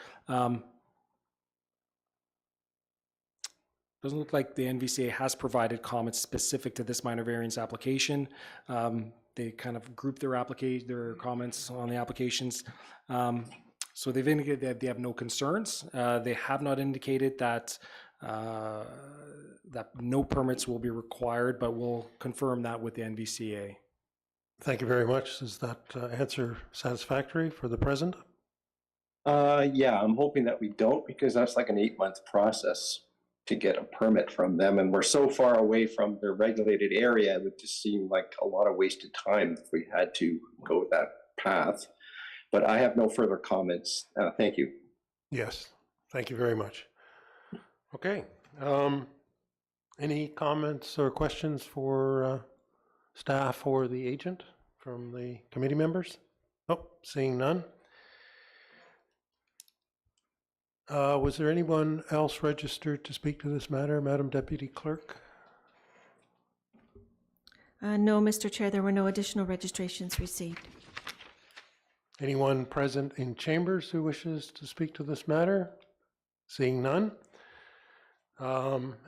Doesn't look like the NVCA has provided comments specific to this minor variance application. They kind of group their comments on the applications. So they've indicated that they have no concerns. They have not indicated that that no permits will be required, but we'll confirm that with the NVCA. Thank you very much. Is that answer satisfactory for the present? Yeah, I'm hoping that we don't, because that's like an 8-month process to get a permit from them, and we're so far away from their regulated area, it would just seem like a lot of wasted time if we had to go that path. But I have no further comments. Thank you. Yes, thank you very much. Okay, any comments or questions for staff or the agent from the committee members? Oh, seeing none. Was there anyone else registered to speak to this matter, Madam Deputy Clerk? No, Mr. Chair, there were no additional registrations received. Anyone present in chambers who wishes to speak to this matter? Seeing none.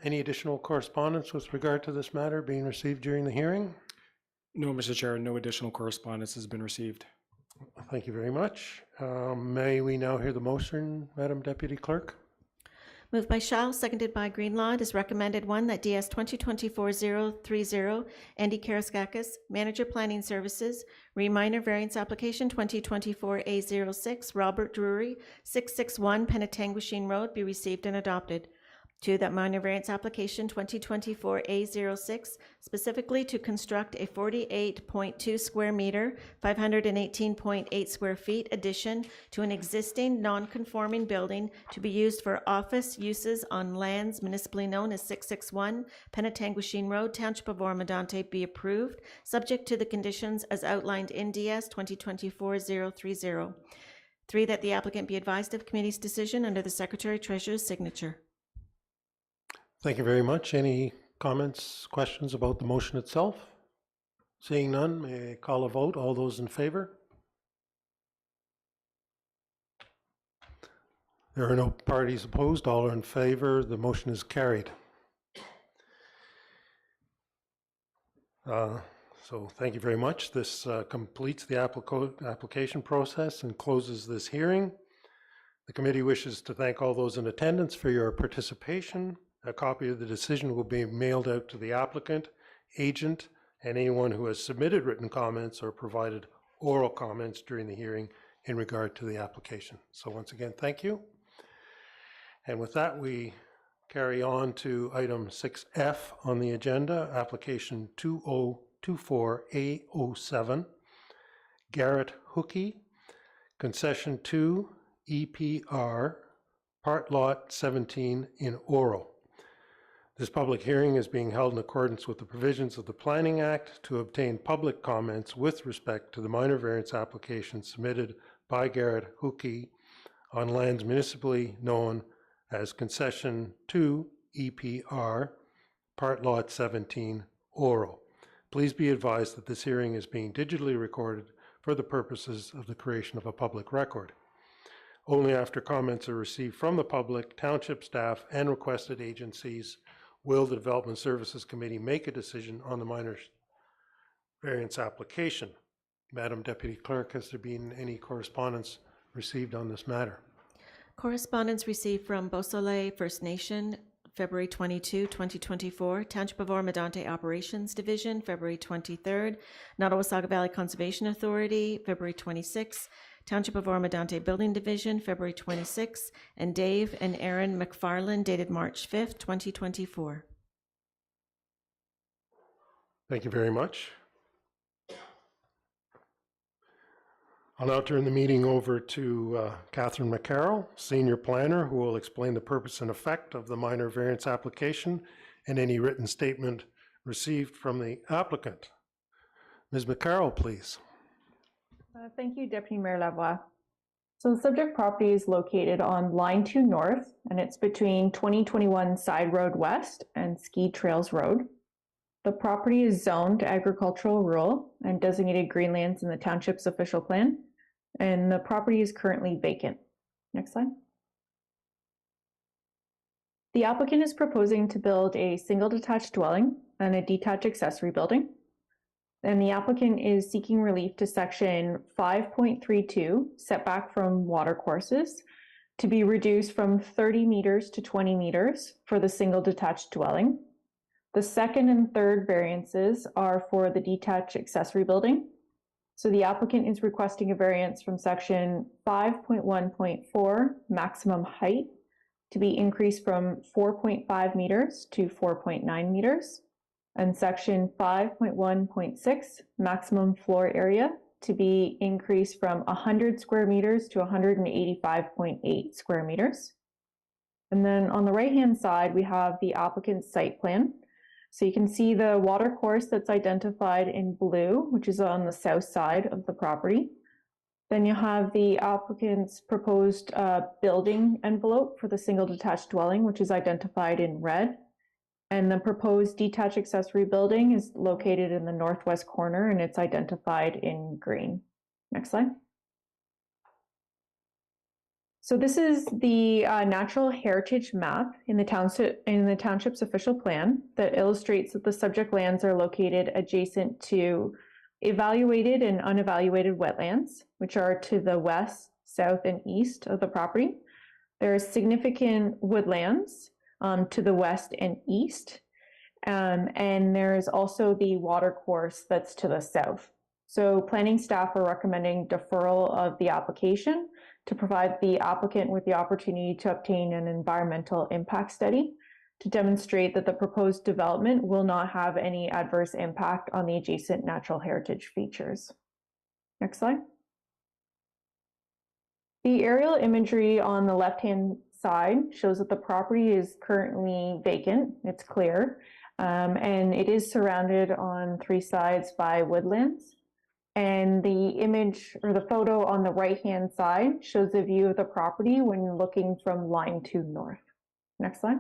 Any additional correspondence with regard to this matter being received during the hearing? No, Mr. Chair, no additional correspondence has been received. Thank you very much. May we now hear the motion, Madam Deputy Clerk? Moved by Shaw, seconded by Greenlaw. It is recommended, 1, that DS 2024-030, Andy Karaskakis, Manager Planning Services, Minor Variance Application 2024-A06, Robert Drury, 661 Penetanguishene Road, be received and adopted. 2, that minor variance application 2024-A06, specifically to construct a 48.2 square meter, 518.8 square feet addition to an existing non-conforming building to be used for office uses on lands municipally known as 661 Penetanguishene Road, Township of Oro-Medonte, be approved, subject to the conditions as outlined in DS 2024-030. 3, that the applicant be advised of committee's decision under the Secretary Treasurer's signature. Thank you very much. Any comments, questions about the motion itself? Seeing none, may I call a vote? All those in favor? There are no parties opposed. All are in favor. The motion is carried. So thank you very much. This completes the application process and closes this hearing. The committee wishes to thank all those in attendance for your participation. A copy of the decision will be mailed out to the applicant, agent, and anyone who has submitted written comments or provided oral comments during the hearing in regard to the application. So once again, thank you. And with that, we carry on to item 6F on the agenda, application 2024-A07, Garrett Hookey, Concession 2, EPR, Part Lot 17 in Oro. This public hearing is being held in accordance with the provisions of the Planning Act to obtain public comments with respect to the minor variance application submitted by Garrett Hookey on lands municipally known as Concession 2, EPR, Part Lot 17, Oro. Please be advised that this hearing is being digitally recorded for the purposes of the creation of a public record. Only after comments are received from the public, township staff, and requested agencies will the Development Services Committee make a decision on the minor variance application. Madam Deputy Clerk, has there been any correspondence received on this matter? Correspondence received from Beausoleil First Nation, February 22, 2024, Township of Oro-Medonte Operations Division, February 23rd, Nottawasaga Valley Conservation Authority, February 26th, Township of Oro-Medonte Building Division, February 26th, and Dave and Aaron McFarland, dated March 5th, 2024. Thank you very much. I'll now turn the meeting over to Catherine McCarroll, Senior Planner, who will explain the purpose and effect of the minor variance application and any written statement received from the applicant. Ms. McCarroll, please. Thank you, Deputy Mayor Lavoie. So the subject property is located on Line 2 North, and it's between 2021 Side Road West and Ski Trails Road. The property is zoned agricultural rural and designated greenlands in the township's official plan, and the property is currently vacant. Next slide. The applicant is proposing to build a single detached dwelling and a detached accessory building. And the applicant is seeking relief to section 5.32, setback from watercourses, to be reduced from 30 meters to 20 meters for the single detached dwelling. The second and third variances are for the detached accessory building. So the applicant is requesting a variance from section 5.1.4, maximum height, to be increased from 4.5 meters to 4.9 meters. And section 5.1.6, maximum floor area, to be increased from 100 square meters to 185.8 square meters. And then on the right-hand side, we have the applicant's site plan. So you can see the water course that's identified in blue, which is on the south side of the property. Then you have the applicant's proposed building envelope for the single detached dwelling, which is identified in red. And the proposed detached accessory building is located in the northwest corner, and it's identified in green. Next slide. So this is the natural heritage map in the township's official plan that illustrates that the subject lands are located adjacent to evaluated and unevaluated wetlands, which are to the west, south, and east of the property. There are significant woodlands to the west and east, and there's also the water course that's to the south. So planning staff are recommending deferral of the application to provide the applicant with the opportunity to obtain an environmental impact study to demonstrate that the proposed development will not have any adverse impact on the adjacent natural heritage features. Next slide. The aerial imagery on the left-hand side shows that the property is currently vacant. It's clear, and it is surrounded on three sides by woodlands. And the image or the photo on the right-hand side shows a view of the property when looking from Line 2 North. Next slide.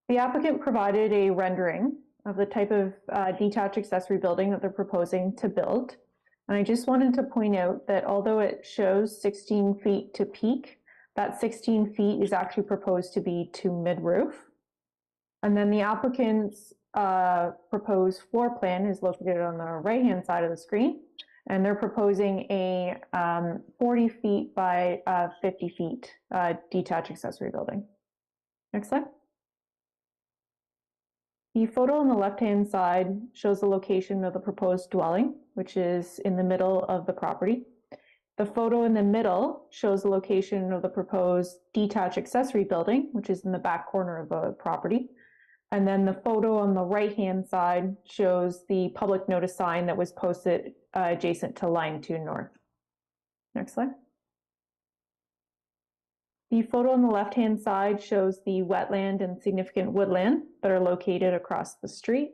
The applicant provided a rendering of the type of detached accessory building that they're proposing to build. And I just wanted to point out that although it shows 16 feet to peak, that 16 feet is actually proposed to be to mid-roof. And then the applicant's proposed floor plan is located on the right-hand side of the screen. And they're proposing a 40 feet by 50 feet detached accessory building. Next slide. The photo on the left-hand side shows the location of the proposed dwelling, which is in the middle of the property. The photo in the middle shows the location of the proposed detached accessory building, which is in the back corner of the property. And then the photo on the right-hand side shows the public notice sign that was posted adjacent to Line 2 North. Next slide. The photo on the left-hand side shows the wetland and significant woodland that are located across the street.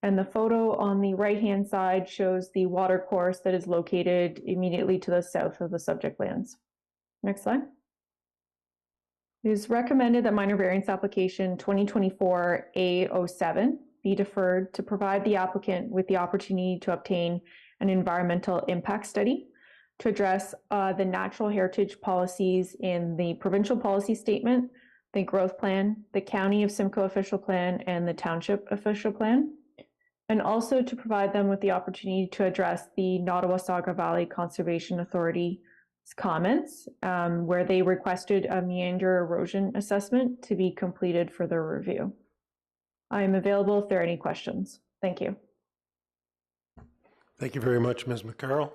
And the photo on the right-hand side shows the water course that is located immediately to the south of the subject lands. Next slide. It is recommended that minor variance application 2024 A07 be deferred to provide the applicant with the opportunity to obtain an environmental impact study to address the natural heritage policies in the provincial policy statement, the growth plan, the County of Simcoe official plan, and the Township official plan, and also to provide them with the opportunity to address the Nottawasaga Valley Conservation Authority comments, where they requested a meander erosion assessment to be completed for their review. I am available if there are any questions. Thank you. Thank you very much, Ms. McCarroll.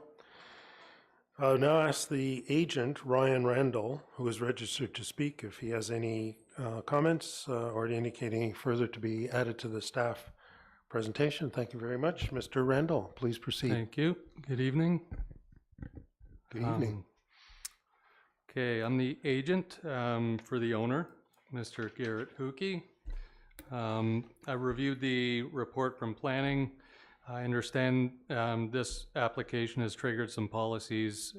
I'll now ask the agent, Ryan Randall, who is registered to speak, if he has any comments or to indicate any further to be added to the staff presentation. Thank you very much. Mr. Randall, please proceed. Thank you. Good evening. Good evening. Okay, I'm the agent for the owner, Mr. Garrett Hookey. I reviewed the report from planning. I understand this application has triggered some policies,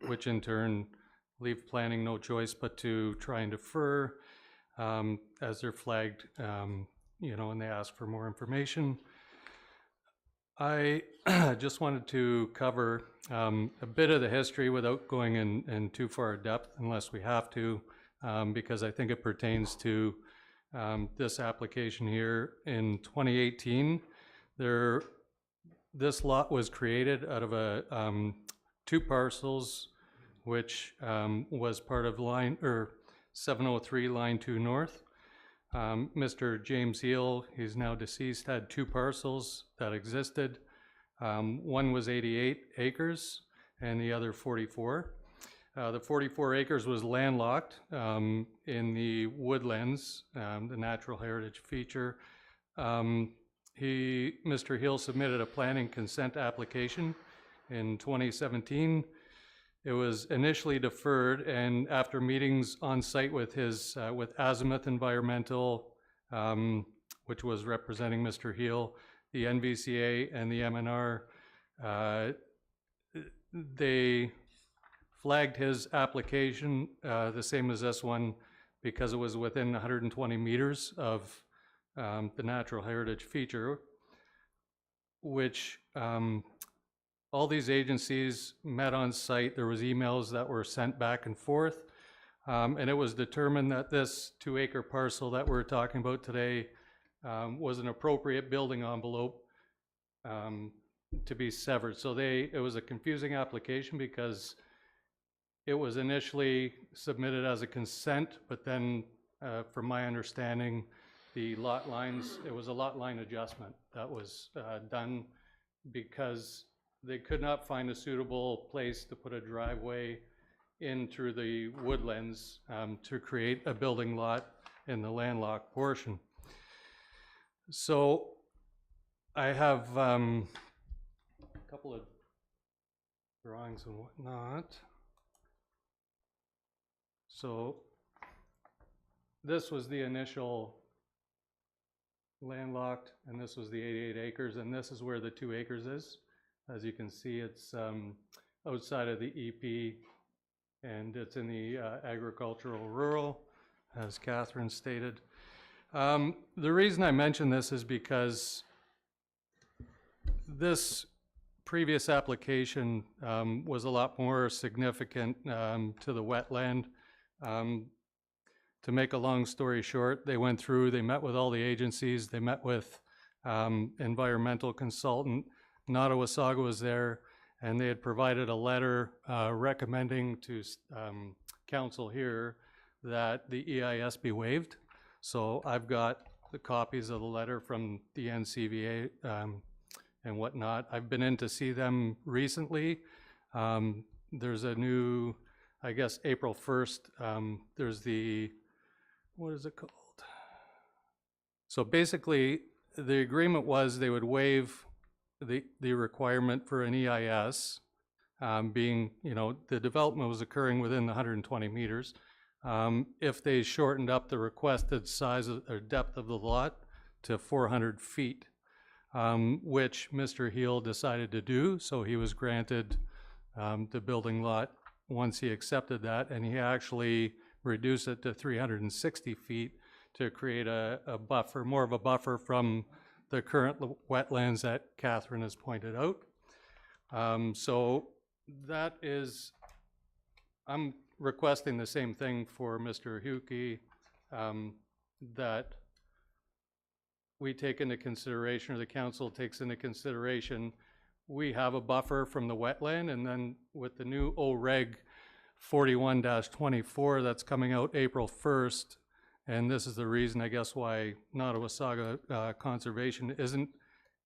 which in turn leave planning no choice but to try and defer as they're flagged, you know, and they ask for more information. I just wanted to cover a bit of the history without going in too far depth, unless we have to, because I think it pertains to this application here. In 2018, this lot was created out of two parcels, which was part of 703 Line 2 North. Mr. James Heel, he's now deceased, had two parcels that existed. One was 88 acres and the other 44. The 44 acres was landlocked in the woodlands, the natural heritage feature. Mr. Hill submitted a planning consent application in 2017. It was initially deferred, and after meetings on site with with Azimuth Environmental, which was representing Mr. Hill, the NVCA and the MNR, they flagged his application the same as this one because it was within 120 meters of the natural heritage feature, which all these agencies met on site. There was emails that were sent back and forth, and it was determined that this 2-acre parcel that we're talking about today was an appropriate building envelope to be severed. So it was a confusing application because it was initially submitted as a consent, but then from my understanding, the lot lines, it was a lot line adjustment that was done because they could not find a suitable place to put a driveway in through the woodlands to create a building lot in the landlocked portion. So I have a couple of drawings and whatnot. So this was the initial landlocked, and this was the 88 acres, and this is where the 2 acres is. As you can see, it's outside of the EP, and it's in the agricultural rural, as Catherine stated. The reason I mention this is because this previous application was a lot more significant to the wetland. To make a long story short, they went through, they met with all the agencies, they met with environmental consultant. Nottawasaga was there, and they had provided a letter recommending to council here that the EIS be waived. So I've got the copies of the letter from the NCVA and whatnot. I've been in to see them recently. There's a new, I guess, April 1st, there's the, what is it called? So basically, the agreement was they would waive the requirement for an EIS, being, you know, the development was occurring within the 120 meters. If they shortened up the requested size or depth of the lot to 400 feet, which Mr. Heel decided to do. So he was granted the building lot once he accepted that, and he actually reduced it to 360 feet to create a buffer, more of a buffer from the current wetlands that Catherine has pointed out. So that is, I'm requesting the same thing for Mr. Huki, that we take into consideration, or the council takes into consideration, we have a buffer from the wetland, and then with the new OREG 41-24 that's coming out April 1st, and this is the reason, I guess, why Nottawasaga Conservation isn't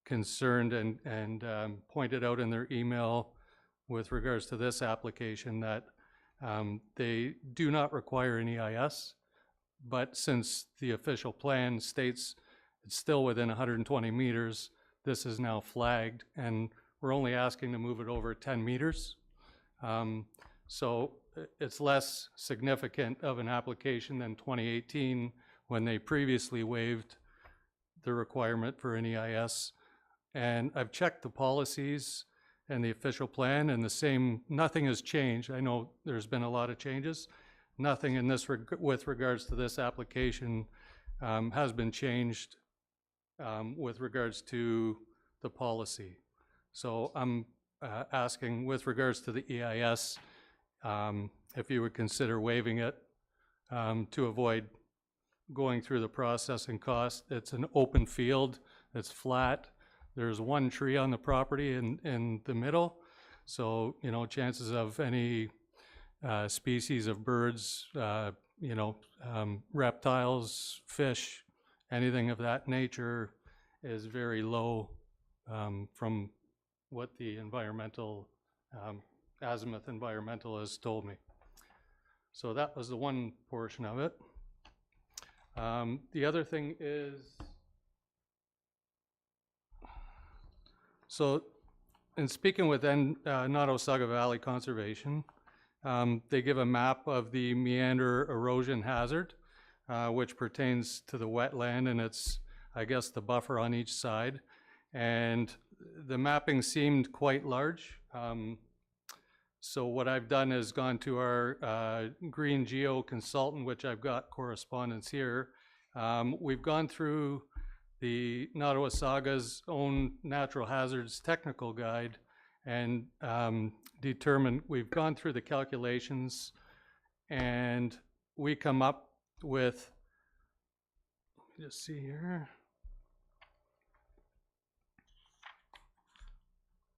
concerned and pointed out in their email with regards to this application that they do not require an EIS, but since the official plan states it's still within 120 meters, this is now flagged, and we're only asking to move it over 10 meters. So it's less significant of an application than 2018 when they previously waived the requirement for an EIS. And I've checked the policies and the official plan, and the same, nothing has changed. I know there's been a lot of changes. Nothing in this with regards to this application has been changed with regards to the policy. So I'm asking with regards to the EIS, if you would consider waiving it to avoid going through the processing cost. It's an open field, it's flat. There's one tree on the property in the middle. So, you know, chances of any species of birds, you know, reptiles, fish, anything of that nature is very low from what the environmental, Azimuth Environmental has told me. So that was the one portion of it. The other thing is, so in speaking with Nottawasaga Valley Conservation, they give a map of the meander erosion hazard, which pertains to the wetland, and it's, I guess, the buffer on each side. And the mapping seemed quite large. So what I've done is gone to our Green Geo consultant, which I've got correspondence here. We've gone through the Nottawasaga's own natural hazards technical guide and determined, we've gone through the calculations, and we come up with, let me just see here.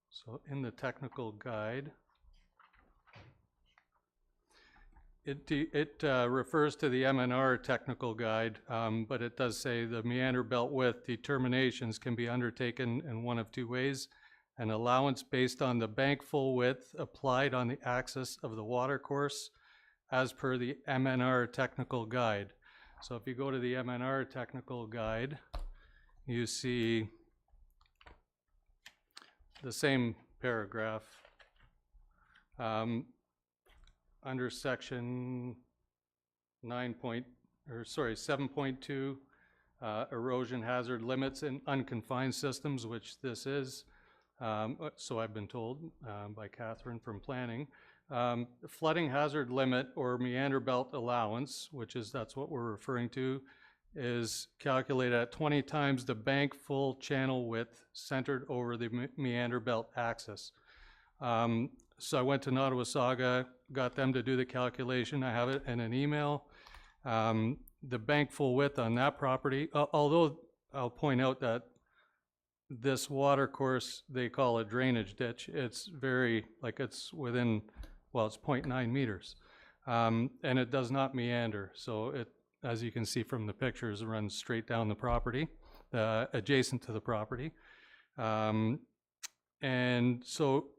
So in the technical guide, it refers to the MNR technical guide, but it does say the meander belt width determinations can be undertaken in one of two ways. An allowance based on the bank full width applied on the axis of the watercourse as per the MNR technical guide. So if you go to the MNR technical guide, you see the same paragraph. Under section 7.2, erosion hazard limits in unconfined systems, which this is, so I've been told by Catherine from planning. Flooding hazard limit or meander belt allowance, which is, that's what we're referring to, is calculated at 20 times the bank full channel width centered over the meander belt axis. So I went to Nottawasaga, got them to do the calculation. I have it in an email. The bank full width on that property, although I'll point out that this water course, they call a drainage ditch. It's very, like it's within, well, it's 0.9 meters. And it does not meander. So it, as you can see from the pictures, it runs straight down the property, adjacent to the property. And so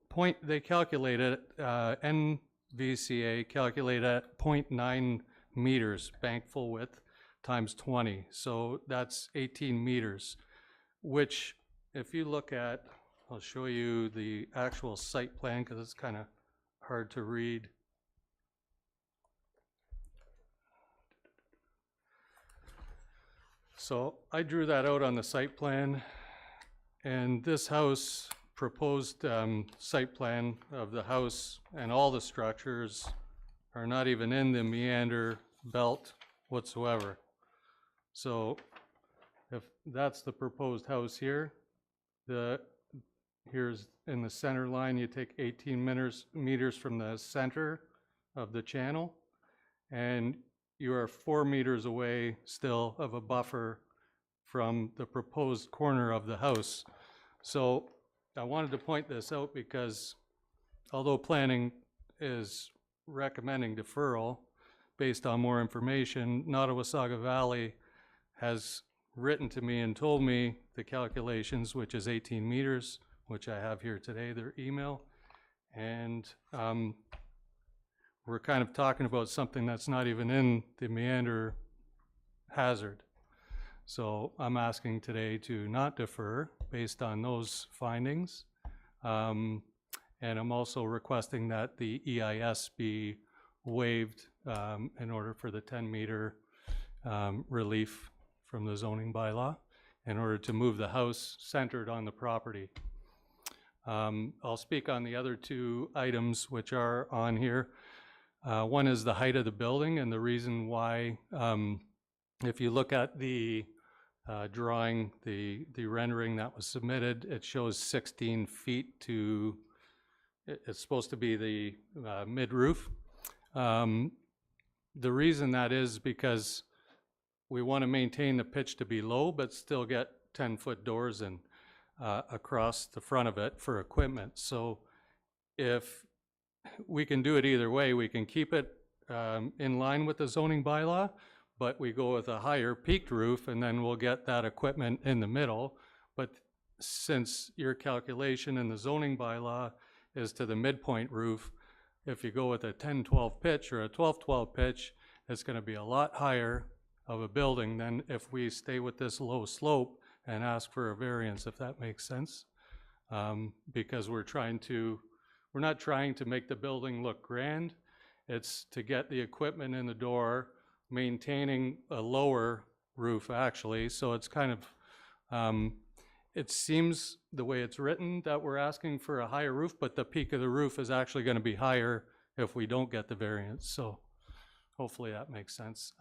they calculate it, NVCA calculated at 0.9 meters bank full width times 20. So that's 18 meters, which if you look at, I'll show you the actual site plan because it's kind of hard to read. So I drew that out on the site plan, and this house, proposed site plan of the house and all the structures are not even in the meander belt whatsoever. So if that's the proposed house here, here's in the center line, you take 18 meters from the center of the channel, and you are 4 meters away still of a buffer from the proposed corner of the house. So I wanted to point this out because although planning is recommending deferral based on more information, Nottawasaga Valley has written to me and told me the calculations, which is 18 meters, which I have here today, their email. And we're kind of talking about something that's not even in the meander hazard. So I'm asking today to not defer based on those findings. And I'm also requesting that the EIS be waived in order for the 10-meter relief from the zoning bylaw in order to move the house centered on the property. I'll speak on the other two items which are on here. One is the height of the building, and the reason why, if you look at the drawing, the rendering that was submitted, it shows 16 feet to, it's supposed to be the mid-roof. The reason that is because we want to maintain the pitch to be low, but still get 10-foot doors in across the front of it for equipment. So if we can do it either way, we can keep it in line with the zoning bylaw, but we go with a higher peaked roof and then we'll get that equipment in the middle. But since your calculation in the zoning bylaw is to the midpoint roof, if you go with a 10-12 pitch or a 12-12 pitch, it's going to be a lot higher of a building than if we stay with this low slope and ask for a variance, if that makes sense. Because we're not trying to make the building look grand. It's to get the equipment in the door, maintaining a lower roof actually. So it's kind of, it seems the way it's written that we're asking for a higher roof, but the peak of the roof is actually going to be higher if we don't get the variance. So hopefully that makes sense.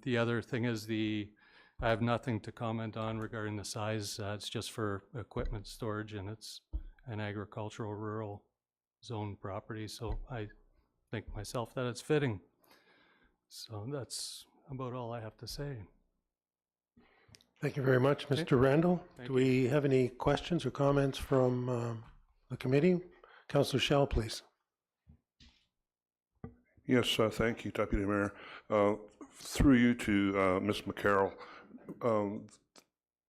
The other thing is I have nothing to comment on regarding the size. It's just for equipment storage, and it's an agricultural rural zone property. So I think myself that it's fitting. So that's about all I have to say. Thank you very much, Mr. Randall. Do we have any questions or comments from the committee? Councillor Schell, please. Yes, thank you, Deputy Mayor. Through you to Ms. McCarroll,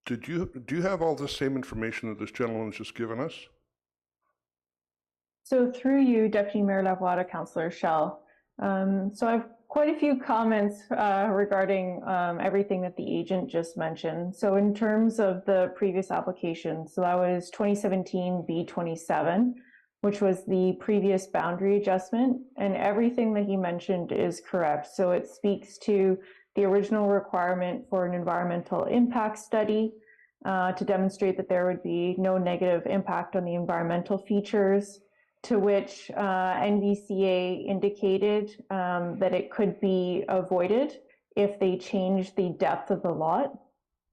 do you have all the same information that this gentleman's just given us? So through you, Deputy Mayor Lavallada, Councillor Schell. So I have quite a few comments regarding everything that the agent just mentioned. So in terms of the previous application, so that was 2017 B27, which was the previous boundary adjustment, and everything that he mentioned is correct. So it speaks to the original requirement for an environmental impact study to demonstrate that there would be no negative impact on the environmental features, to which NVCA indicated that it could be avoided if they changed the depth of the lot.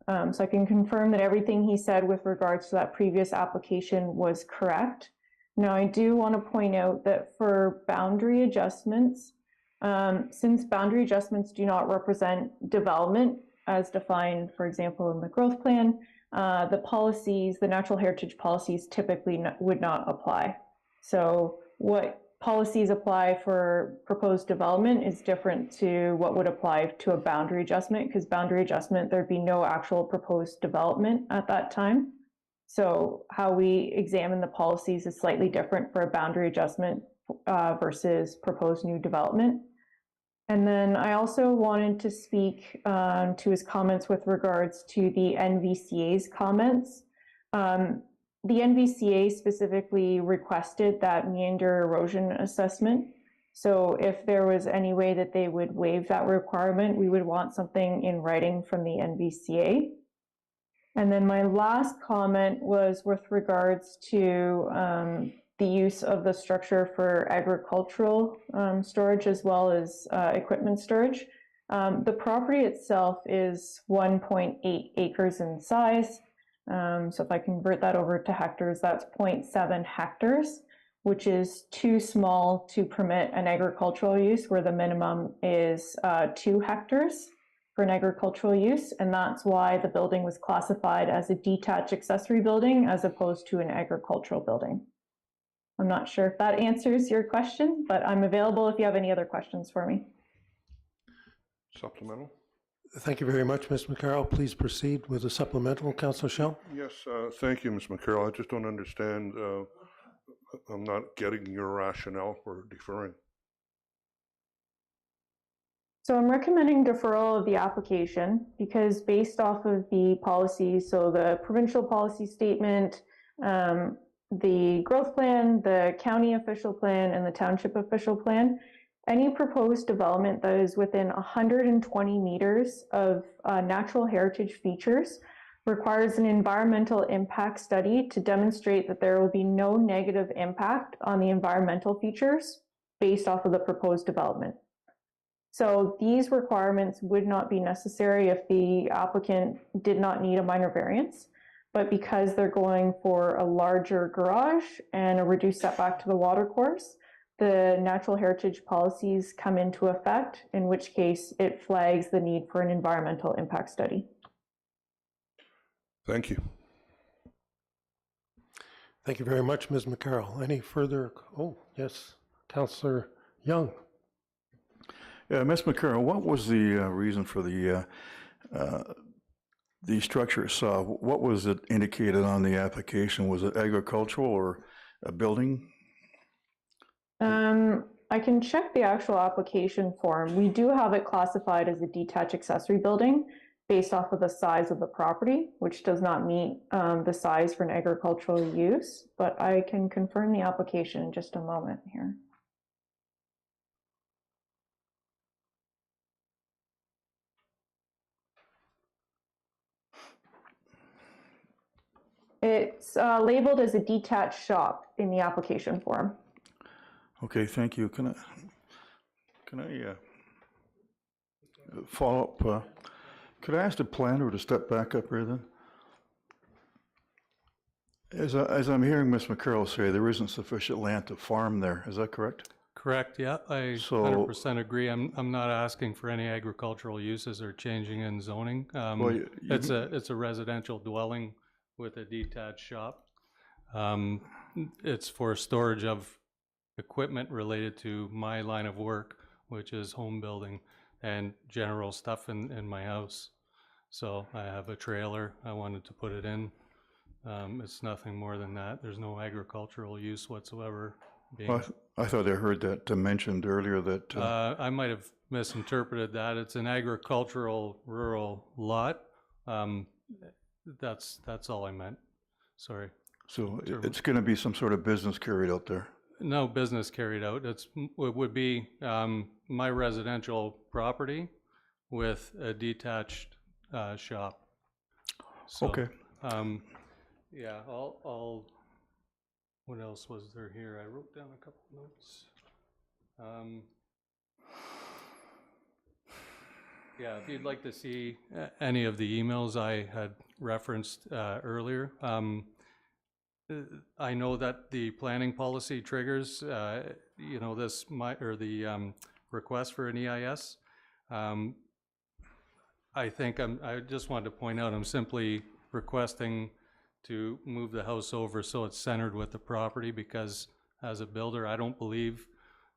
So I can confirm that everything he said with regards to that previous application was correct. Now, I do want to point out that for boundary adjustments, since boundary adjustments do not represent development as defined, for example, in the growth plan, the policies, the natural heritage policies typically would not apply. So what policies apply for proposed development is different to what would apply to a boundary adjustment, because boundary adjustment, there'd be no actual proposed development at that time. So how we examine the policies is slightly different for a boundary adjustment versus proposed new development. And then I also wanted to speak to his comments with regards to the NVCA's comments. The NVCA specifically requested that meander erosion assessment. So if there was any way that they would waive that requirement, we would want something in writing from the NVCA. And then my last comment was with regards to the use of the structure for agricultural storage as well as equipment storage. The property itself is 1.8 acres in size. So if I convert that over to hectares, that's 0.7 hectares, which is too small to permit an agricultural use where the minimum is 2 hectares for an agricultural use. And that's why the building was classified as a detached accessory building as opposed to an agricultural building. I'm not sure if that answers your question, but I'm available if you have any other questions for me. Supplemental? Thank you very much, Ms. McCarroll. Please proceed with the supplemental, Councillor Schell. Yes, thank you, Ms. McCarroll. I just don't understand. I'm not getting your rationale for deferring. So I'm recommending deferral of the application because based off of the policy, so the provincial policy statement, the growth plan, the county official plan, and the township official plan, any proposed development that is within 120 meters of natural heritage features requires an environmental impact study to demonstrate that there will be no negative impact on the environmental features based off of the proposed development. So these requirements would not be necessary if the applicant did not need a minor variance, but because they're going for a larger garage and a reduced setback to the watercourse, the natural heritage policies come into effect, in which case it flags the need for an environmental impact study. Thank you. Thank you very much, Ms. McCarroll. Any further? Oh, yes, Councillor Young. Yeah, Ms. McCarroll, what was the reason for the structure itself? What was it indicated on the application? Was it agricultural or a building? I can check the actual application form. We do have it classified as a detached accessory building based off of the size of the property, which does not meet the size for an agricultural use, but I can confirm the application in just a moment here. It's labeled as a detached shop in the application form. Okay, thank you. Can I follow up? Could I ask the planner to step back up here then? As I'm hearing Ms. McCarroll say, there isn't sufficient land to farm there. Is that correct? Correct, yeah, I 100% agree. I'm not asking for any agricultural uses or changing in zoning. It's a residential dwelling with a detached shop. It's for storage of equipment related to my line of work, which is home building and general stuff in my house. So I have a trailer, I wanted to put it in. It's nothing more than that. There's no agricultural use whatsoever. I thought I heard that mentioned earlier that... I might have misinterpreted that. It's an agricultural rural lot. That's all I meant. Sorry. So it's going to be some sort of business carried out there? No business carried out. It would be my residential property with a detached shop. So, okay. Yeah, I'll. What else was there here? I wrote down a couple notes. Yeah, if you'd like to see any of the emails I had referenced earlier, I know that the planning policy triggers, the request for an EIS. I think I just wanted to point out I'm simply requesting to move the house over so it's centered with the property, because as a builder, I don't believe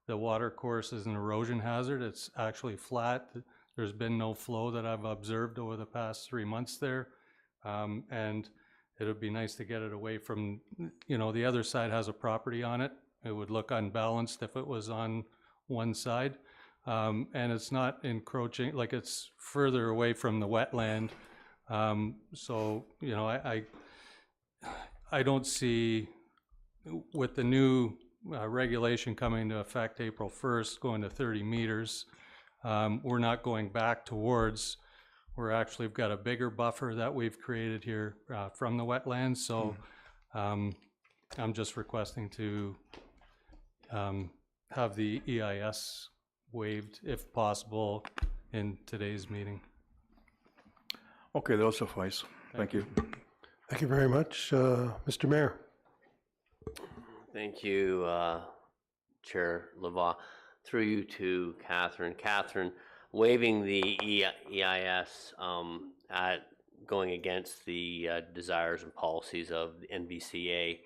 the water course is an erosion hazard. It's actually flat. There's been no flow that I've observed over the past 3 months there. And it would be nice to get it away from, the other side has a property on it. It would look unbalanced if it was on one side. and it's not encroaching, like it's further away from the wetland. So, you know, I don't see, with the new regulation coming into effect April 1st, going to 30 meters, we're not going back towards, we're actually, we've got a bigger buffer that we've created here from the wetlands. So I'm just requesting to have the EIS waived if possible in today's meeting. Okay, that'll suffice. Thank you. Thank you very much. Mr. Mayor. Thank you, Chair Lavoie. Through you to Catherine. Catherine, waiving the EIS going against the desires and policies of the NVCA,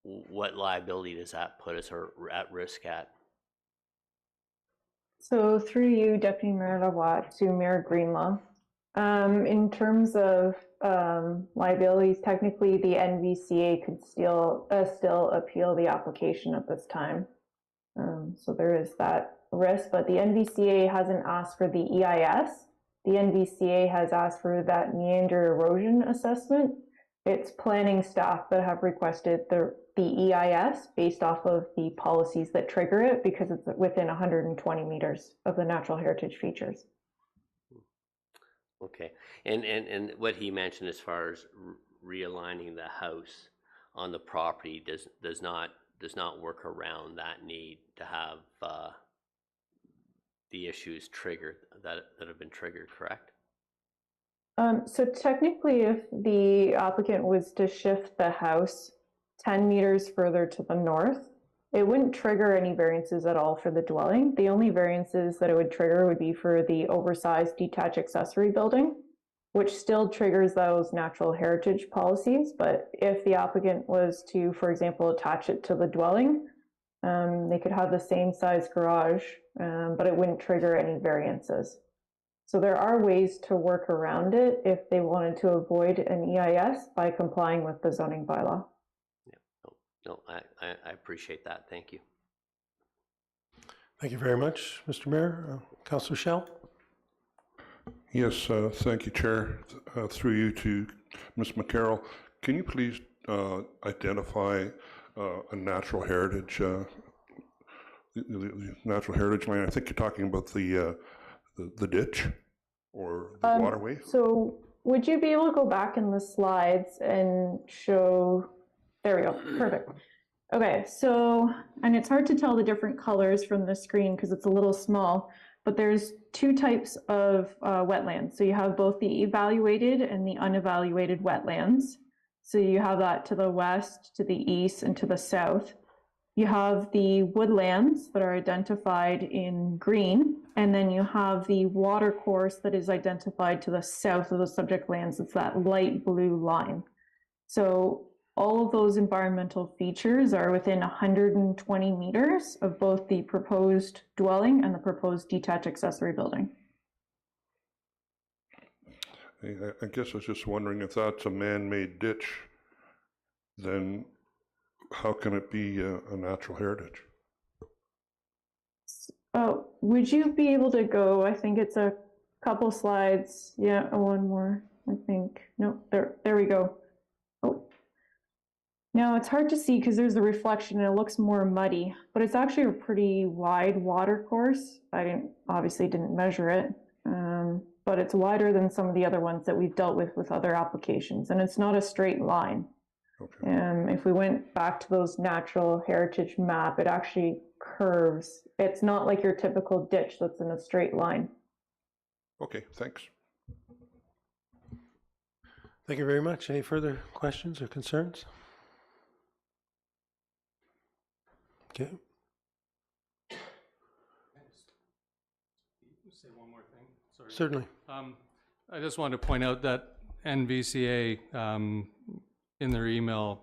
what liability does that put us at risk at? So through you, Deputy Mayor Lavoie, to Mayor Greenlaw. In terms of liabilities, technically the NVCA could still appeal the application at this time. So there is that risk, but the NVCA hasn't asked for the EIS. The NVCA has asked for that meander erosion assessment. It's planning staff that have requested the EIS based off of the policies that trigger it, because it's within 120 meters of the natural heritage features. Okay, and what he mentioned as far as realigning the house on the property does not work around that need to have the issues triggered that have been triggered, correct? So technically, if the applicant was to shift the house 10 meters further to the north, it wouldn't trigger any variances at all for the dwelling. The only variances that it would trigger would be for the oversized detached accessory building, which still triggers those natural heritage policies. But if the applicant was to, for example, attach it to the dwelling, they could have the same size garage, but it wouldn't trigger any variances. So there are ways to work around it if they wanted to avoid an EIS by complying with the zoning bylaw. No, I appreciate that. Thank you. Thank you very much, Mr. Mayor. Councillor Schell. Yes, thank you, Chair. Through you to Ms. McCarroll, can you please identify a natural heritage, the natural heritage land? I think you're talking about the ditch or the waterway. So would you be able to go back in the slides and show? There we go. Perfect. Okay, so, and it's hard to tell the different colors from the screen because it's a little small, but there's two types of wetlands. So you have both the evaluated and the unevaluated wetlands. So you have that to the west, to the east, and to the south. You have the woodlands that are identified in green, and then you have the water course that is identified to the south of the subject lands. It's that light blue line. So all of those environmental features are within 120 meters of both the proposed dwelling and the proposed detached accessory building. I guess I was just wondering, if that's a man-made ditch, then how can it be a natural heritage? Would you be able to go, I think it's a couple slides. Yeah, one more, I think. No, there we go. Oh. Now it's hard to see because there's a reflection and it looks more muddy, but it's actually a pretty wide water course. I obviously didn't measure it, but it's wider than some of the other ones that we've dealt with other applications, and it's not a straight line. Okay. If we went back to those natural heritage map, it actually curves. It's not like your typical ditch that's in a straight line. Okay, thanks. Thank you very much. Any further questions or concerns? Okay. Say one more thing. Sorry. Certainly. I just wanted to point out that NVCA in their email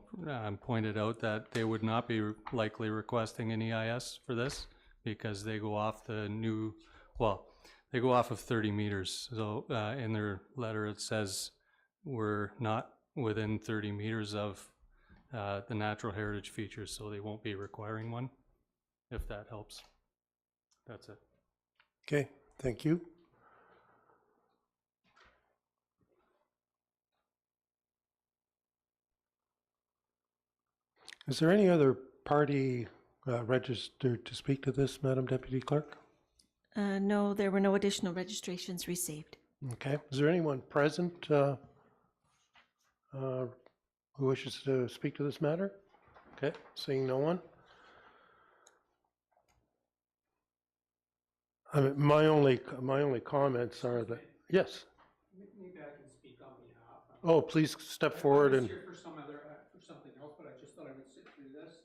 pointed out that they would not be likely requesting an EIS for this because they go off the new, well, they go off of 30 meters. So in their letter it says we're not within 30 meters of the natural heritage features, so they won't be requiring one, if that helps. That's it. Okay, thank you. Is there any other party registered to speak to this, Madam Deputy Clerk? No, there were no additional registrations received. Okay, is there anyone present who wishes to speak to this matter? Okay, seeing no one. I mean, my only comments are that, yes. Maybe I can speak on behalf. Oh, please step forward I was and, here for some other, for something else, but I just thought I would sit through this.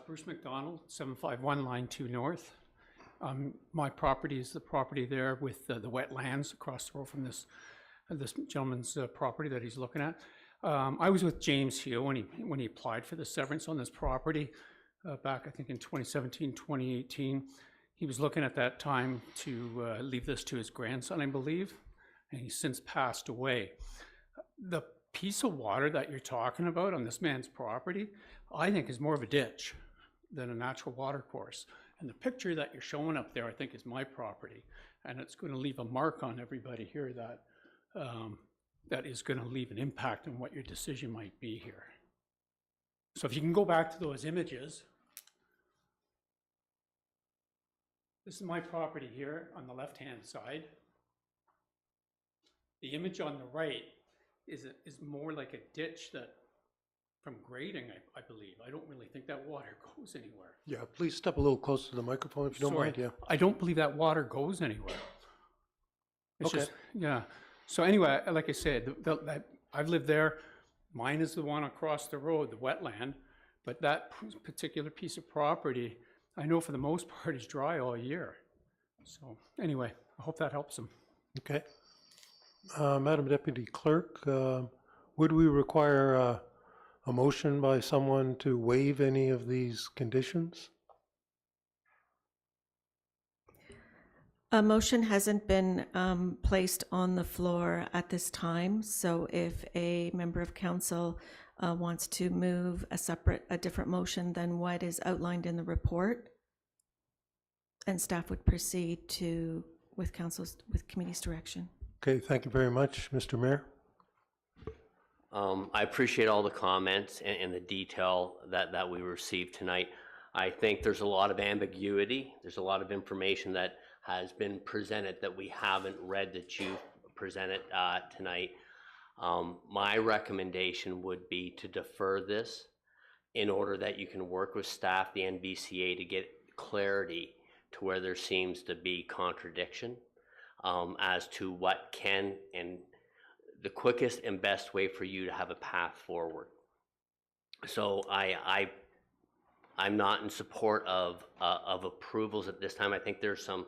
Bruce McDonald, 751 Line 2 North. My property is the property there with the wetlands across the road from this gentleman's property that he's looking at. I was with James Hill when he applied for the severance on this property back, I think, in 2017, 2018. He was looking at that time to leave this to his grandson, I believe, and he's since passed away. The piece of water that you're talking about on this man's property, I think is more of a ditch than a natural water course. And the picture that you're showing up there, I think, is my property. And it's going to leave a mark on everybody here that that is going to leave an impact on what your decision might be here. So if you can go back to those images. This is my property here on the left-hand side. The image on the right is more like a ditch that, from grading, I believe. I don't really think that water goes anywhere. yeah, please step a little closer to the microphone if you don't mind, yeah. I don't believe that water goes anywhere. It's Okay. just, yeah. So anyway, like I said, I've lived there. Mine is the one across the road, the wetland. But that particular piece of property, I know for the most part is dry all year. So anyway, I hope that helps them. Okay. Madam Deputy Clerk, would we require a motion by someone to waive any of these conditions? A motion hasn't been placed on the floor at this time, so if a member of council wants to move a different motion than what is outlined in the report, and staff would proceed with committee's direction. Okay, thank you very much, Mr. Mayor. I appreciate all the comments and the detail that we received tonight. I think there's a lot of ambiguity. There's a lot of information that has been presented that we haven't read that you presented tonight. My recommendation would be to defer this in order that you can work with staff, the NVCA, to get clarity to where there seems to be contradiction as to what can and the quickest and best way for you to have a path forward. So I'm not in support of approvals at this time. I think there's some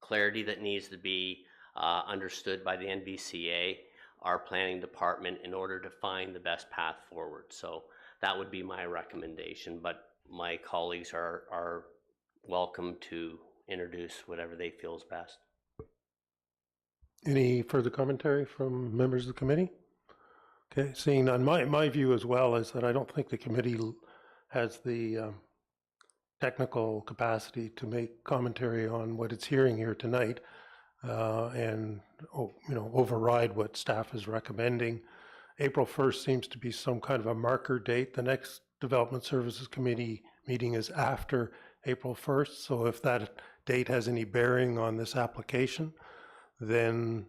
clarity that needs to be understood by the NVCA, our planning department, in order to find the best path forward. So that would be my recommendation, but my colleagues are welcome to introduce whatever they feel is best. Any further commentary from members of the committee? Okay, seeing none, my view as well is that I don't think the committee has the technical capacity to make commentary on what it's hearing here tonight and override what staff is recommending. April 1st seems to be some kind of a marker date. The next Development Services Committee meeting is after April 1st. So if that date has any bearing on this application, then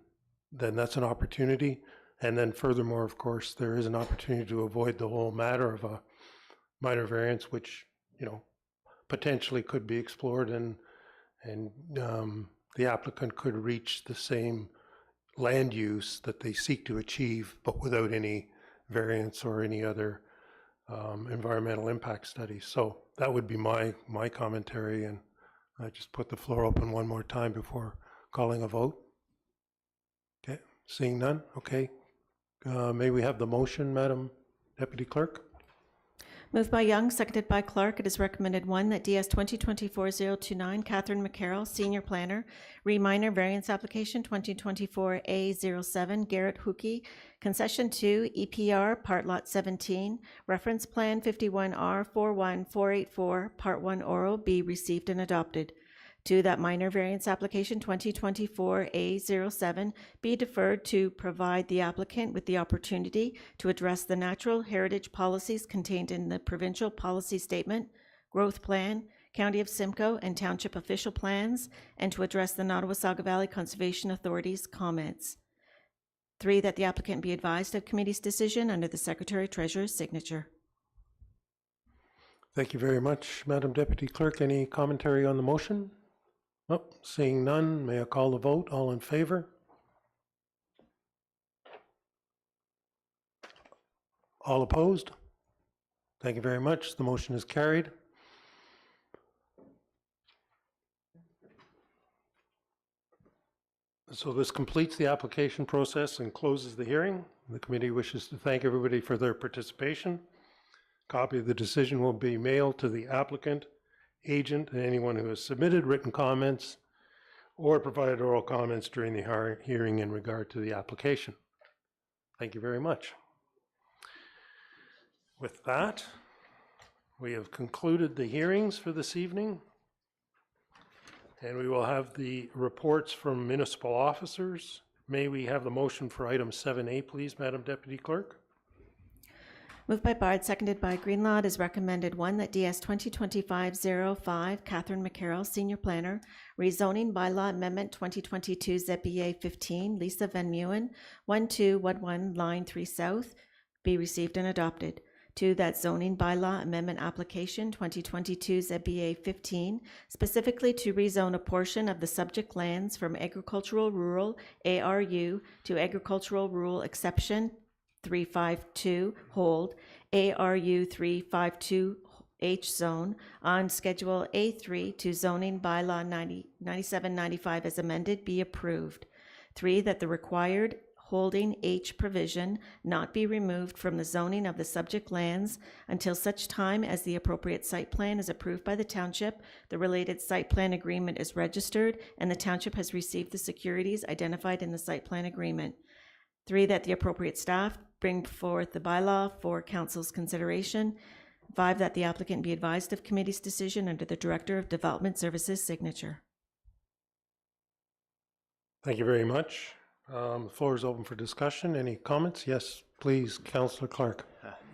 that's an opportunity. And then furthermore, of course, there is an opportunity to avoid the whole matter of a minor variance, which, potentially could be explored and the applicant could reach the same land use that they seek to achieve, but without any variance or any other environmental impact studies. So that would be my commentary, and I just put the floor open one more time before calling a vote. Okay, seeing none, okay. May we have the motion, Madam Deputy Clerk? Moved by Young, seconded by Clark. It is recommended, 1, that DS 2024-029, Catherine McCarroll, Senior Planner, re-minor variance application 2024-A07, Garrett Hookey, Concession 2, EPR, Part Lot 17, Reference Plan 51R41484, Part 1 Oro, be received and adopted. 2, that minor variance application 2024-A07 be deferred to provide the applicant with the opportunity to address the natural heritage policies contained in the provincial policy statement, growth plan, County of Simcoe, and township official plans, and to address the Nottawasaga Valley Conservation Authority's comments. 3, that the applicant be advised of committee's decision under the Secretary-Treasurer's signature. Thank you very much, Madam Deputy Clerk. Any commentary on the motion? Oh, seeing none, may I call the vote? All in favor? All opposed? Thank you very much. The motion is carried. So this completes the application process and closes the hearing. The committee wishes to thank everybody for their participation. A copy of the decision will be mailed to the applicant, agent, and anyone who has submitted written comments or provided oral comments during the hearing in regard to the application. Thank you very much. With that, we have concluded the hearings for this evening, and we will have the reports from municipal officers. May we have the motion for item 7A, please, Madam Deputy Clerk? Moved by Bard, seconded by Greenlaw. It is recommended, 1, that DS 2025-05, Catherine McCarroll, Senior Planner, rezoning bylaw amendment 2022 ZBA 15, Lisa Van Meeuwen, 1211 Line 3 South, be received and adopted. 2, that zoning bylaw amendment application 2022 ZBA 15, specifically to rezone a portion of the subject lands from agricultural rural ARU to agricultural rural exception 352 hold ARU 352H zone on Schedule A3 to zoning bylaw 9795 as amended be approved. 3, that the required holding H provision not be removed from the zoning of the subject lands until such time as the appropriate site plan is approved by the township, the related site plan agreement is registered, and the township has received the securities identified in the site plan agreement. 3, that the appropriate staff bring forth the bylaw for council's consideration. 5, that the applicant be advised of committee's decision under the Director of Development Services signature. Thank you very much. The floor is open for discussion. Any comments? Yes, please, Councillor Clark.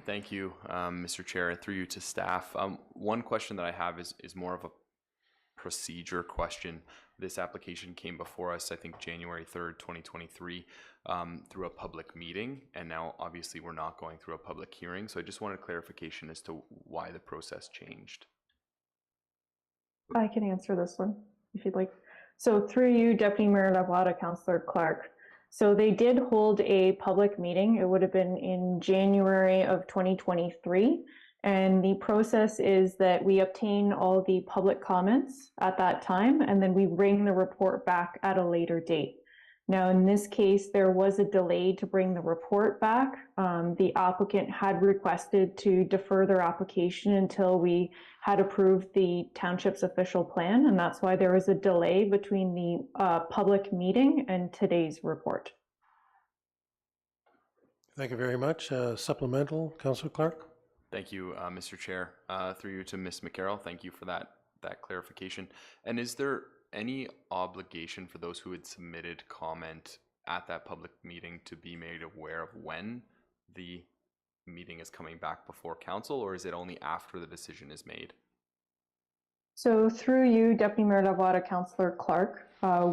Thank you, Mr. Chair, and through you to staff. One question that I have is more of a procedure question. This application came before us, I think, January 3rd, 2023, through a public meeting, and now obviously we're not going through a public hearing. So I just wanted clarification as to why the process changed. I can answer this one if you'd like. So through you, Deputy Mayor Lavada, Councillor Clark. So they did hold a public meeting. It would have been in January of 2023. And the process is that we obtain all the public comments at that time, and then we bring the report back at a later date. Now, in this case, there was a delay to bring the report back. The applicant had requested to defer their application until we had approved the township's official plan, and that's why there was a delay between the public meeting and today's report. Thank you very much. Supplemental, Councillor Clark. Thank you, Mr. Chair. Through you to Ms. McCarroll, thank you for that clarification. And is there any obligation for those who had submitted comment at that public meeting to be made aware of when the meeting is coming back before council, or is it only after the decision is made? So through you, Deputy Mayor Lavada, Councillor Clark,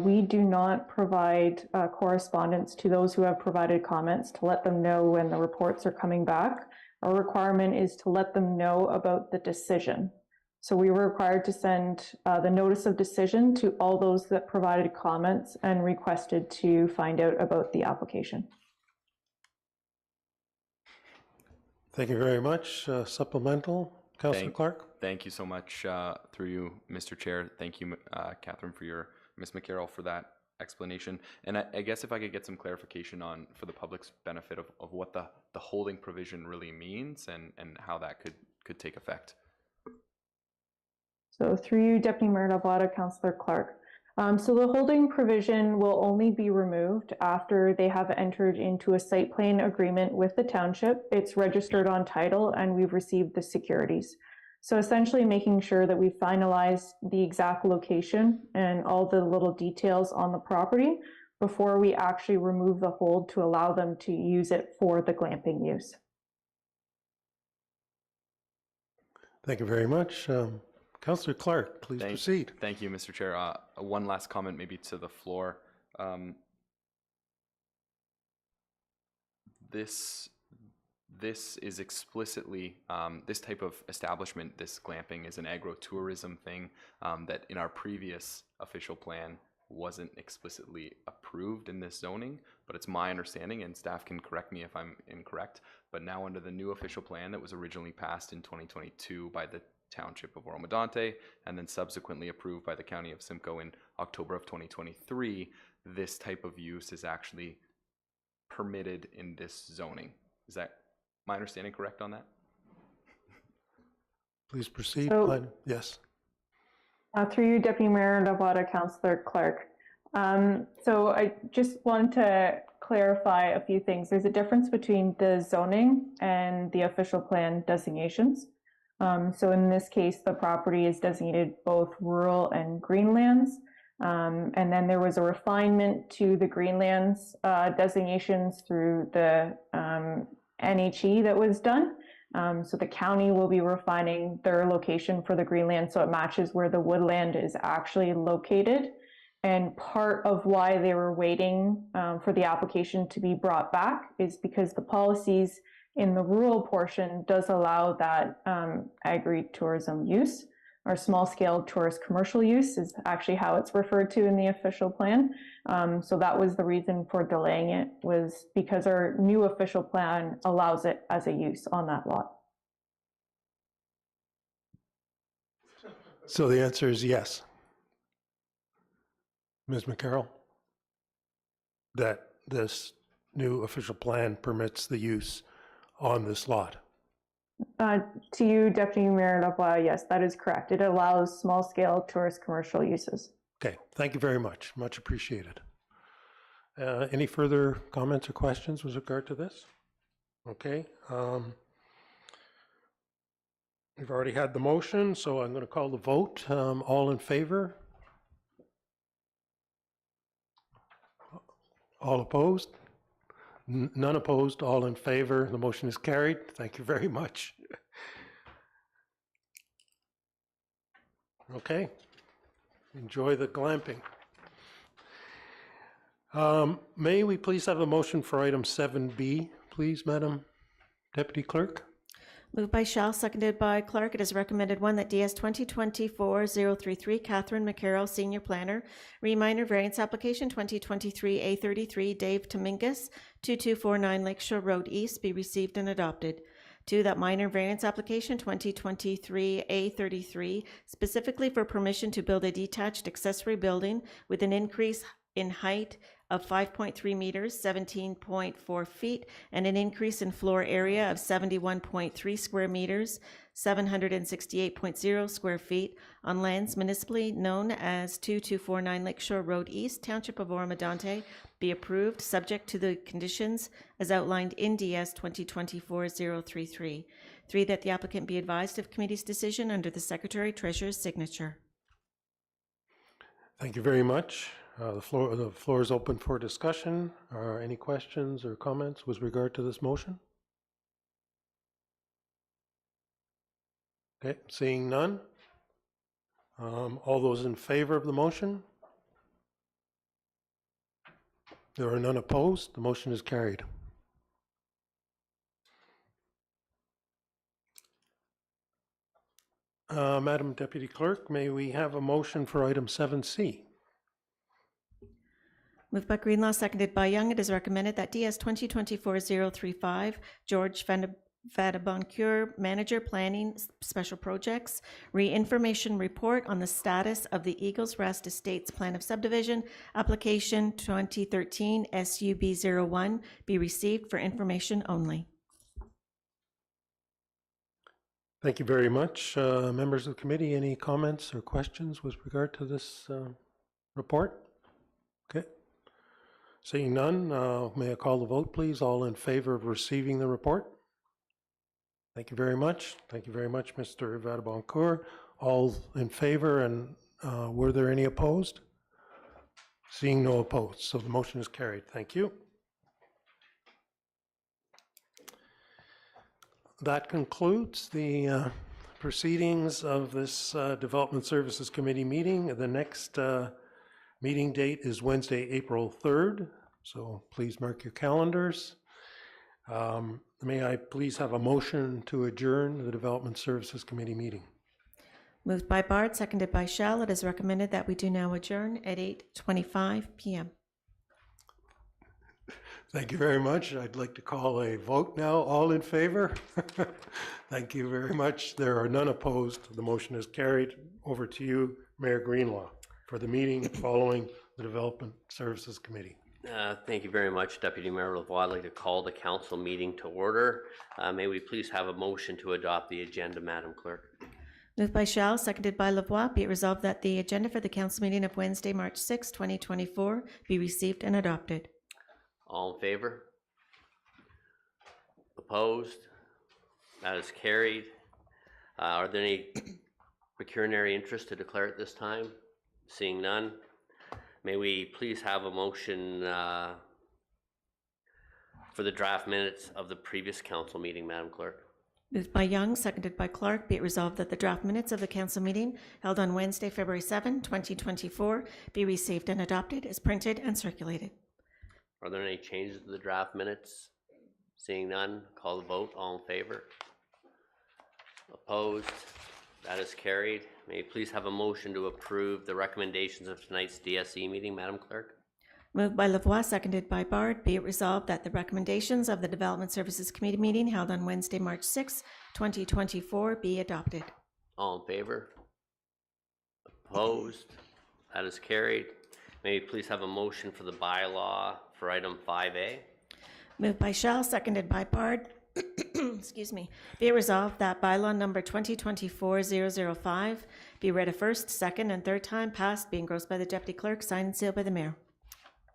we do not provide correspondence to those who have provided comments to let them know when the reports are coming back. Our requirement is to let them know about the decision. So we were required to send the notice of decision to all those that provided comments and requested to find out about the application. Thank you very much. Supplemental, Councillor Clark. Thank you so much, through you, Mr. Chair. Thank you, Catherine, Ms. McCarroll, for that explanation. And I guess if I could get some clarification on, for the public's benefit, of what the holding provision really means and how that could take effect. So through you, Deputy Mayor Delgado, Councillor Clark. So the holding provision will only be removed after they have entered into a site plan agreement with the township. It's registered on title and we've received the securities. So essentially making sure that we finalize the exact location and all the little details on the property before we actually remove the hold to allow them to use it for the glamping use. Thank you very much. Councillor Clark, please proceed. Thank you, Mr. Chair. One last comment maybe to the floor. This is explicitly, this type of establishment, this glamping is an agro-tourism thing that in our previous official plan wasn't explicitly approved in this zoning, but it's my understanding, and staff can correct me if I'm incorrect, but now under the new official plan that was originally passed in 2022 by the Township of Oro-Medonte and then subsequently approved by the County of Simcoe in October of 2023, this type of use is actually permitted in this zoning. Is that my understanding correct on that? Please proceed. Yes. Through you, Deputy Mayor Delgado, Councillor Clark. So I just want to clarify a few things. There's a difference between the zoning and the official plan designations. So in this case, the property is designated both rural and greenlands. And then there was a refinement to the greenlands designations through the NHE that was done. So the county will be refining their location for the greenland so it matches where the woodland is actually located. And part of why they were waiting for the application to be brought back is because the policies in the rural portion does allow that agri-tourism use, or small-scale tourist commercial use is actually how it's referred to in the official plan. So that was the reason for delaying it, was because our new official plan allows it as a use on that lot. So the answer is yes. Ms. McCarroll, that this new official plan permits the use on this lot. To you, Deputy Mayor Delgado, yes, that is correct. It allows small-scale tourist commercial uses. Okay, thank you very much. Much appreciated. Any further comments or questions with regard to this? Okay. We've already had the motion, so I'm going to call the vote. All in favor? All opposed? None opposed, all in favor. The motion is carried. Thank you very much. Okay. Enjoy the glamping. May we please have a motion for item 7B, please, Madam Deputy Clerk? Moved by Shell, seconded by Clark. It is recommended one that DS 2024-033 Catherine McCarroll, Senior Planner, Minor Variance Application 2023-A33 Dave Dominguez, 2249 Lakeshore Road East be received and adopted. 2, that minor variance application 2023-A33 specifically for permission to build a detached accessory building with an increase in height of 5.3 meters, 17.4 feet, and an increase in floor area of 71.3 square meters, 768.0 square feet on lands municipally known as 2249 Lakeshore Road East, Township of Oro-Medonte, be approved, subject to the conditions as outlined in DS 2024-033. 3, that the applicant be advised of committee's decision under the Secretary Treasurer's signature. Thank you very much. The floor is open for discussion. Are any questions or comments with regard to this motion? Okay, seeing none. All those in favor of the motion? There are none opposed. The motion is carried. Madam Deputy Clerk, may we have a motion for item 7C? Moved by Greenlaw, seconded by Young. It is recommended that DS 2024-035 George Vadaboncure, Manager Planning Special Projects, re-information report on the status of the Eagles Rest Estates Plan of Subdivision, application 2013 SUB01 be received for information only. Thank you very much. Members of the committee, any comments or questions with regard to this report? Okay. Seeing none, may I call the vote, please? All in favor of receiving the report? Thank you very much. Thank you very much, Mr. Vadaboncourt. All in favor, and were there any opposed? Seeing no opposed, so the motion is carried. Thank you. That concludes the proceedings of this Development Services Committee meeting. The next meeting date is Wednesday, April 3rd, so please mark your calendars. May I please have a motion to adjourn the Development Services Committee meeting? Moved by Bard, seconded by Shell. It is recommended that we do now adjourn at 8:25 p.m. Thank you very much. I'd like to call a vote now. All in favor? Thank you very much. There are none opposed. The motion is carried. Over to you, Mayor Greenlaw, for the meeting following the Development Services Committee. Thank you very much, Deputy Mayor Lavoie. I'd like to call the council meeting to order. May we please have a motion to adopt the agenda, Madam Clerk? Moved by Shell, seconded by Lavoie. Be it resolved that the agenda for the council meeting of Wednesday, March 6, 2024 be received and adopted. All in favor? Opposed? That is carried. Are there any pecuniary interest to declare at this time? Seeing none, may we please have a motion for the draft minutes of the previous council meeting, Madam Clerk? Moved by Young, seconded by Clark. Be it resolved that the draft minutes of the council meeting held on Wednesday, February 7, 2024 be received and adopted as printed and circulated. Are there any changes to the draft minutes? Seeing none, call the vote. All in favor? Opposed? That is carried. May you please have a motion to approve the recommendations of tonight's DSC meeting, Madam Clerk? Moved by Lavoie, seconded by Bard. Be it resolved that the recommendations of the Development Services Committee meeting held on Wednesday, March 6, 2024 be adopted. All in favor? Opposed? That is carried. May you please have a motion for the bylaw for item 5A? Moved by Shell, seconded by Bard. Excuse me. Be it resolved that bylaw number 2024-005 be read a first, second, and third time, passed, being engrossed by the Deputy Clerk, signed and sealed by the Mayor.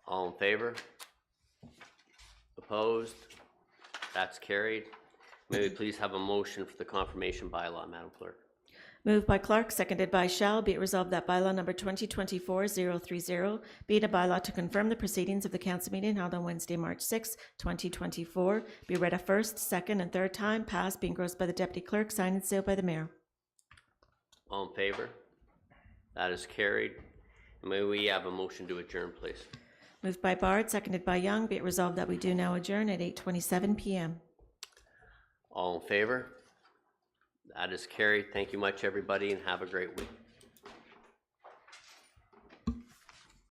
All in favor? Opposed? That's carried. May we please have a motion for the confirmation bylaw, Madam Clerk? Moved by Clark, seconded by Shell. Be it resolved that bylaw number 2024-030 be it a bylaw to confirm the proceedings of the council meeting held on Wednesday, March 6, 2024 be read a first, second, and third time, passed, being engrossed by the Deputy Clerk, signed and sealed by the Mayor. All in favor? That is carried. May we have a motion to adjourn, please? Moved by Bard, seconded by Young. Be it resolved that we do now adjourn at 8:27 p.m. All in favor? That is carried. Thank you much, everybody, and have a great week.